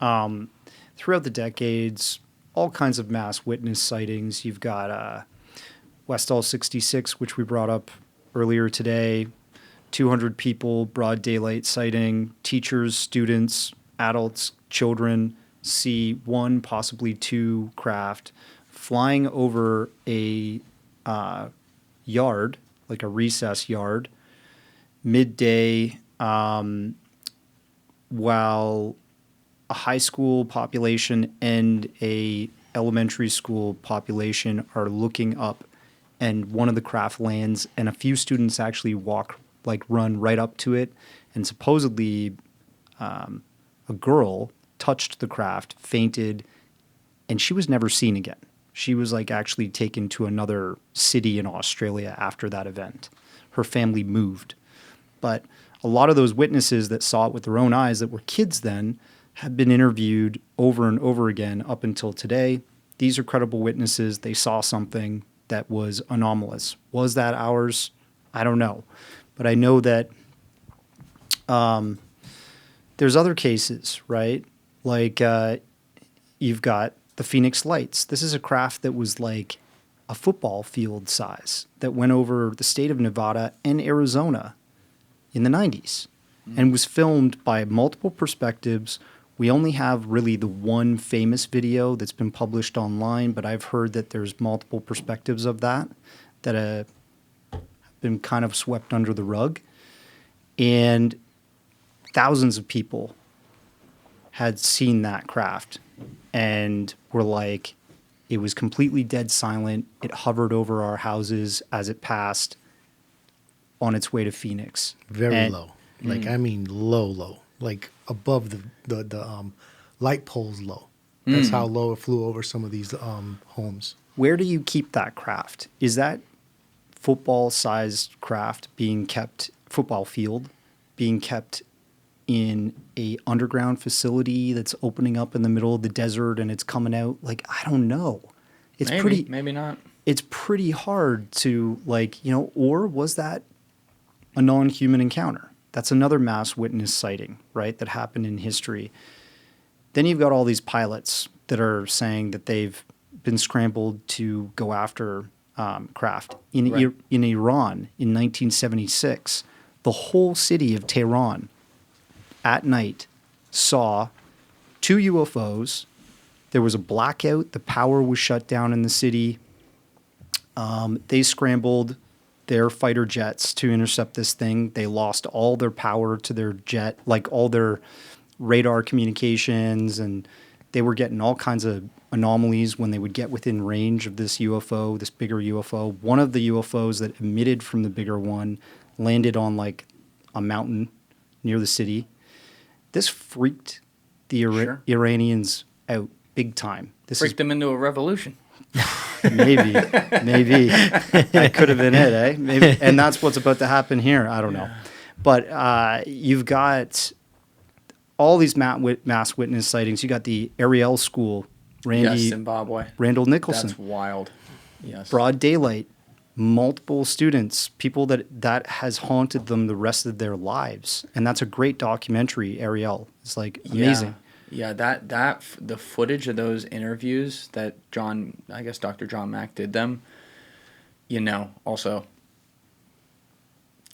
Throughout the decades, all kinds of mass witness sightings. You've got Westall 66, which we brought up earlier today, 200 people, broad daylight sighting, teachers, students, adults, children see one, possibly two craft flying over a yard, like a recess yard, midday, while a high school population and a elementary school population are looking up, and one of the craft lands, and a few students actually run right up to it, and supposedly a girl touched the craft, fainted, and she was never seen again. She was actually taken to another city in Australia after that event. Her family moved. But a lot of those witnesses that saw it with their own eyes that were kids then have been interviewed over and over again up until today. These are credible witnesses. They saw something that was anomalous. Was that ours? I don't know. But I know that there's other cases, right? Like you've got the Phoenix Lights. This is a craft that was a football field size that went over the state of Nevada and Arizona in the 90s and was filmed by multiple perspectives. We only have really the one famous video that's been published online, but I've heard that there's multiple perspectives of that have been kind of swept under the rug. And thousands of people had seen that craft and were like, it was completely dead silent. It hovered over our houses as it passed on its way to Phoenix. Very low. Like, I mean, low. Like above the light poles low. That's how low it flew over some of these homes. Where do you keep that craft? Is that football-sized craft being kept, football field, being kept in a underground facility that's opening up in the middle of the desert and it's coming out? Like, I don't know. It's Maybe not. It's pretty hard to, like, you know, or was that a non-human encounter? That's another mass witness sighting, right, that happened in history. Then you've got all these pilots that are saying that they've been scrambled to go after craft. In Iran in 1976, the whole city of Tehran at night saw 2 UFOs. There was a blackout. The power was shut down in the city. They scrambled their fighter jets to intercept this thing. They lost all their power to their jet, like all their radar communications, and they were getting all kinds of anomalies when they would get within range of this UFO, this bigger UFO. One of the UFOs that emitted from the bigger one landed on like a mountain near the city. This freaked the Iranians out big time. Freaked them into a revolution. Maybe. That could have been it, eh? Maybe. And that's what's about to happen here. I don't know. But you've got all these mass witness sightings. You got the Ariel School, Zimbabwe. Randall Nicholson. That's wild. Yes. Broad daylight, multiple students, people that has haunted them the rest of their lives. And that's a great documentary, Ariel. It's like amazing. Yeah, the footage of those interviews that Dr. John Mack did them, you know, also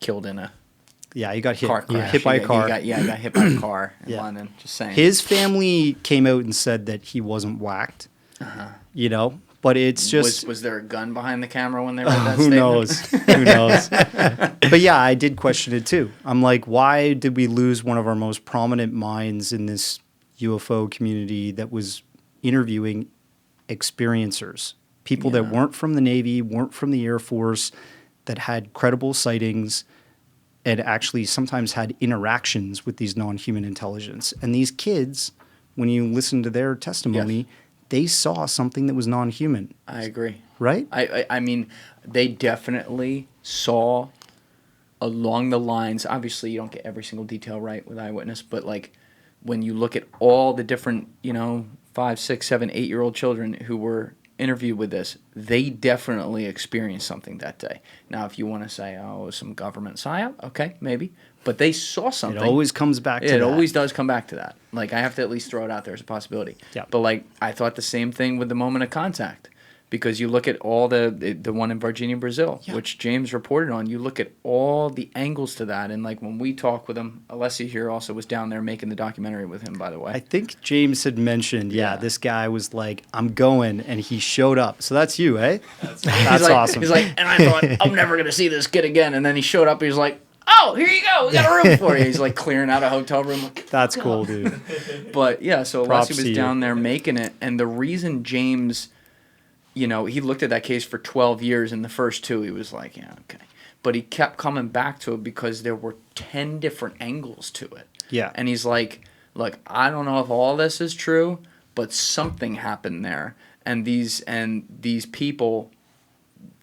killed in a he got hit. Car crash. Hit by a car. He got hit by a car in London. Just saying. His family came out and said that he wasn't whacked. You know, but it's just was there a gun behind the camera when they read that who statement? Who knows? But yeah, I did question it too. I'm like, why did we lose one of our most prominent minds in this UFO community that was interviewing experiencers, people that weren't from the Navy, weren't from the Air Force, that had credible sightings and actually sometimes had interactions with these non-human intelligence. And these kids, when you listen to their testimony, they saw something that was non-human. I agree. Right? I mean, they definitely saw along the lines, obviously you don't get every single detail right with eyewitness, but like when you look at all the different, 5, 6, 7, 8-year-old children who were interviewed with this, they definitely experienced something that day. Now, if you want to say, some government psyop, okay, maybe. But they saw something. It always comes back to that. It always does come back to that. Like, I have to at least throw it out there as a possibility. Yeah. But, like, I thought the same thing with the moment of contact. Because you look at all the one in Virginia, Brazil, which James reported on. You look at all the angles to that. And, like, when we talk with him, Alessia here also was down there making the documentary with him, by the way. I think James had mentioned, this guy was like, I'm going, and he showed up. So that's you, eh? That's awesome. He's like, and I thought, I'm never going to see this kid again. And then he showed up, he was like, oh, here you go. We got a room for you. He's, like, clearing out a hotel room. Like, that's cool, dude. But, yeah, so Props Alessia was down there making it. And the reason James... he looked at that case for 12 years, and the first 2, he was like, yeah, okay. But he kept coming back to it because there were 10 different angles to it. Yeah. And he's like, look, I don't know if all this is true, but something happened there. And these people,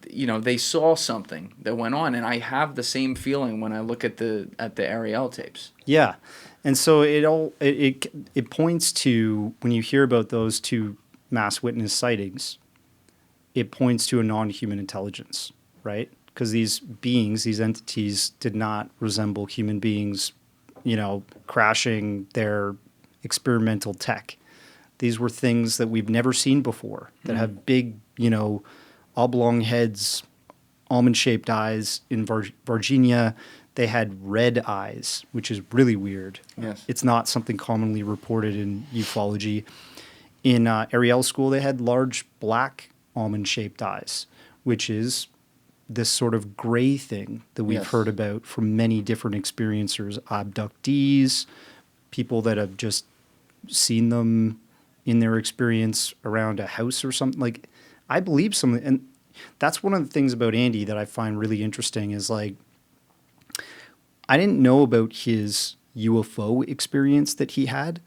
they saw something that went on. And I have the same feeling when I look at the Ariel tapes. Yeah. And so it points to, when you hear about those 2 mass witness sightings, it points to a non-human intelligence, right? Because these beings, these entities, did not resemble human beings, crashing their experimental tech. These were things that we've never seen before, that have big, oblong heads, almond-shaped eyes. In Virginia, they had red eyes, which is really weird. Yes. It's not something commonly reported in ufology. In Ariel School, they had large black almond-shaped eyes, which is this sort of gray thing that we've Yes. heard about from many different experiencers, abductees, people that have just seen them in their experience around a house or something. Like, I believe some, and that's one of the things about Andy that I find really interesting is like, I didn't know about his UFO experience that he had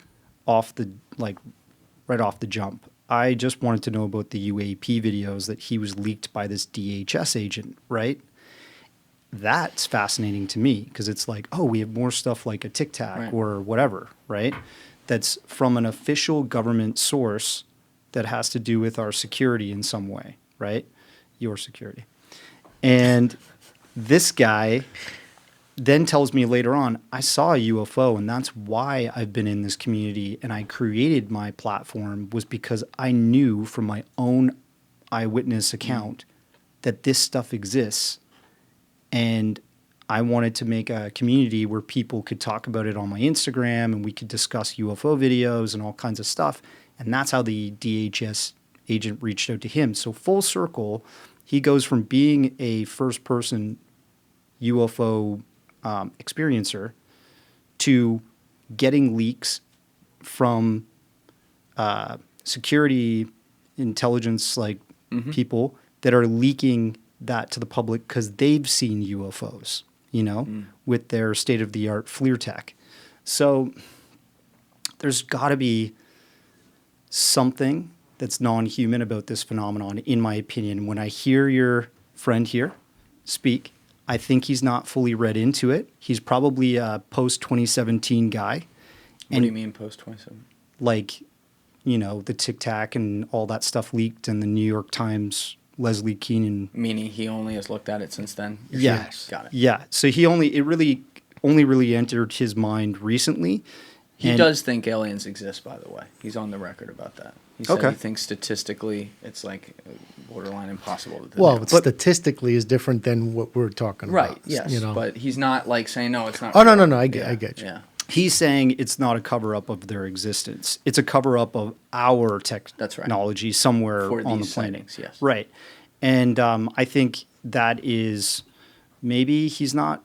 right off the jump. I just wanted to know about the UAP videos that he was leaked by this DHS agent, right? That's fascinating to me because it's like, oh, we have more stuff like a Tic Tac Right. or whatever, right? That's from an official government source that has to do with our security in some way, right? Your security. And this guy then tells me later on, I saw a UFO, and that's why I've been in this community, and I created my platform was because I knew from my own eyewitness account that this stuff exists, and I wanted to make a community where people could talk about it on my Instagram, and we could discuss UFO videos and all kinds of stuff, and that's how the DHS agent reached out to him. So full circle, he goes from being a first-person UFO experiencer to getting leaks from security intelligence people that are leaking that to the public because they've seen UFOs, with their state-of-the-art FLIR tech. So there's got to be something that's non-human about this phenomenon, in my opinion. When I hear your friend here speak, I think he's not fully read into it. He's probably a post-2017 guy. What do you mean post-27? Like, the Tic Tac and all that stuff leaked and the New York Times, Leslie Keenan. Meaning he only has looked at it since then? Yes. Got it. Yeah. So it really only really entered his mind recently. He And- does think aliens exist, by the way. He's on the record about that. He said Okay. he thinks statistically it's like borderline impossible. To Well, do. statistically is different than what we're talking Right, about. yes. But he's not like saying, no, it's not. Oh, no, real. no. I get you. Yeah. He's saying it's not a cover-up of their existence. It's a cover-up of our That's right. technology somewhere For on the these planet. sightings, yes. Right. And I think that is maybe he's not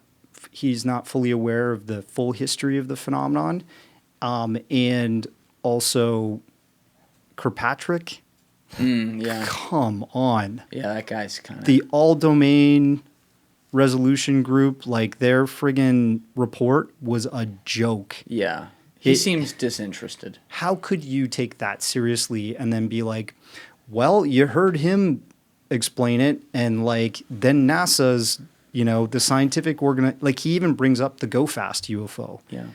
fully aware of the full history of the phenomenon. And also Kirkpatrick. Yeah. Come on. Yeah, that guy's kind of. The all-domain resolution group, like their friggin' report was a joke. Yeah. He It- seems disinterested. How could you take that seriously and then be like, well, you heard him explain it, and then NASA's, the scientific he even brings up the Go Fast UFO. Yeah.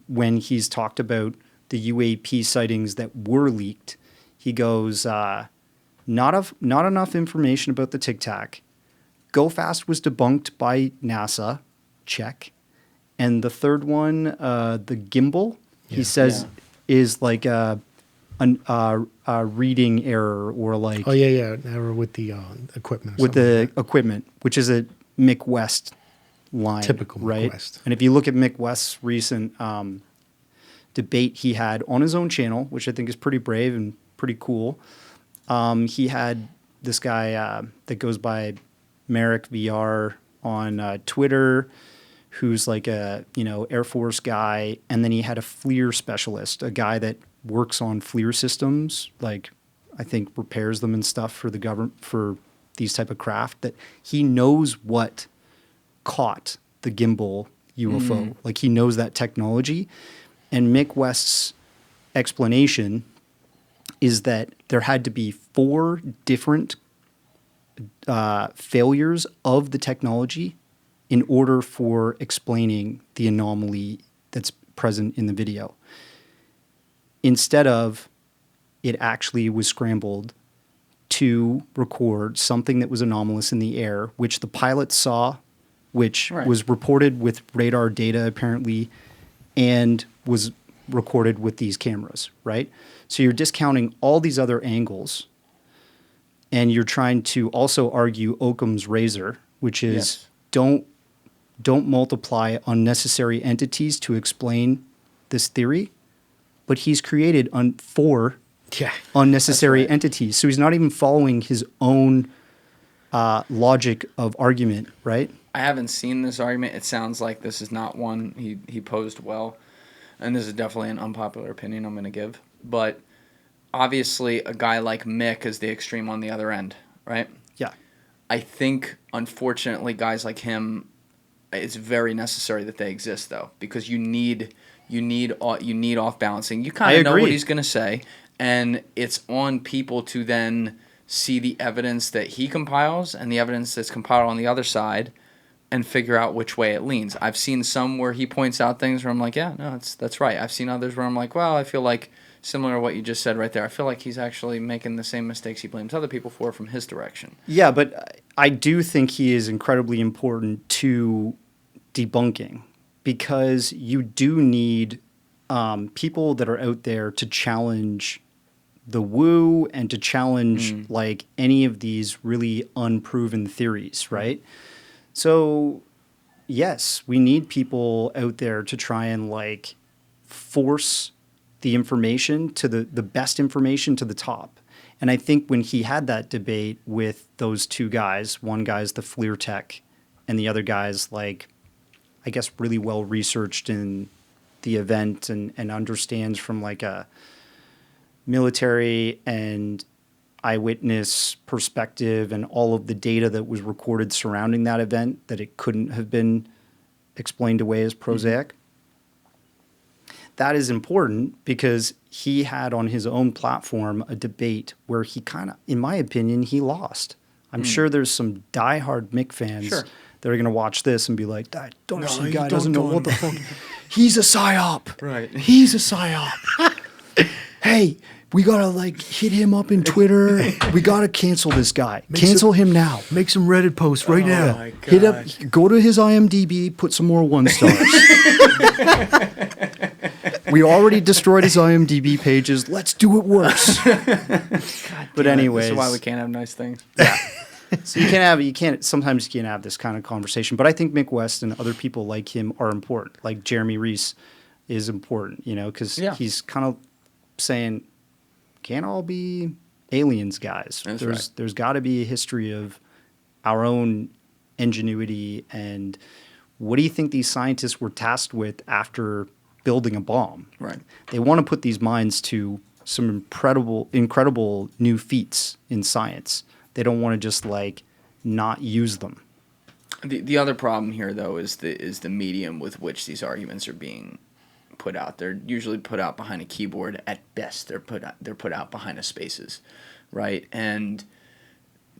When he's talked about the UAP sightings that were leaked, he goes, not enough information about the Tic Tac. Go Fast was debunked by NASA, check. And the third one, the gimbal, he says is like a reading error or like... Oh, yeah. Error with the equipment. or with something the like that. equipment, which is a Mick West line. Typical Mick right? West. And if you look at Mick West's recent debate he had on his own channel, which I think is pretty brave and pretty cool, he had this guy that goes by Merrick VR on Twitter, who's like a Air Force guy, and then he had a FLIR specialist, a guy that works on FLIR systems, like I think repairs them and stuff for the government for these type of craft. That he knows what caught the gimbal UFO, like he knows that technology. And Mick West's explanation is that there had to be 4 different failures of the technology in order for explaining the anomaly that's present in the video. Instead of it actually was scrambled to record something that was anomalous in the air, which the pilots saw, which Right. was reported with radar data apparently, and was recorded with these cameras, right? So you're discounting all these other angles and you're trying to also argue Occam's razor, which is Yes. don't multiply unnecessary entities to explain this theory, but he's created four unnecessary entities. So he's not even following his own logic of argument, right? I haven't seen this argument. It sounds like this is not one he posed well. And this is definitely an unpopular opinion I'm going to give. But obviously, a guy like Mick is the extreme on the other end, right? Yeah. I think, unfortunately, guys like him, it's very necessary that they exist, though, because you need off balancing. You kind of know what he's going to say, and it's on people to then see the evidence that he compiles and the evidence that's compiled on the other side, and figure out which way it leans. I've seen some where he points out things where I'm like, yeah, no, that's right. I've seen others where I'm like, well, I feel like, similar to what you just said right there, I feel like he's actually making the same mistakes he blames other people for from his direction. Yeah, but I do think he is incredibly important to debunking, because you do need people that are out there to challenge the woo and to challenge like any of these really unproven theories, right? So, yes, we need people out there to try and like force the information to the best information to the top. And I think when he had that debate with those two guys, one guy's the Fleer Tech and the other guy's like, I guess, really well researched in the event and understands from like a military and eyewitness perspective and all of the data that was recorded surrounding that event, that it couldn't have been explained away as prosaic. That is important because he had on his own platform a debate where he kind of, in my opinion, he lost. I'm sure there's some diehard Mick fans that are going to watch this and be like, that Darcy guy doesn't know what the fuck. He's a psyop. Right. He's a psyop. Hey, we got to like hit him up in Twitter. We got to cancel this guy. Cancel him now. Make some Reddit posts right now. My God. Hit up, go to his IMDb, put some more 1 stars. We already destroyed his IMDb pages. Let's do it worse. But anyways, This is why we can't have nice things. so sometimes you can't have this kind of conversation. But I think Mick West and other people like him are important. Like Jeremy Reese is important, because he's kind of saying, can't all be aliens, guys. There's got to be a history of our own ingenuity. And what do you think these scientists were tasked with after building a bomb? Right. They want to put these minds to some incredible new feats in science. They don't want to just like not use them. The other problem here, though, is the medium with which these arguments are being put out. They're usually put out behind a keyboard. At best, they're put out behind a spaces, right? And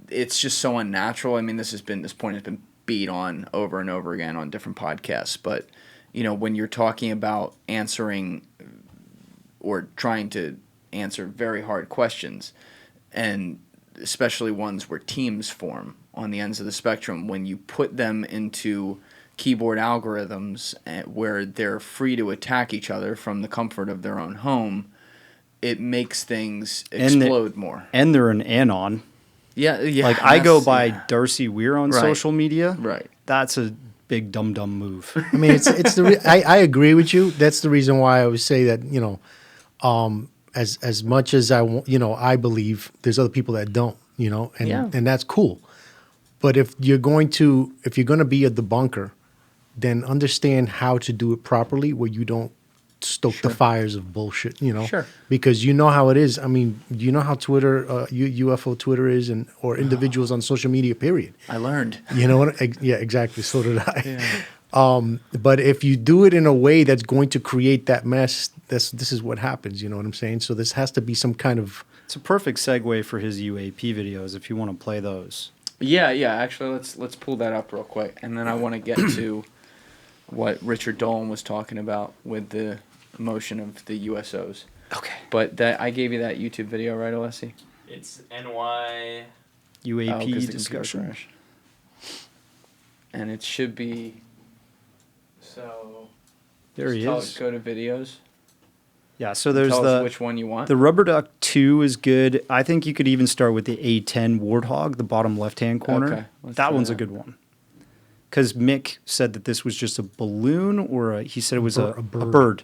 it's just so unnatural. I mean, this point has been beat on over and over again on different podcasts. But when you're talking about answering or trying to answer very hard questions, and especially ones where teams form on the ends of the spectrum, when you put them into keyboard algorithms where they're free to attack each other from the comfort of their own home, it makes things explode more. And they're an anon. Yeah. Like I go by Darcy Weir on social media. Right. That's a big dumb move. I mean, I agree with you. That's the reason why I would say that as much as I believe, there's other people that don't, and that's cool. But if you're going to be a debunker, then understand how to do it properly, where you don't stoke the fires of bullshit, Sure. Because you know how it is. I mean, you know how Twitter, UFO Twitter is, or individuals on social media, period. I learned. You know what? Yeah, exactly. So did I. Yeah. But if you do it in a way that's going to create that mess, this is what happens. You know what I'm saying? So this has to be some kind of... It's a perfect segue for his UAP videos if you want to play those. Yeah. Actually, let's pull that up real quick, and then I want to get to what Richard Dolan was talking about with the motion of the USOs. Okay. But I gave you that YouTube video, right, Alessi? It's NY... UAP discussion. Crash. And it should be... So... There he is. Go to videos. Yeah, so there's Tell us which one you want. The Rubber Duck 2 is good. I think you could even start with the A10 Warthog, the bottom left-hand corner. Okay, let's that try one's that. a good one. Because Mick said that this was just a balloon, or he said it was a bird.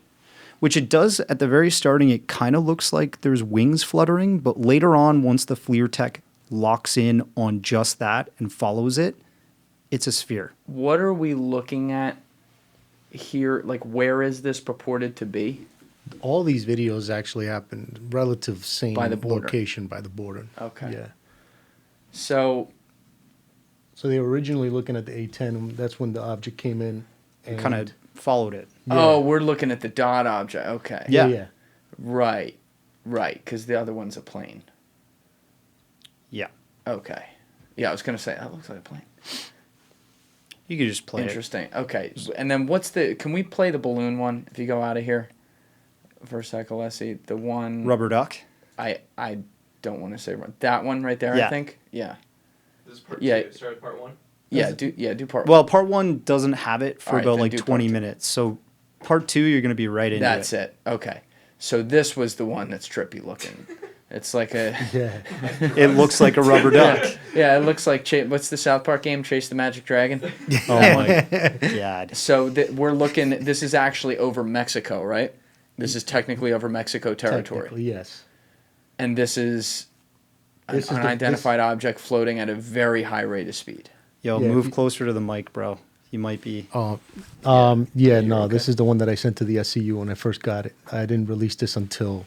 Which it does at the very starting. It kind of looks like there's wings fluttering, but later on, once the FLIR tech locks in on just that and follows it, it's a sphere. What are we looking at here? Like, where is this purported to be? All these videos actually happened relative same By the border. location by the border. Okay. Yeah. So they were originally looking at the A10, and that's when the object came in. And kind of followed it. Oh, we're looking at the dot object. Okay. Yeah. Right. Because the other one's a plane. Yeah. Okay. Yeah, I was going to say, that looks like a plane. You could just play Interesting. Okay. And then can we play the balloon one if you go out of here for a second? Let's see. The one. Rubber Duck. I don't want to say that one right there, Yeah. I think. Yeah. This is part Yeah. two. Start with part one. Yeah, do part Well, part 1 doesn't have it for All right, about then like do part 20 two. minutes. So part 2, you're going to be right into That's it. Okay. So this was the one that's trippy looking. It's like a. Yeah. It looks like a rubber duck. Yeah, it looks like what's the South Park game? Chase the Magic Dragon. Oh my God. So we're looking. This is actually over Mexico, right? This is technically over Mexico territory, Technically, yes. and this is This is an the- unidentified object floating at a very high rate of speed. Yo, Yeah, move if you- closer to the mic, bro. You might be. This is the one that I sent to the SCU when I first got it. I didn't release this until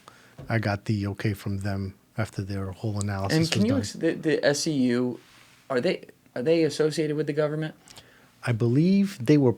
I got the okay from them after their whole analysis And can you was done. the SEU, are they associated with the government? I believe they were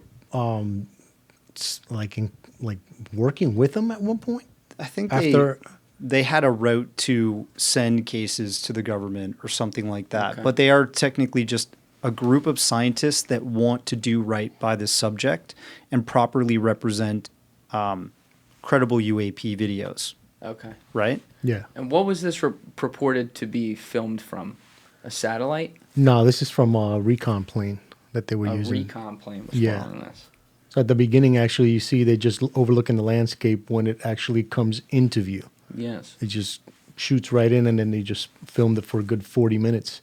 working with them at one point. I think After they had a route to send cases to the government or something like that. Okay. But they are technically just a group of scientists that want to do right by this subject and properly represent credible UAP videos, Okay. right? yeah. And what was this purported to be filmed from? A satellite? No, this is from a recon plane that they were A using. recon plane was Yeah. following this. So at the beginning, actually, you see they just overlooking the landscape when it actually comes into view. Yes. It just shoots right in, and then they just filmed it for a good 40 minutes.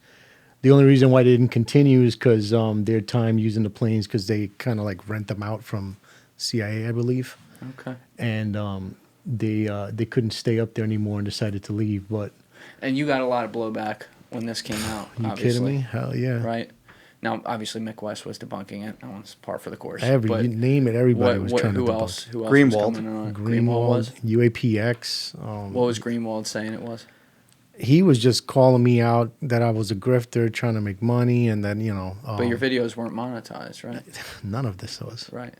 The only reason why they didn't continue is because their time using the planes, because they kind of like rent them out from CIA, I believe, Okay. and they couldn't stay up there anymore and decided to leave. But And you got a lot of blowback when this came out. you obviously, kidding me? Hell yeah! Right. Now, obviously, Mick West was debunking it. That one's par for the course. You name it, everybody was trying to who debunk. else? Who else Greenwald. was coming on? Greenwald was? UAPX. What was Greenwald saying it was? He was just calling me out that I was a grifter trying to make money, and then But your videos weren't monetized, right? none of this was. Right.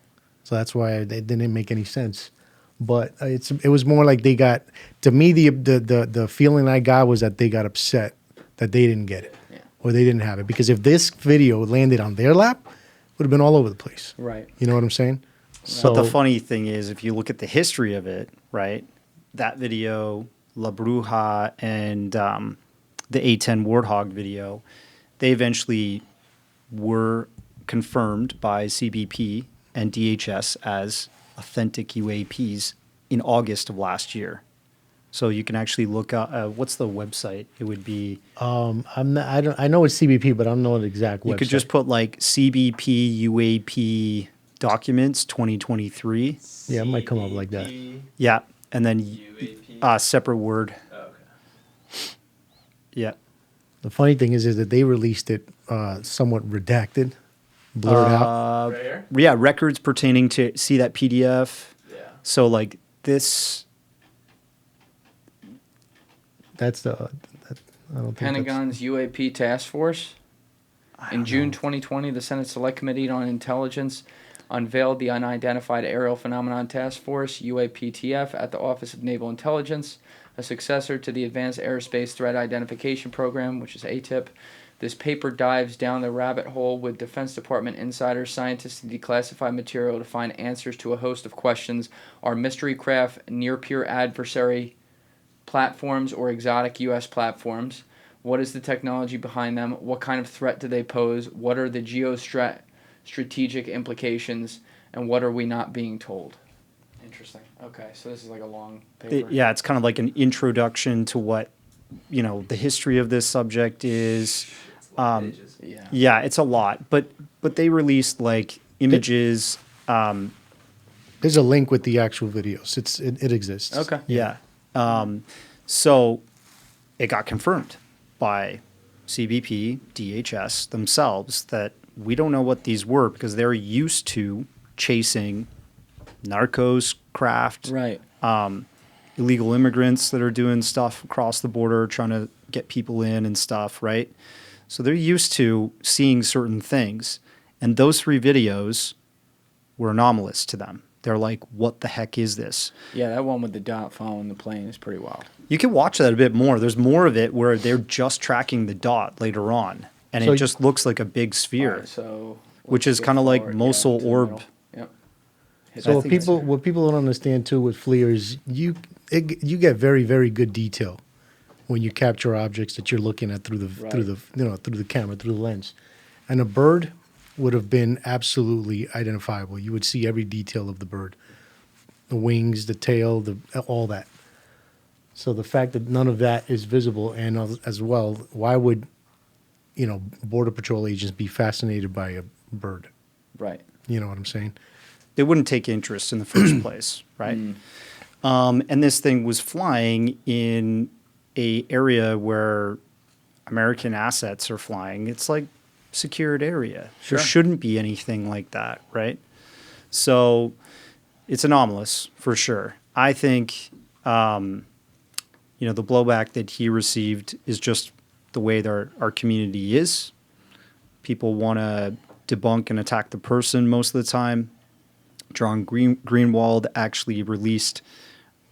So that's why it didn't make any sense. But it was more like they got, to me, the feeling I got was that they got upset that they didn't get it, Yeah. or they didn't have it. Because if this video landed on their lap, it would have been all over the place. Right. You know what I'm saying? So But the funny thing is, if you look at the history of it, right, that video, La Bruja, and the A10 Warthog video, they eventually were confirmed by CBP and DHS as authentic UAPs in August of last year. So you can actually look up, what's the website? It would be, I know it's CBP, but I don't know the exact website. you could just put like CBP UAP documents 2023. Yeah, it might come up like that. CBP, Yeah. And then UAP. separate word. Oh, okay. Yeah. The funny thing is that they released it somewhat redacted, blurred out. Right here? Yeah, records pertaining to, see that PDF. Yeah. So like this, That's I don't think Pentagon's UAP task force. In June 2020, the Senate Select Committee on Intelligence unveiled the Unidentified Aerial Phenomenon Task Force, UAPTF, at the Office of Naval Intelligence, a successor to the Advanced Aerospace Threat Identification Program, which is ATIP. This paper dives down the rabbit hole with Defense Department insiders, scientists, and declassified material to find answers to a host of questions. Are mystery craft near-peer adversary platforms or exotic U.S. platforms? What is the technology behind them? What kind of threat do they pose? What are the geostrategic implications? And what are we not being told? Interesting. Okay, so this is like a long paper. Yeah, it's kind of like an introduction to what, the history of this subject is. Yeah. Yeah, it's a lot, but they released like images. There's a link with the actual videos. It exists. Okay. Yeah. So it got confirmed by CBP, DHS themselves that we don't know what these were because they're used to chasing narcos craft, Right. illegal immigrants that are doing stuff across the border, trying to get people in and stuff, right? So they're used to seeing certain things. And those 3 videos were anomalous to them. They're like, what the heck is this? Yeah, that one with the dot following the plane is pretty wild. You can watch that a bit more. There's more of it where they're just tracking the dot later on. And So it just looks like a big sphere, Alright, so which let's is go kind of like forward, Mosul to the Orb. middle. Yep. Hit So that. what people don't understand too with FLIR is you get very, very good detail when you capture objects that you're looking at through the camera, through the lens. And a bird would have been absolutely identifiable. You would see every detail of the bird. The wings, the tail, all that. So the fact that none of that is visible, and as well, why would Border Patrol agents be fascinated by a bird? Right. You know what I'm saying? They wouldn't take interest in the first place, right? And this thing was flying in a area where American assets are flying. It's like secured area. Sure. There shouldn't be anything like that, right? So it's anomalous for sure. I think, the blowback that he received is just the way our community is. People want to debunk and attack the person most of the time. John Greenwald actually released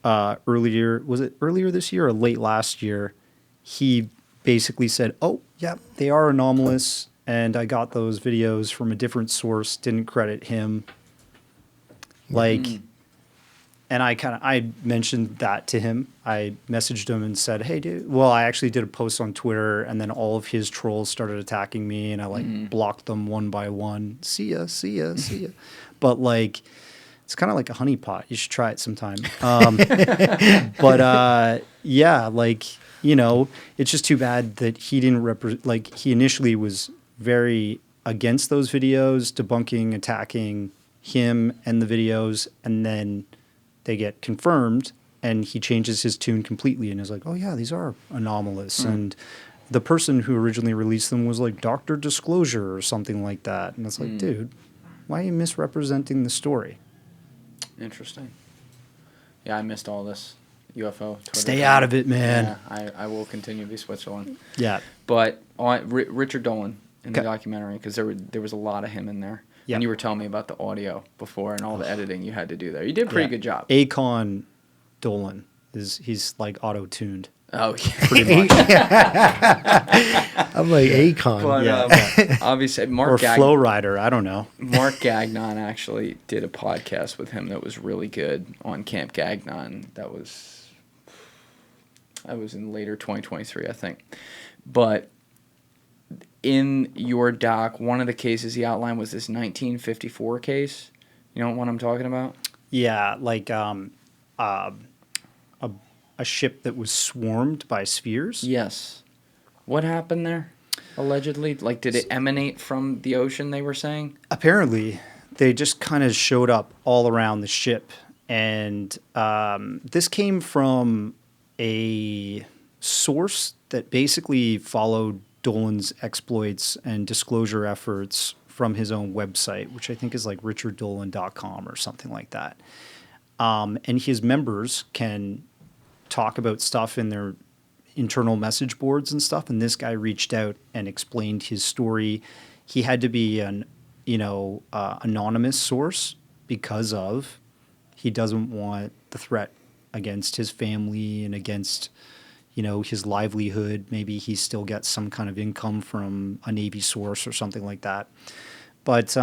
earlier this year or late last year? He basically said, "Oh, yeah, they are anomalous, and I got those videos from a different source. Didn't credit him." And I mentioned that to him. I messaged him and said, "Hey, dude." Well, I actually did a post on Twitter, and then all of his trolls started attacking me, and I blocked them one by one. See ya, see ya, see ya. But it's kind of like a honeypot. You should try it sometime. It's just too bad that he didn't he initially was very against those videos, debunking, attacking him and the videos, and then they get confirmed, and he changes his tune completely and is like, "Oh yeah, these are anomalous." And the person who originally released them was like Dr. Disclosure or something like that. And it's like, dude, why are you misrepresenting the story? Interesting. Yeah, I missed all this UFO. Twitter Stay out of it, man. Yeah, I will continue to be Switzerland. Yeah. But Richard Dolan in the Okay. documentary, because there was a lot of him in there. Yeah. And you were telling me about the audio before and all the editing you had to do there. You did a pretty good job. Akon Dolan he's like auto-tuned. Oh, yeah. Pretty much. I'm like Akon. But obviously, Or Flow Rider, I don't know. Mark Gagnon actually did a podcast with him that was really good on Camp Gagnon. That was in later 2023, I think. But in your doc, one of the cases he outlined was this 1954 case. You know what I'm talking about? Yeah, a ship that was swarmed by spheres. Yes. What happened there, allegedly? Did it emanate from the ocean, they were saying? Apparently, they just kind of showed up all around the ship. And this came from a source that basically followed Dolan's exploits and disclosure efforts from his own website, which I think is like richarddolan.com or something like that. And his members can talk about stuff in their internal message boards and stuff. And this guy reached out and explained his story. He had to be an anonymous source because he doesn't want the threat against his family and against his livelihood. Maybe he still gets some kind of income from a Navy source or something like that. But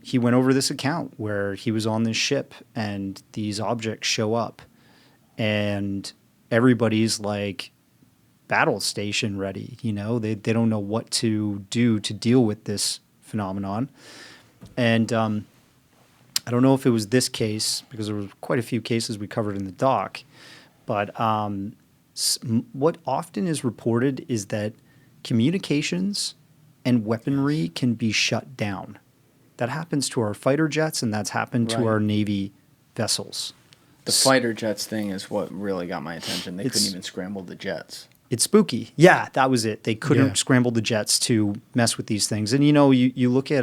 he went over this account where he was on this ship and these objects show up and everybody's like battle station ready. They don't know what to do to deal with this phenomenon. And I don't know if it was this case, because there were quite a few cases we covered in the doc, but what often is reported is that communications and weaponry can be shut down. That happens to our fighter jets, and that's happened to our Navy vessels. The fighter jets thing is what really got my attention. They couldn't even scramble the jets. It's spooky. Yeah, that was it. They couldn't scramble the jets to mess with these things. And, you look at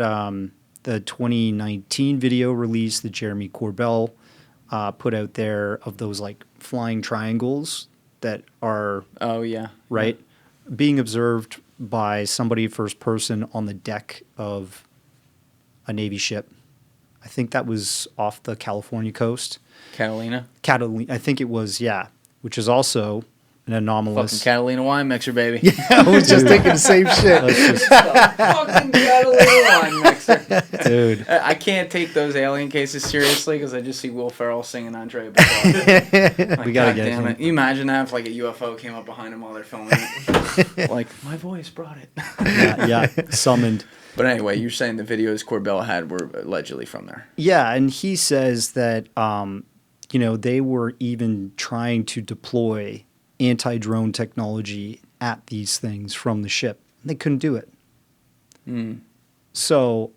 the 2019 video release that Jeremy Corbell put out there of those, like, flying triangles that are... Oh, yeah. Right? Yeah. Being observed by somebody first person on the deck of a Navy ship. I think that was off the California coast. Catalina, I think it was, yeah. Which is also an anomalous... Fucking Catalina wine mixer, baby. Yeah, I was just thinking the same shit. Fucking Catalina wine mixer. Dude. I can't take those alien cases seriously because I just see Will Ferrell singing Andre Bacall. Like, We gotta God get damn him. it. You imagine that if like a UFO came up behind him while they're filming it? Like, my voice brought it. Yeah, summoned. But anyway, you're saying the videos Corbell had were allegedly from there. Yeah, and he says that, they were even trying to deploy anti-drone technology at these things from the ship. They couldn't do it. So,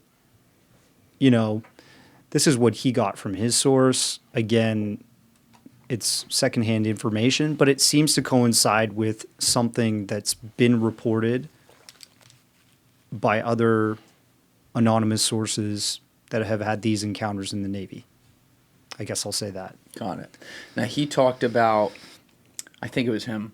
this is what he got from his source. Again, it's secondhand information, but it seems to coincide with something that's been reported by other anonymous sources that have had these encounters in the Navy. I guess I'll say that. Got it. Now, he talked about, I think it was him,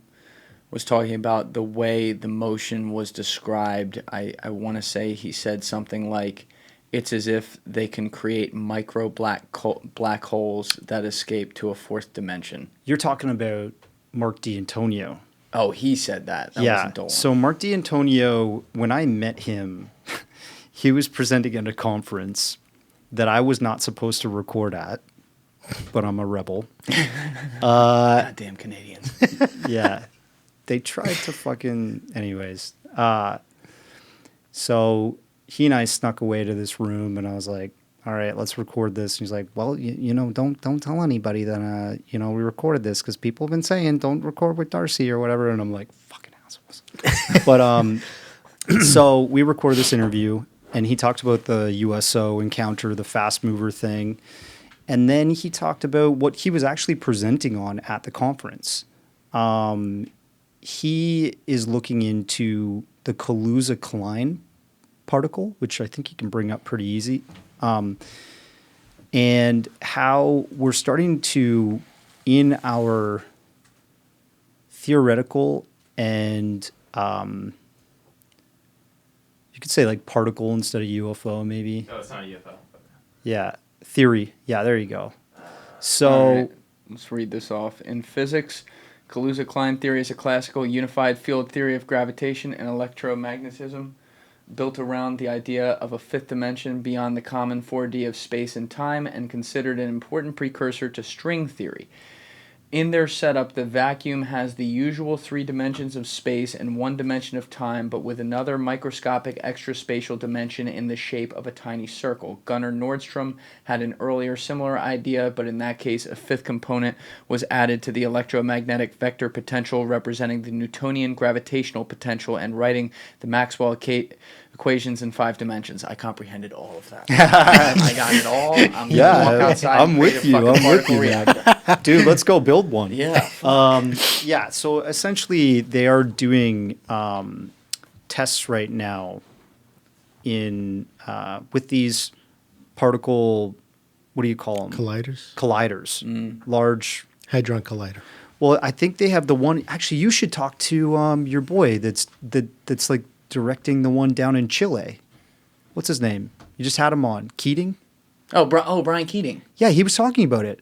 was talking about the way the motion was described. I want to say he said something like, it's as if they can create micro black holes that escape to a fourth dimension. You're talking about Mark D'Antonio. Oh, he said that. That yeah. wasn't Dolan. So Mark D'Antonio, when I met him, he was presenting at a conference that I was not supposed to record at, but I'm a rebel. Goddamn Canadians. Yeah. They tried to fucking... Anyways. So he and I snuck away to this room, and I was like, all right, let's record this. And he's like, well, don't tell anybody that, we recorded this, because people have been saying don't record with Darcy or whatever. And I'm like, fucking assholes. But so we recorded this interview, and he talked about the USO encounter, the fast mover thing. And then he talked about what he was actually presenting on at the conference. He is looking into the Kaluza-Klein particle, which I think he can bring up pretty easy. And how we're starting to, in our theoretical and you could say like particle instead of UFO, maybe. No, it's not a UFO. Yeah, theory. Yeah, there you go. So right, let's read this off. In physics, Kaluza-Klein theory is a classical unified field theory of gravitation and electromagnetism, built around the idea of a fifth dimension beyond the common 4D of space and time, and considered an important precursor to string theory. In their setup, the vacuum has the usual 3 dimensions of space and 1 dimension of time, but with another microscopic extraspatial dimension in the shape of a tiny circle. Gunnar Nordstrom had an earlier similar idea, but in that case, a 5th component was added to the electromagnetic vector potential, representing the Newtonian gravitational potential, and writing the Maxwell equations in 5 dimensions. I comprehended all of that. I got it all. I'm gonna walk outside. I'm with you. Dude, let's go build one. Yeah. Yeah. So essentially, they are doing tests right now in with these particle. What do you call them? Colliders. Large Hadron Collider. Well, I think they have the one. Actually, you should talk to your boy. That's like directing the one down in Chile. What's his name? You just had him on. Keating? Oh, Brian Keating. Yeah, he was talking about it.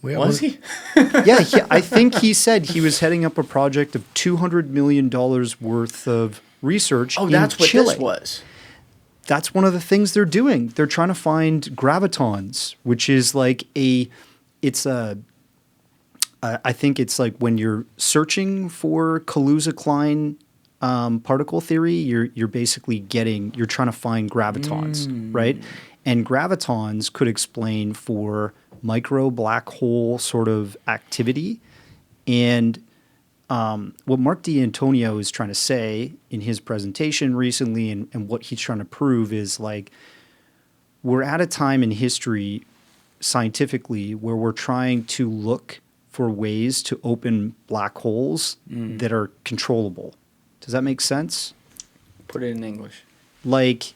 Was he? Yeah, I think he said he was heading up a project of $200 million worth of research in that's what Chile. this was. That's one of the things they're doing. They're trying to find gravitons, which is like I think it's like when you're searching for Kaluza-Klein particle theory, you're basically you're trying to find gravitons, right? And gravitons could explain for micro black hole sort of activity. And what Mark D'Antonio is trying to say in his presentation recently and what he's trying to prove is like we're at a time in history scientifically where we're trying to look for ways to open black holes that are controllable. Does that make sense? Put it in English. Like,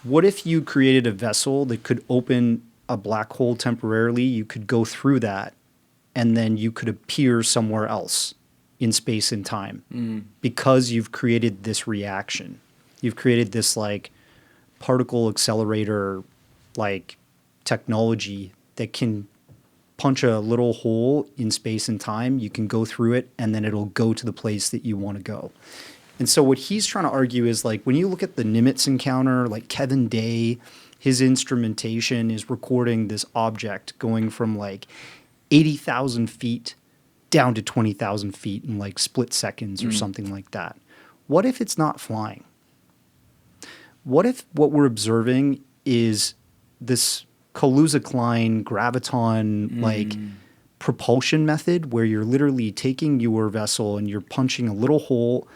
what if you created a vessel that could open a black hole temporarily? You could go through that, and then you could appear somewhere else in space and time because you've created this reaction. You've created this, like, particle accelerator, like, technology that can punch a little hole in space and time. You can go through it, and then it'll go to the place that you want to go. And so what he's trying to argue is, like, when you look at the Nimitz encounter, like Kevin Day, his instrumentation is recording this object going from like 80,000 feet down to 20,000 feet in like split seconds or something like that. What if it's not flying? What if what we're observing is this Kaluza-Klein graviton like propulsion method where you're literally taking your vessel and you're punching a little hole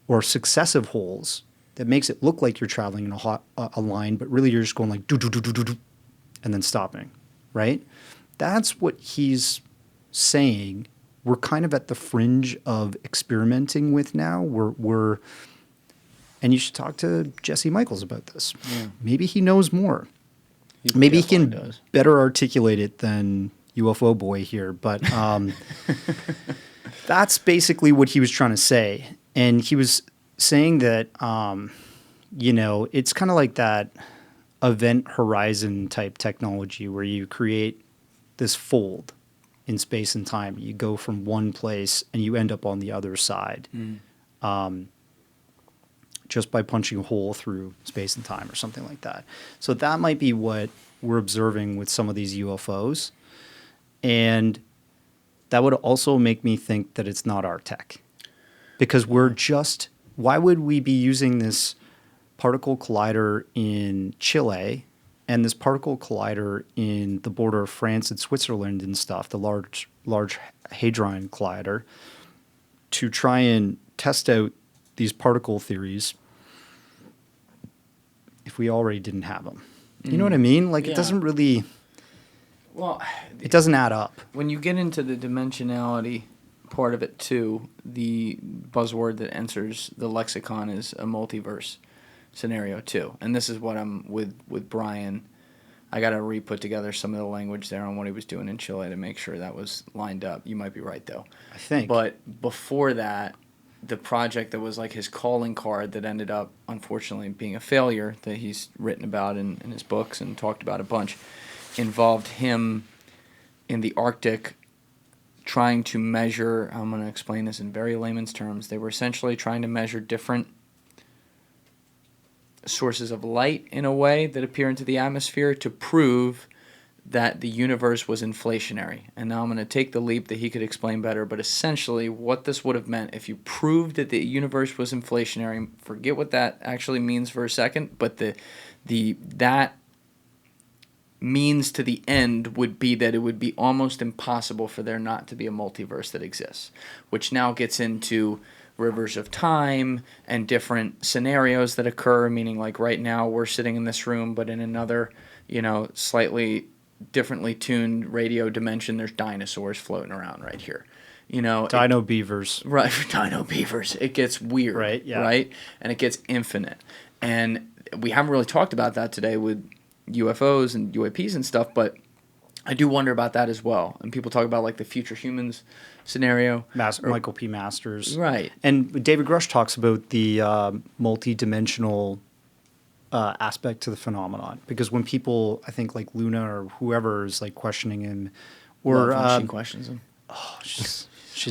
or successive holes that makes it look like you're traveling in a line, but really you're just going like do do do do do do, and then stopping, right? That's what he's saying. We're kind of at the fringe of experimenting with now. We're and you should talk to Jesse Michaels about this. Yeah. Maybe he knows more. Maybe he can better articulate it than UFO boy here, but that's basically what he was trying to say. And he was saying that, you know, it's kind of like that event horizon type technology where you create this fold in space and time. You go from one place and you end up on the other side just by punching a hole through space and time or something like that. So that might be what we're observing with some of these UFOs. And that would also make me think that it's not our tech. Because we're just, why would we be using this particle collider in Chile and this particle collider in the border of France and Switzerland and stuff, the large Hadron Collider, to try and test out these particle theories if we already didn't have them? You know what I mean? Like, it doesn't really, well, it doesn't add up. When you get into the dimensionality part of it too, the buzzword that enters the lexicon is a multiverse scenario too. And this is what I'm with Brian. I got to re-put together some of the language there on what he was doing in Chile to make sure that was lined up. You might be right though. I think. But before that, the project that was like his calling card that ended up unfortunately being a failure that he's written about in his books and talked about a bunch involved him in the Arctic trying to measure, I'm going to explain this in very layman's terms, they were essentially trying to measure different sources of light in a way that appear into the atmosphere to prove that the universe was inflationary. And now I'm going to take the leap that he could explain better, but essentially what this would have meant if you proved that the universe was inflationary, forget what that actually means for a second, but that means to the end would be that it would be almost impossible for there not to be a multiverse that exists, which now gets into rivers of time and different scenarios that occur, meaning like right now we're sitting in this room, but in another, you know, slightly differently tuned radio dimension, there's dinosaurs floating around right here. You know, Dino beavers. Right, dino beavers. It gets weird, right? Yeah. Right? And it gets infinite. And we haven't really talked about that today with UFOs and UAPs and stuff, but I do wonder about that as well. And people talk about like the future humans scenario. Michael P. Masters. Right. And David Grusch talks about the multi-dimensional aspect to the phenomenon. Because when people, I think like Luna or whoever is like questioning him, or she questions him. Oh, she's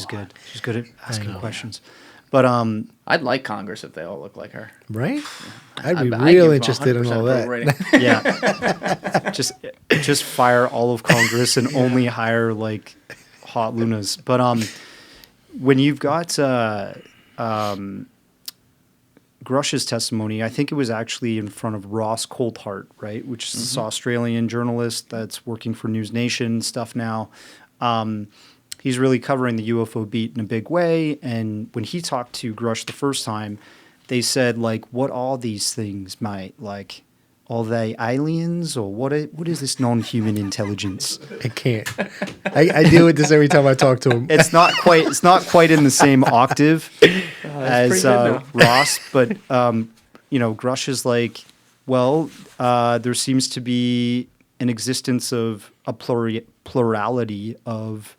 good. She's good at asking questions. But I'd like Congress if they all look like her. Right? I'd be real interested in all that. Yeah. just fire all of Congress and only hire like hot Lunas. But when you've got Grusch Grusch's testimony, I think it was actually in front of Ross Coulthart, right, which is this Australian journalist that's working for News Nation stuff now. He's really covering the UFO beat in a big way. And when he talked to Grusch the first time, they said, like, what are these things, mate? Like, are they aliens or what is this non-human intelligence? I can't. I deal with this every time I talk to him. It's not quite in the same octave as Ross, but Grusch is like, well, there seems to be an existence of a plurality of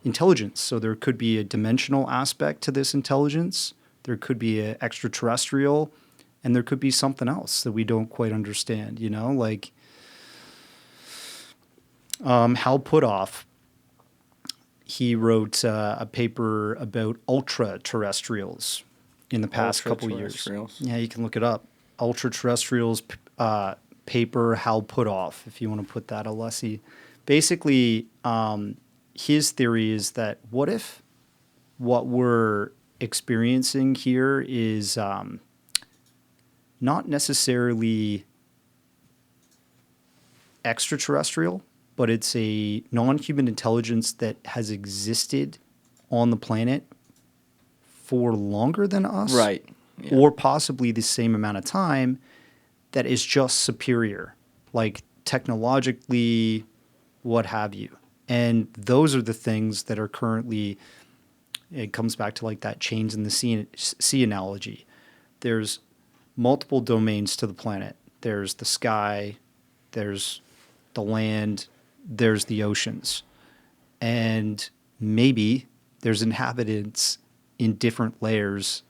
intelligence. So there could be a dimensional aspect to this intelligence. There could be an extraterrestrial, and there could be something else that we don't quite understand. Like Hal Puthoff. He wrote a paper about ultra-terrestrials in the past couple years. Yeah, you can look it up. Ultra-terrestrials paper, Hal Puthoff, if you want to put that, Alessi. Basically, his theory is that what if what we're experiencing here is not necessarily extraterrestrial, but it's a non-human intelligence that has existed on the planet for longer than us. Right. Yeah. Or possibly the same amount of time, that is just superior, like technologically, what have you. And those are the things that are currently, it comes back to like that chains in the sea analogy. There's multiple domains to the planet. There's the sky, there's the land, there's the oceans. And maybe there's inhabitants in different layers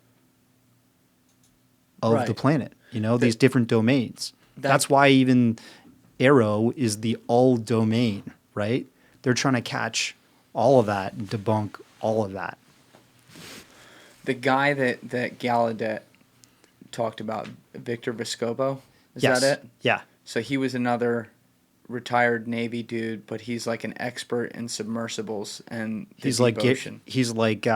of the planet, these different domains. That's why even Arrow is the all domain, right? They're trying to catch all of that and debunk all of that. The guy that Gallaudet talked about, Victor Vescovo, is that it? Yeah. So he was another retired Navy dude, but he's like an expert in submersibles and the deep ocean. He's like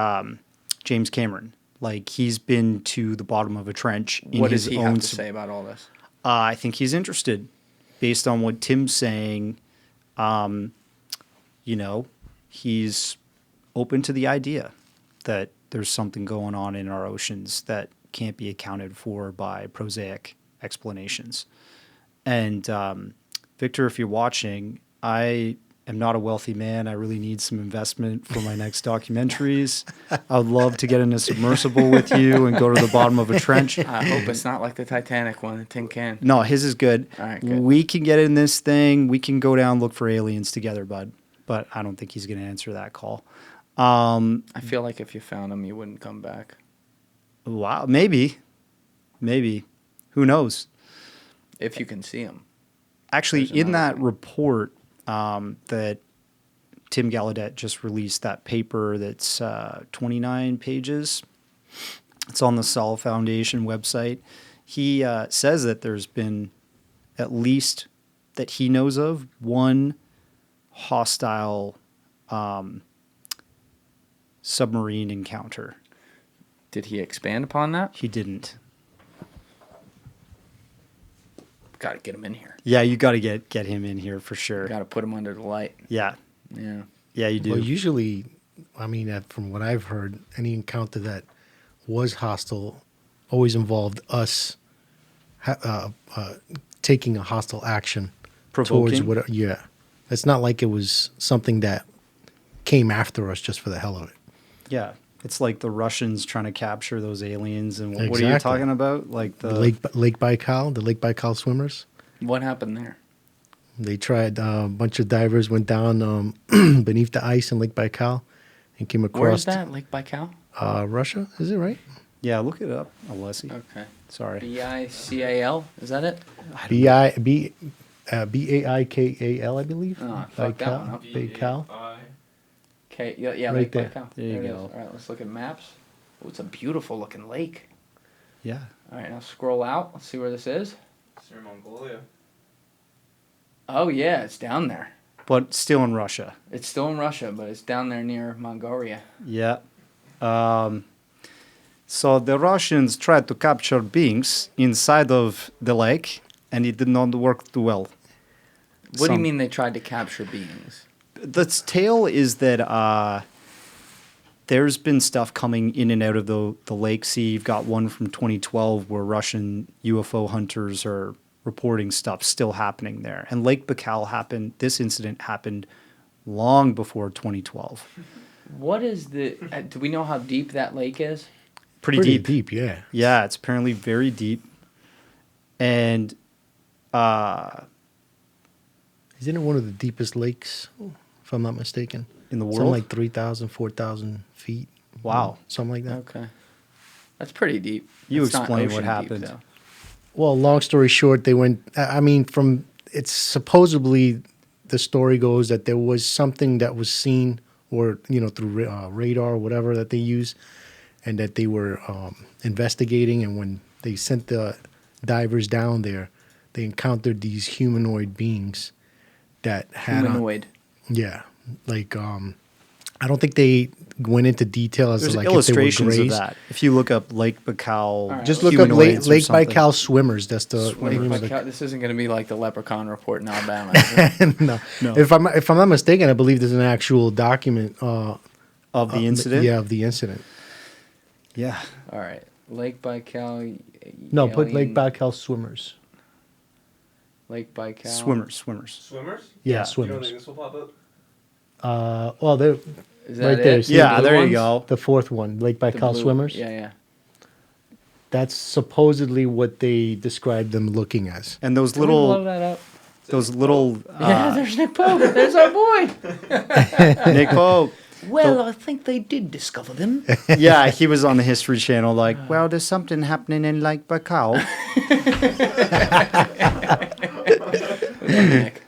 James Cameron. Like, he's been to the bottom of a trench in what his does he own... have to say about all this? I think he's interested. Based on what Tim's saying, he's open to the idea that there's something going on in our oceans that can't be accounted for by prosaic explanations. And Victor, if you're watching, I am not a wealthy man. I really need some investment for my next documentaries. I would love to get in a submersible with you and go to the bottom of a trench. I hope it's not like the Titanic one, the tin can. No, his is good. All right, good. We can get in this thing. We can go down, look for aliens together, bud. But I don't think he's going to answer that call. I feel like if you found him, you wouldn't come back. Wow, maybe. Who knows? If you can see him. Actually, in that report that Tim Gallaudet just released, that paper that's 29 pages, it's on the Sol Foundation website. He says that there's been, at least that he knows of, one hostile submarine encounter. Did he expand upon that? He didn't. Got to get him in here. Yeah, you got to get him in here for sure. Got to put him under the light. Yeah. Yeah. Yeah, you do. Well, usually, from what I've heard, any encounter that was hostile always involved us taking a hostile action Provoking? towards yeah. It's not like it was something that came after us just for the hell of it. Yeah. It's like the Russians trying to capture those aliens. And what are you Exactly. talking about? Like The Lake Baikal, the Lake Baikal swimmers. What happened there? They tried, a bunch of divers went down beneath the ice in Lake Baikal and came across... Where is that? Lake Baikal? Russia, is it right? Yeah, look it up, Alessi. Okay. Sorry. Bical? Is that it? Baikal, I believe. Oh, fuck that one up. Baikal. Okay, yeah, Right Lake there. Baikal. There you it go. is. All right, let's look at maps. Oh, it's a beautiful looking lake. Yeah. All right, now scroll out. Let's see where this is. It's near Mongolia. Oh, yeah, it's down there. But still in Russia. It's still in Russia, but it's down there near Mongolia. Yeah. So the Russians tried to capture beings inside of the lake, and it did not work too well. What do you mean they tried to capture beings? The tale is that there's been stuff coming in and out of the lake. See, you've got one from 2012 where Russian UFO hunters are reporting stuff still happening there. And Lake Baikal happened, this incident happened long before 2012. What is the... do we know how deep that lake is? Pretty deep. Yeah. Yeah, it's apparently very deep. And Isn't it one of the deepest lakes, if I'm not mistaken? in the Something world, like 3,000, 4,000 feet. Wow. Something like that. Okay. That's pretty deep. You It's not explain what ocean deep, happened. though. Well, long story short, they went. I mean, from it's supposedly the story goes that there was something that was seen, or through radar or whatever that they use, and that they were investigating. And when they sent the divers down there, they encountered these humanoid beings that had Humanoid. yeah, like I don't think they went into detail as there's to like illustrations if they were of grays. that. If you look up Lake Baikal, right, Just look up humanoids or Lake something. Baikal swimmers. That's the Lake name of the- Baikal- This isn't going to be like the Leprechaun report in Alabama. Is it? no. If I'm not mistaken, I believe there's an actual document of the incident. Yeah, of the incident. Yeah. All right. Lake Baikal. No, put Lake alien- Baikal swimmers. Lake Baikal. Swimmers. Swimmers? Yeah, Yeah. You don't swimmers. think this will pop up? Well, they're Is that right it? there. The See, Yeah, blue there you ones? go. the fourth one, Lake The Baikal blue- swimmers. Yeah, yeah. That's supposedly what they described them looking as. And those Can we blow little, that up? those little Yeah, there's Nick Pope. There's our boy. Nick Pope. Well, I think they did discover them. Yeah, he was on the History Channel. Like, well, there's something happening in Lake Baikal. Nick.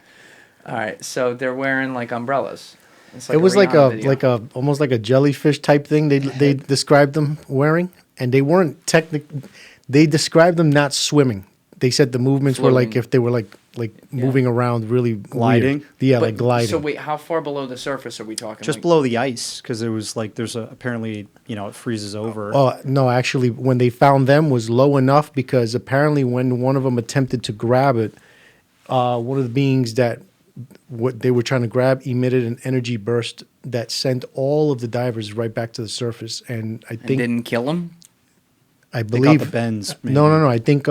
All right, so they're wearing like umbrellas. It's It was like Rihanna video. almost like a jellyfish type thing. They described them wearing, and they weren't They described them not swimming. They said the movements were like Floating. if they were like moving around really Gliding? weird. Yeah, But- like gliding. So wait, how far below the surface are we talking? Just Like, below the ice, because there was like, there's apparently, it freezes over. Oh no! Actually, when they found them, was low enough because apparently when one of them attempted to grab it, one of the beings that what they were trying to grab emitted an energy burst that sent all of the divers right back to the surface. And I and think didn't kill them. I They believe got the bends. no. I think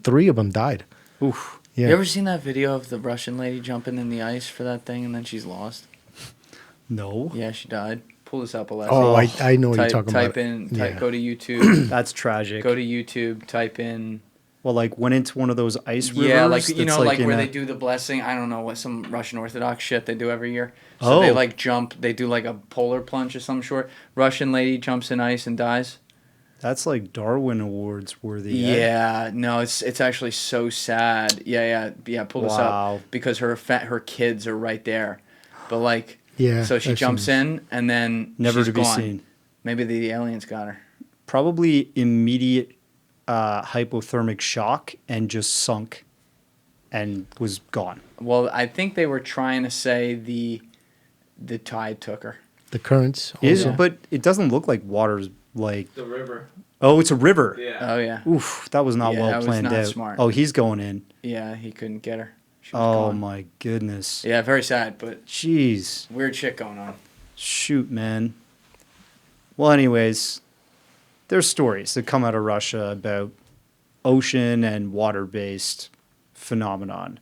three of them died. Oof. Yeah. You ever seen that video of the Russian lady jumping in the ice for that thing and then she's lost? No. Yeah, she died. Pull this up, Alessi. Oh, I know what you're type, talking type about. in, Yeah. type, go to YouTube. That's tragic. Go to YouTube. Type in. Well, like went into one of those ice rivers. Yeah, like that's like in where a- they do the blessing. I don't know what some Russian Orthodox shit they do every year. So they Oh. like jump. They do like a polar plunge or some sort. Russian lady jumps in ice and dies. That's like Darwin Awards worthy. Yeah, no, it's actually so sad. Yeah. Pull this Wow. up because her kids are right there, but like Yeah, So she I've jumps seen in and then Never she's to be gone. seen. Maybe the aliens got her. Probably immediate hypothermic shock and just sunk and was gone. Well, I think they were trying to say the tide took her. the currents. Is also. but it doesn't look like water's like. The river. Oh, it's a river. Yeah. Oh yeah, Oof, that was not Yeah, well that was planned not out. smart. Oh, he's going in. yeah. He couldn't get her. She was Oh gone. my goodness. Yeah, very sad, but Jeez. weird shit going on. Shoot, man. Well, anyways, there's stories that come out of Russia about ocean and water-based phenomenon.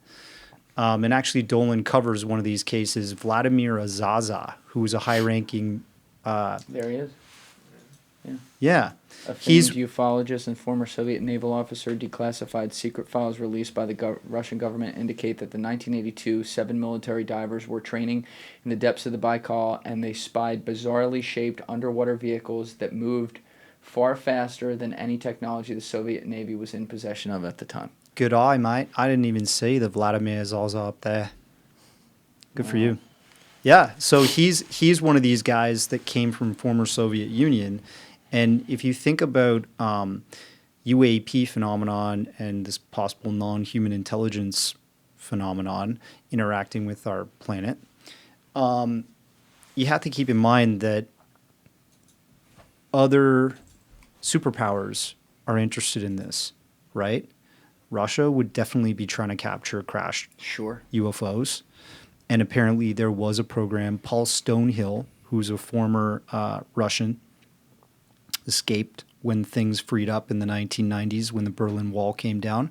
And actually, Dolan covers one of these cases, Vladimir Azaza, who was a high-ranking, There he is. yeah. A He's- famed ufologist and former Soviet naval officer. Declassified secret files released by the Russian government indicate that the 1982 7 military divers were training in the depths of the Baikal, and they spied bizarrely shaped underwater vehicles that moved far faster than any technology the Soviet Navy was in possession of at the time. Good eye, mate. I didn't even see the Vladimir Azaza up there. Good for you. Yeah, so he's one of these guys that came from former Soviet Union. And if you think about UAP phenomenon and this possible non-human intelligence phenomenon interacting with our planet, you have to keep in mind that other superpowers are interested in this, right? Russia would definitely be trying to capture crashed Sure. UFOs. And apparently there was a program. Paul Stonehill, who's a former Russian, escaped when things freed up in the 1990s when the Berlin Wall came down.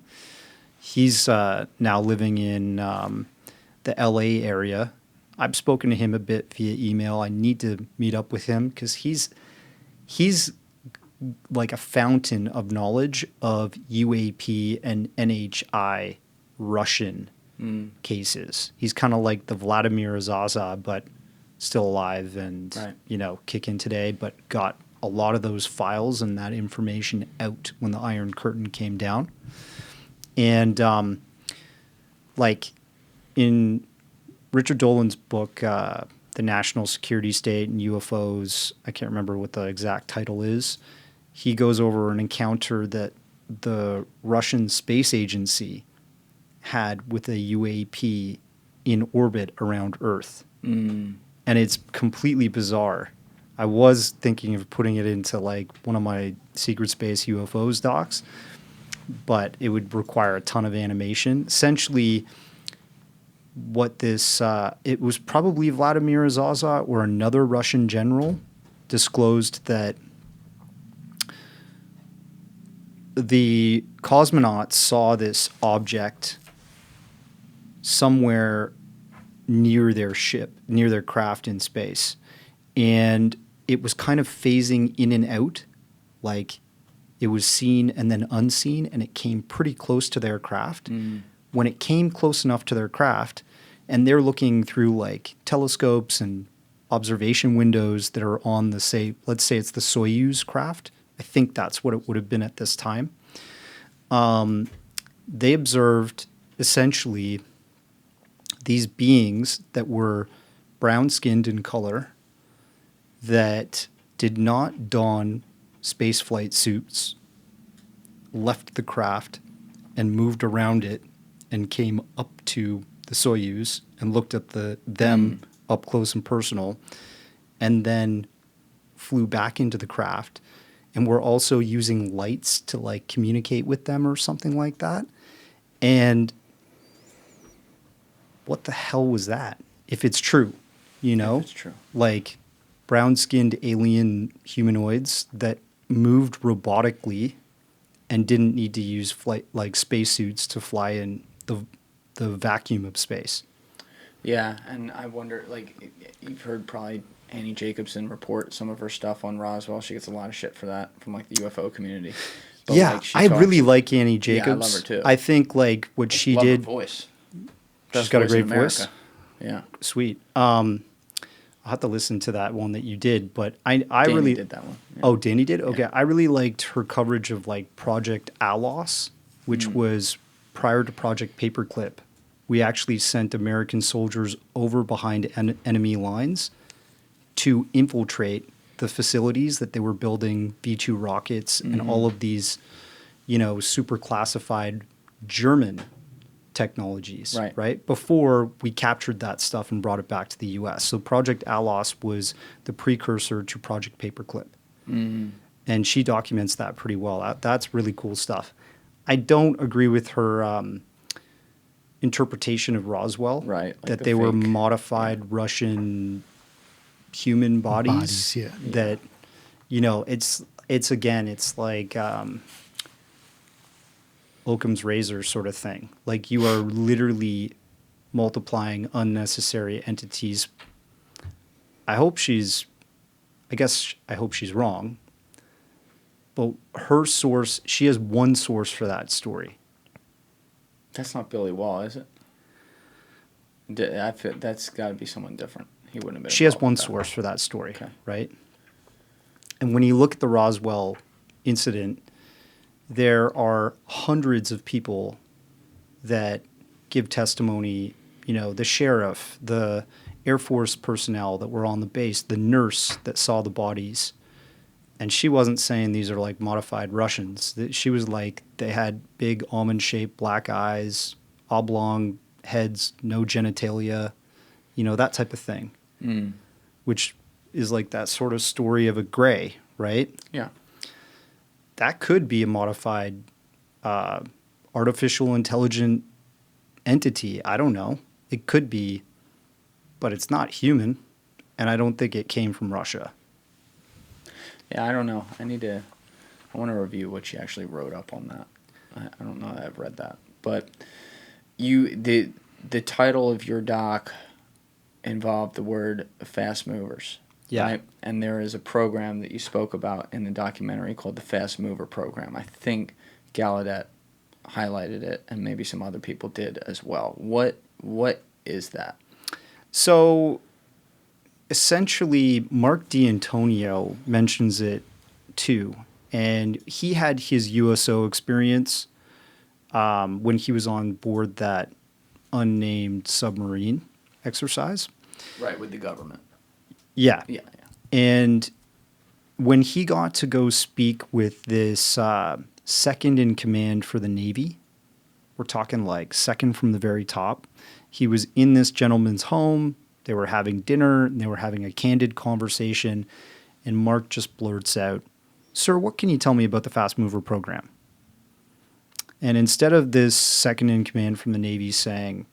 He's now living in the LA area. I've spoken to him a bit via email. I need to meet up with him because he's like a fountain of knowledge of UAP and NHI Russian cases. He's kind of like the Vladimir Zaza, but still alive and, kicking today, but got a lot of those files and that information out when the Iron Curtain came down. And like in Richard Dolan's book, The National Security State and UFOs, I can't remember what the exact title is, he goes over an encounter that the Russian space agency had with a UAP in orbit around Earth. And it's completely bizarre. I was thinking of putting it into like one of my Secret Space UFOs docs, but it would require a ton of animation. Essentially, what this, it was probably Vladimir Zaza or another Russian general disclosed that the cosmonauts saw this object somewhere near their ship, near their craft in space. And it was kind of phasing in and out, like it was seen and then unseen, and it came pretty close to their craft. When it came close enough to their craft, and they're looking through like telescopes and observation windows that are on the, let's say it's the Soyuz craft. I think that's what it would have been at this time. They observed essentially these beings that were brown-skinned in color that did not don spaceflight suits, left the craft and moved around it and came up to the Soyuz and looked at them up close and personal, and then flew back into the craft, and were also using lights to like communicate with them or something like that. And what the hell was that? If it's true, If it's true. like brown-skinned alien humanoids that moved robotically and didn't need to use flight like spacesuits to fly in the vacuum of space. Yeah, and I wonder, like, you've heard probably Annie Jacobson report some of her stuff on Roswell. She gets a lot of shit for that from like the UFO community. But, Yeah, like, I really like Annie Jacobs. Yeah, I love her too. I think like what she Love did. her voice. She's Best got a voice in great voice. America. Yeah. Sweet. I'll have to listen to that one that you did, but I Danny really did that one. Yeah. Oh, Danny did? Okay. I really liked her coverage of like Project Alos, which was prior to Project Paperclip. We actually sent American soldiers over behind enemy lines to infiltrate the facilities that they were building V-2 rockets and all of these, super classified German technologies, right? Before we captured that stuff and brought it back to the U.S. So Project Alos was the precursor to Project Paperclip. And she documents that pretty well. That's really cool stuff. I don't agree with her interpretation of Roswell, Right, like that the they were fake- modified Russian human bodies. That, it's like Occam's razor sort of thing. Like you are literally multiplying unnecessary entities. I hope she's wrong. But her source, she has one source for that story. That's not Billy Wall, is it? I feel that's got to be someone different. He wouldn't have been. She has involved one with that. source for that story, Okay. right? And when you look at the Roswell incident, there are hundreds of people that give testimony, the sheriff, the Air Force personnel that were on the base, the nurse that saw the bodies. And she wasn't saying these are like modified Russians. She was like, they had big almond-shaped black eyes, oblong heads, no genitalia, that type of thing. Which is like that sort of story of a gray, right? Yeah. that could be a modified artificial intelligent entity. I don't know. It could be, but it's not human, and I don't think it came from Russia. Yeah, I don't know. I want to review what she actually wrote up on that. I don't know that I've read that. But the title of your doc involved the word fast movers. Yeah. Right? And there is a program that you spoke about in the documentary called the Fast Mover Program. I think Gallaudet highlighted it, and maybe some other people did as well. What is that? So essentially, Mark D'Antonio mentions it too. And he had his USO experience when he was on board that unnamed submarine exercise. Right, with the government. Yeah. Yeah. And when he got to go speak with this second in command for the Navy, we're talking like second from the very top, he was in this gentleman's home. They were having dinner, and they were having a candid conversation, and Mark just blurts out, "Sir, what can you tell me about the Fast Mover program?" And instead of this second in command from the Navy saying,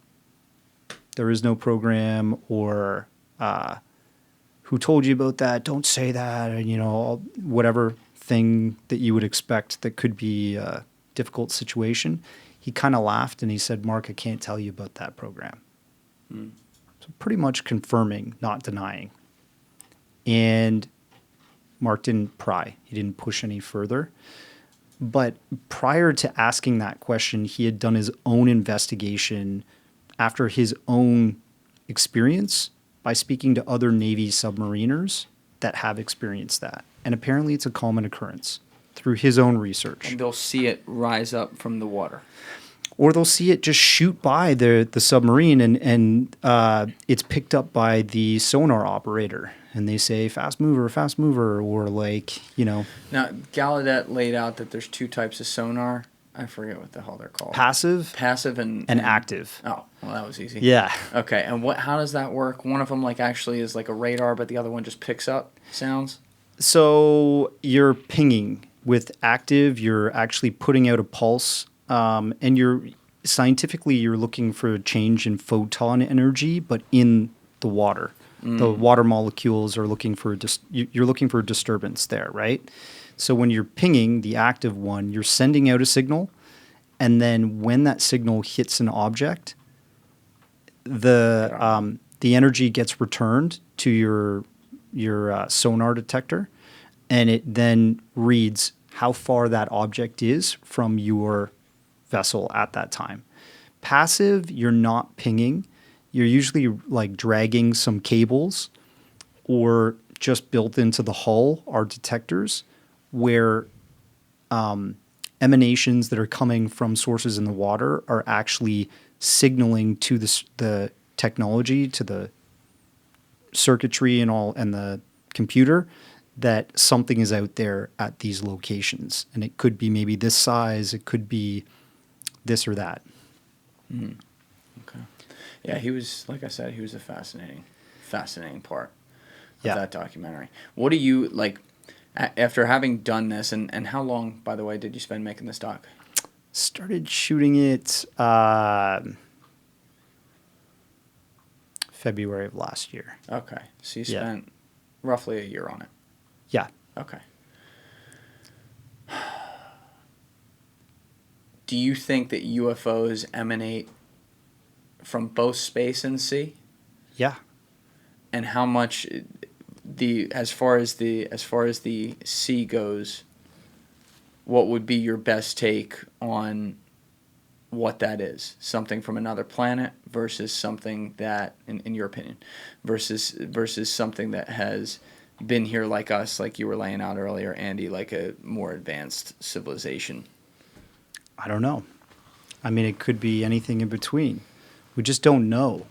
"There is no program," or "Who told you about that? Don't say that," and whatever thing that you would expect that could be a difficult situation, he kind of laughed and he said, "Mark, I can't tell you about that program." So pretty much confirming, not denying. And Mark didn't pry. He didn't push any further. But prior to asking that question, he had done his own investigation after his own experience by speaking to other Navy submariners that have experienced that. And apparently it's a common occurrence through his own research. And they'll see it rise up from the water. Or they'll see it just shoot by the submarine and it's picked up by the sonar operator. And they say, fast mover, or like. Now, Gallaudet laid out that there's two types of sonar. I forget what the hell they're called. Passive and active. Oh, well, that was easy. Yeah. Okay, and how does that work? One of them actually is like a radar, but the other one just picks up sounds? So you're pinging. With active, you're actually putting out a pulse, and you're looking for a change in photon energy, but in the water. The water molecules are looking for you're looking for a disturbance there, right? So when you're pinging the active one, you're sending out a signal, and then when that signal hits an object, the energy gets returned to your sonar detector, and it then reads how far that object is from your vessel at that time. Passive, you're not pinging. You're usually dragging some cables, or just built into the hull are detectors where emanations that are coming from sources in the water are actually signaling to the technology, to the circuitry and the computer, that something is out there at these locations. And it could be maybe this size, it could be this or that. Okay. Yeah, he was, like I said, he was a fascinating part of that documentary. What do you, after having done this, and how long, by the way, did you spend making this doc? Started shooting it February of last year. Okay. So you spent roughly a year on it. Yeah. Okay. Do you think that UFOs emanate from both space and sea? Yeah. And how much as far as the sea goes, what would be your best take on what that is? Something from another planet versus something that, in your opinion, versus something that has been here like us, like you were laying out earlier, Andy, like a more advanced civilization? I don't know. I mean, it could be anything in between. We just don't know.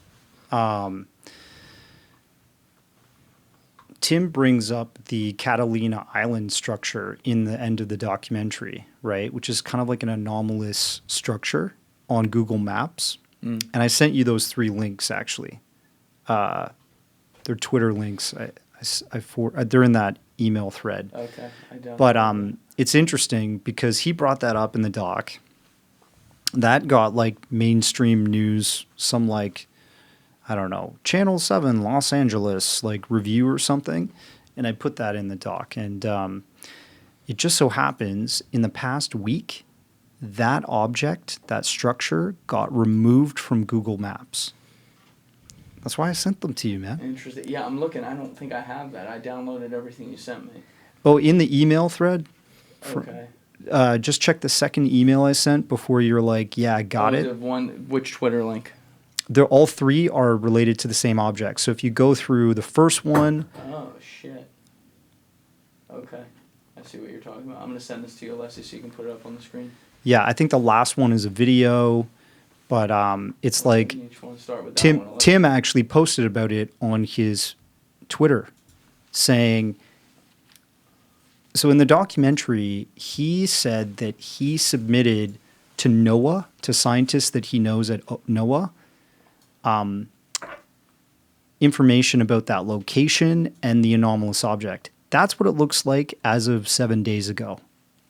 Tim brings up the Catalina Island structure in the end of the documentary, right? Which is kind of like an anomalous structure on Google Maps. And I sent you those 3 links, actually. They're Twitter links. They're in that email thread. Okay, I don't. But it's interesting because he brought that up in the doc. That got like mainstream news, some like, I don't know, Channel 7 Los Angeles like review or something. And I put that in the doc. And it just so happens in the past week, that object, that structure got removed from Google Maps. That's why I sent them to you, man. Interesting. Yeah, I'm looking. I don't think I have that. I downloaded everything you sent me. Oh, in the email thread? Okay. Just check the second email I sent before you're like, yeah, I got it. Which Twitter link? They're all three are related to the same object. So if you go through the first one, Oh, shit. Okay. I see what you're talking about. I'm going to send this to you, Alessi, so you can put it up on the screen. yeah, I think the last one is a video, but it's like Each one start with that one, Alessi. Tim actually posted about it on his Twitter, saying. So in the documentary, he said that he submitted to NOAA, to scientists that he knows at NOAA, information about that location and the anomalous object. That's what it looks like as of 7 days ago.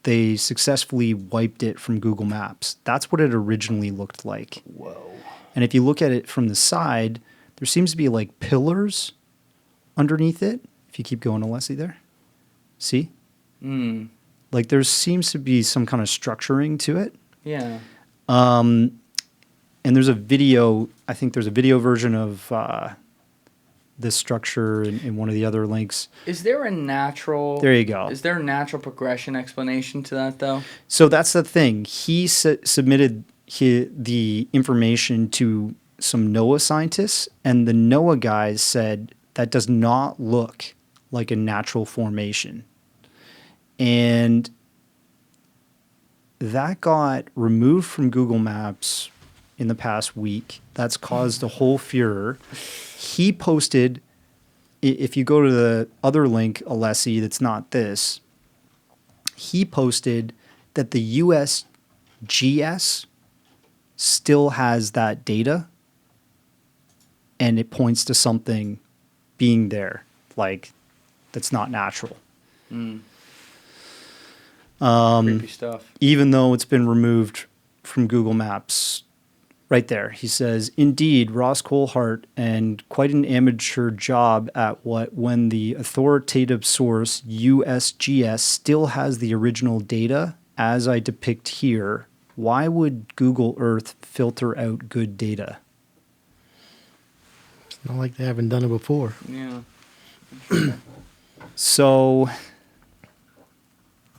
They successfully wiped it from Google Maps. That's what it originally looked like. Whoa. And if you look at it from the side, there seems to be like pillars underneath it. If you keep going, Alessi, there. See? Like there seems to be some kind of structuring to it. Yeah. And there's a video, I think there's a video version of this structure in one of the other links. Is there a natural... There you go. Is there a natural progression explanation to that, though? So that's the thing. He submitted the information to some NOAA scientists, and the NOAA guys said that does not look like a natural formation. And that got removed from Google Maps in the past week. That's caused a whole furor. He posted, if you go to the other link, Alessi, that's not this, he posted that the USGS still has that data and it points to something being there, like that's not natural. Creepy stuff. Even though it's been removed from Google Maps. Right there. He says, indeed, Ross Coulthart, and quite an amateur job at when the authoritative source, USGS, still has the original data, as I depict here. Why would Google Earth filter out good data? It's not like they haven't done it before. Yeah. So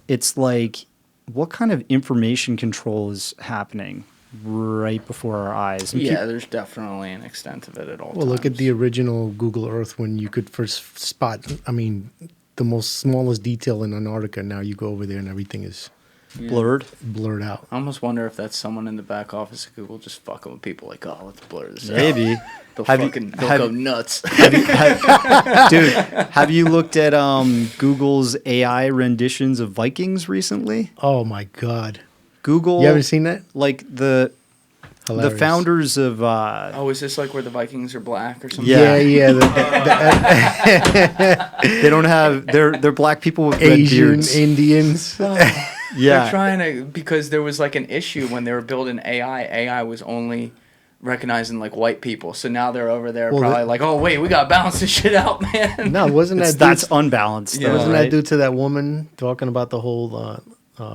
it's like, what kind of information control is happening right before our eyes? And Yeah, there's definitely an extent of it at all Well, look at times. the original Google Earth when you could first spot, I mean, the most smallest detail in Antarctica. Now you go over there and everything is blurred. blurred out. I almost wonder if that's someone in the back office of Google just fucking with people like, oh, let's blur this out. Maybe. They'll Have you- fucking have- go nuts. Dude, have you looked at Google's AI renditions of Vikings recently? Oh my God. Google, You haven't seen that? like the Hilarious. founders of Oh, is this like where the Vikings are black or something? Yeah. Yeah. they don't have they're black people with red Asian, beards. Indians. They're Yeah. trying to, because there was like an issue when they were building AI. AI was only recognizing like white people. So now they're over there Well, probably like, oh, wait, we got to balance this shit out, man. No, wasn't that That's due, unbalanced. Yeah. though, wasn't right? that due to that woman talking about the whole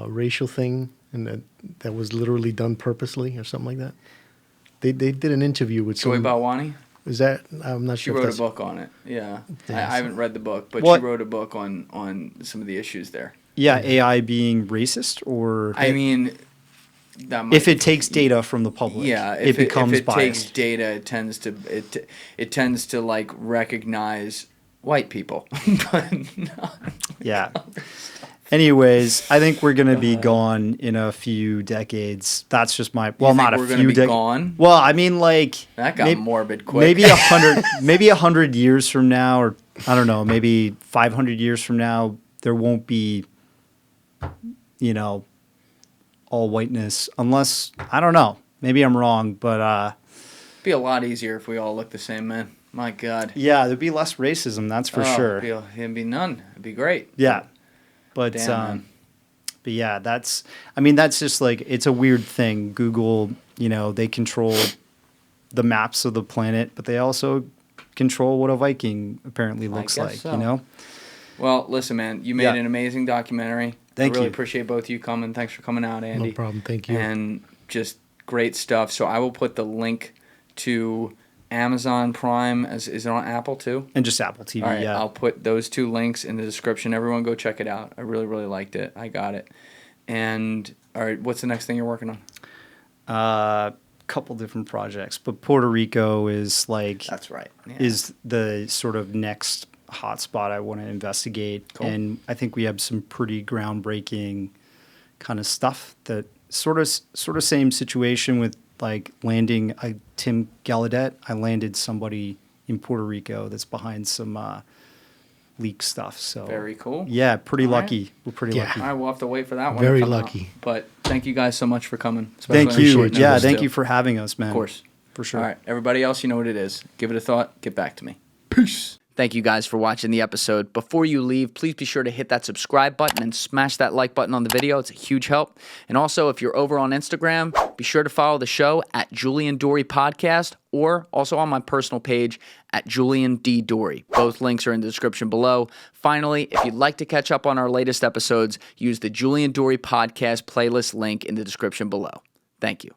racial thing, and that was literally done purposely or something like that? They did an interview with Joy some. Balwani? Is that I'm not She sure. wrote if a that's, book on it. Yeah. I Yeah, haven't read the book, but What- she wrote a book on some of the issues there. Yeah, AI being racist, or I mean, that might, if it takes data from the public, yeah, it becomes if it biased. takes data, it tends to like recognize white people. But no. Yeah. Anyways, I think we're gonna be gone in a few decades. That's just my You not think a we're few gonna be decades. gone? Well, I mean, like That got morbid quick. maybe 100, maybe 100 years from now, or I don't know, maybe 500 years from now, there won't be, all whiteness, unless I don't know. Maybe I'm wrong, but It'd be a lot easier if we all looked the same, man. My God. yeah, there'd be less racism. That's for Oh, sure. It'd be none. It'd be great. Yeah, but Damn, man. But yeah, that's just like, it's a weird thing. Google, they control the maps of the planet, but they also control what a Viking apparently looks like, so. Well, listen, man, you made an amazing documentary. Thank I really you. appreciate both of you coming. Thanks for coming out, Andy. No problem. Thank you. And just great stuff. So I will put the link to Amazon Prime. Is it on Apple too? And just Apple TV, All right, yeah. I'll put those 2 links in the description. Everyone go check it out. I really, really liked it. I got it. And, all right, what's the next thing you're working on? Couple different projects, but Puerto Rico is like... That's right. Yeah. Is the sort of next hotspot I want to investigate. Cool. And I think we have some pretty groundbreaking kind of stuff that sort of same situation with like landing Tim Gallaudet. I landed somebody in Puerto Rico that's behind some leak stuff. So Very cool. Yeah, pretty All lucky. right. We're pretty Yeah. lucky. All right, we'll have to wait for that one. Very to come out. lucky. But thank you guys so much for coming. especially Thank on you. short Yeah, notice, thank too. you for having us, man. Of course. For sure. All right, everybody else, you know what it is. Give it a thought. Get back to me. Peace. Thank you guys for watching the episode. Before you leave, please be sure to hit that subscribe button and smash that like button on the video. It's a huge help. And also, if you're over on Instagram, be sure to follow the show at Julian Dory Podcast, or also on my personal page at Julian D. Dory. Both links are in the description below. Finally, if you'd like to catch up on our latest episodes, use the Julian Dory Podcast playlist link in the description below. Thank you.